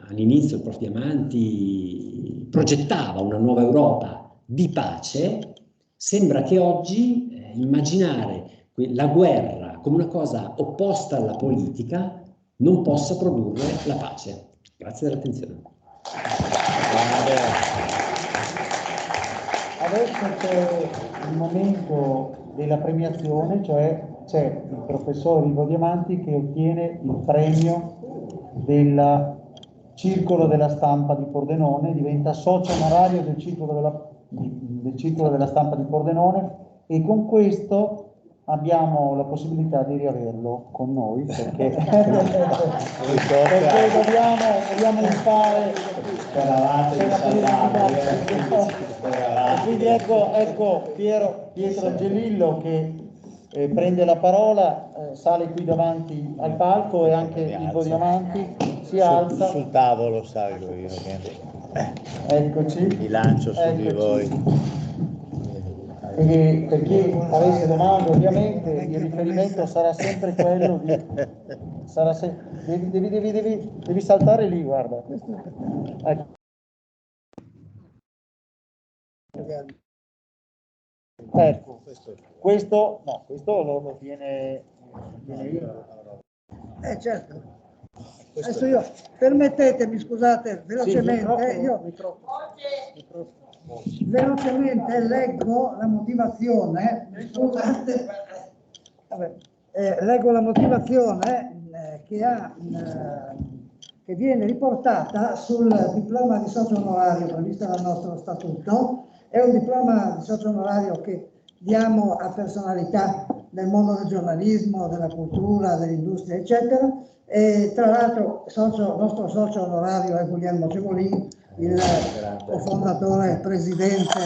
all'inizio il prof. Diamanti, progettava una nuova Europa di pace, sembra che oggi immaginare la guerra come una cosa opposta alla politica non possa produrre la pace. Grazie dell'attenzione. Adesso c'è il momento della premiazione, cioè c'è il professor Ivo Diamanti che ottiene il premio del Circolo della Stampa di Pordenone, diventa socio onorario del Circolo della Stampa di Pordenone, e con questo abbiamo la possibilità di riaverlo con noi, perché dobbiamo fare. Quindi ecco Pietro Angelillo che prende la parola, sale qui davanti al palco, e anche Ivo Diamanti si alza. Sul tavolo salgo io. Eccoci. Mi lancio su di voi. E per chi avesse domande, ovviamente il riferimento sarà sempre quello di... devi saltare lì, guarda. Ecco. Ecco, questo lo tiene io. Certo. Adesso io, permettetemi, scusate, velocemente, velocemente leggo la motivazione, scusate, leggo la motivazione che viene riportata sul diploma di socio onorario previsto dal nostro statuto. È un diploma di socio onorario che diamo a personalità del mondo del giornalismo, della cultura, dell'industria, eccetera. E tra l'altro nostro socio onorario è Guglielmo Cemolin, il cofondatore e presidente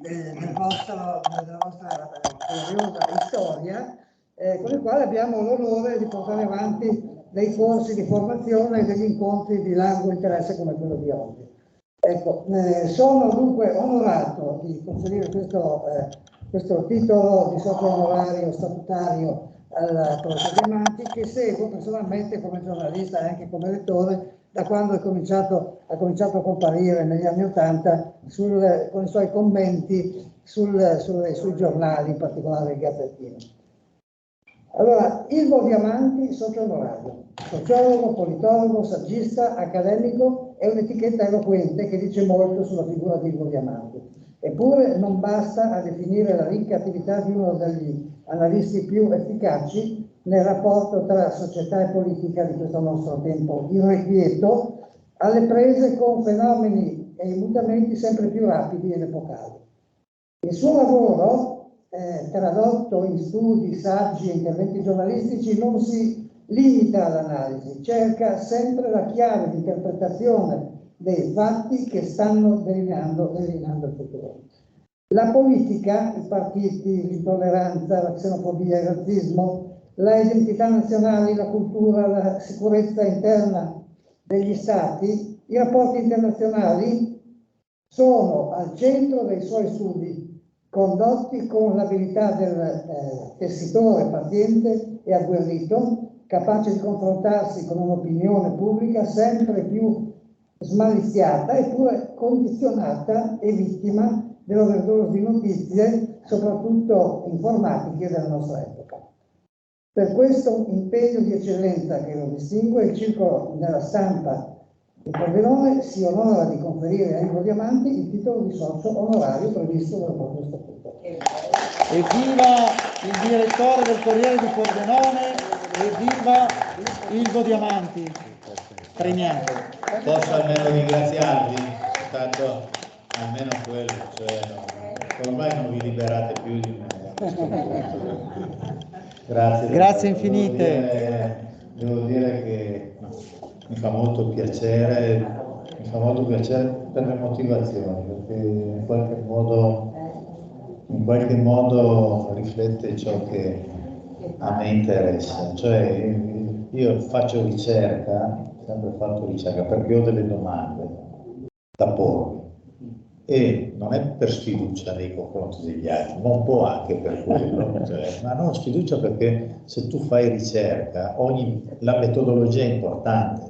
della vostra gloriosa storia, con il quale abbiamo l'onore di portare avanti dei corsi di formazione e degli incontri di largo interesse come quello di oggi. Ecco, sono dunque onorato di conferire questo titolo di socio onorario statutario al professor Diamanti, che seguo personalmente come giornalista e anche come lettore da quando ha cominciato a comparire negli anni '80 con i suoi commenti sui giornali, in particolare il Gazzettino. Allora, Ivo Diamanti, socio onorario, sociologo, politologo, saggista, accademico, è un'etichetta eloquente che dice molto sulla figura di Ivo Diamanti. Eppure non basta a definire la ricca attività di uno degli analisti più efficaci nel rapporto tra società e politica di questo nostro tempo irrequieto, alle prese con fenomeni e mutamenti sempre più rapidi ed epocali. Il suo lavoro, tradotto in studi, saggi e interventi giornalistici, non si limita all'analisi, cerca sempre la chiave di interpretazione dei fatti che stanno delineando il futuro. La politica, i partiti, l'intolleranza, la xenofobia, il razzismo, la identità nazionale, la cultura, la sicurezza interna degli stati, i rapporti internazionali sono al centro dei suoi studi, condotti con l'abilità del tessitore paziente e agguerrito, capace di confrontarsi con un'opinione pubblica sempre più smaliziata eppure condizionata e vittima dell'overdose di notizie, soprattutto informatiche della nostra epoca. Per questo impegno di eccellenza che lo distingue, il Circolo della Stampa di Pordenone si onora di conferire a Ivo Diamanti il titolo di socio onorario previsto dal proprio statuto. Evviva il direttore del Corriere di Pordenone, evviva Ivo Diamanti, premiato. Posso almeno ringraziarvi, è stato almeno quello, cioè ormai non vi liberate più di me. Grazie infinite. Devo dire che mi fa molto piacere per le motivazioni, perché in qualche modo in qualche modo riflette ciò che a me interessa, cioè io faccio ricerca, ho sempre fatto ricerca perché ho delle domande da pormi e non è per sfiducia nei confronti degli altri, ma un po' anche per quello, cioè, ma non sfiducia perché se tu fai ricerca, la metodologia è importante,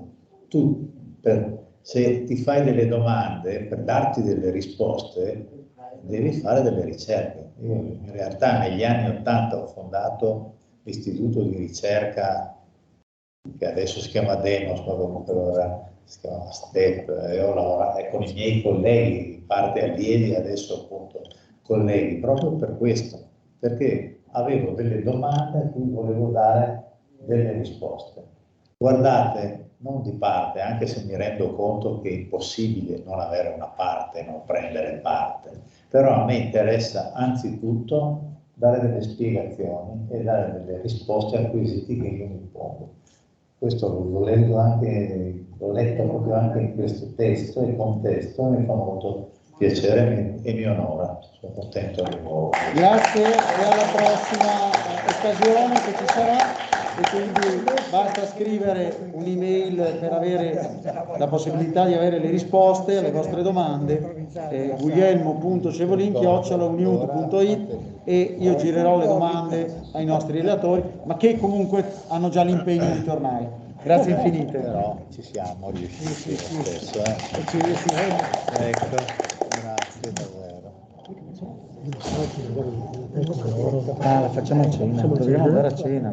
se ti fai delle domande per darti delle risposte devi fare delle ricerche. Io in realtà negli anni '80 ho fondato l'istituto di ricerca che adesso si chiama Demos, ma comunque allora si chiama STEP, e ho lavorato con i miei colleghi, in parte allievi, adesso appunto colleghi, proprio per questo, perché avevo delle domande a cui volevo dare delle risposte. Guardate, non di parte, anche se mi rendo conto che è impossibile non avere una parte, non prendere parte, però a me interessa anzitutto dare delle spiegazioni e dare delle risposte ai quesiti che io mi pongo. Questo l'ho letto proprio anche in questo testo e contesto, mi fa molto piacere e mi onora, sono contento di nuovo. Grazie e alla prossima occasione che ci sarà, e quindi basta scrivere un'email per avere la possibilità di avere le risposte alle vostre domande, guglielmo.cevolin@uniud.it, e io girerò le domande ai nostri relatori, ma che comunque hanno già l'impegno di tornare. Grazie infinite. Però ci siamo riusciti lo stesso. Ecco, grazie davvero. La facciamo a cena, dobbiamo andare a cena.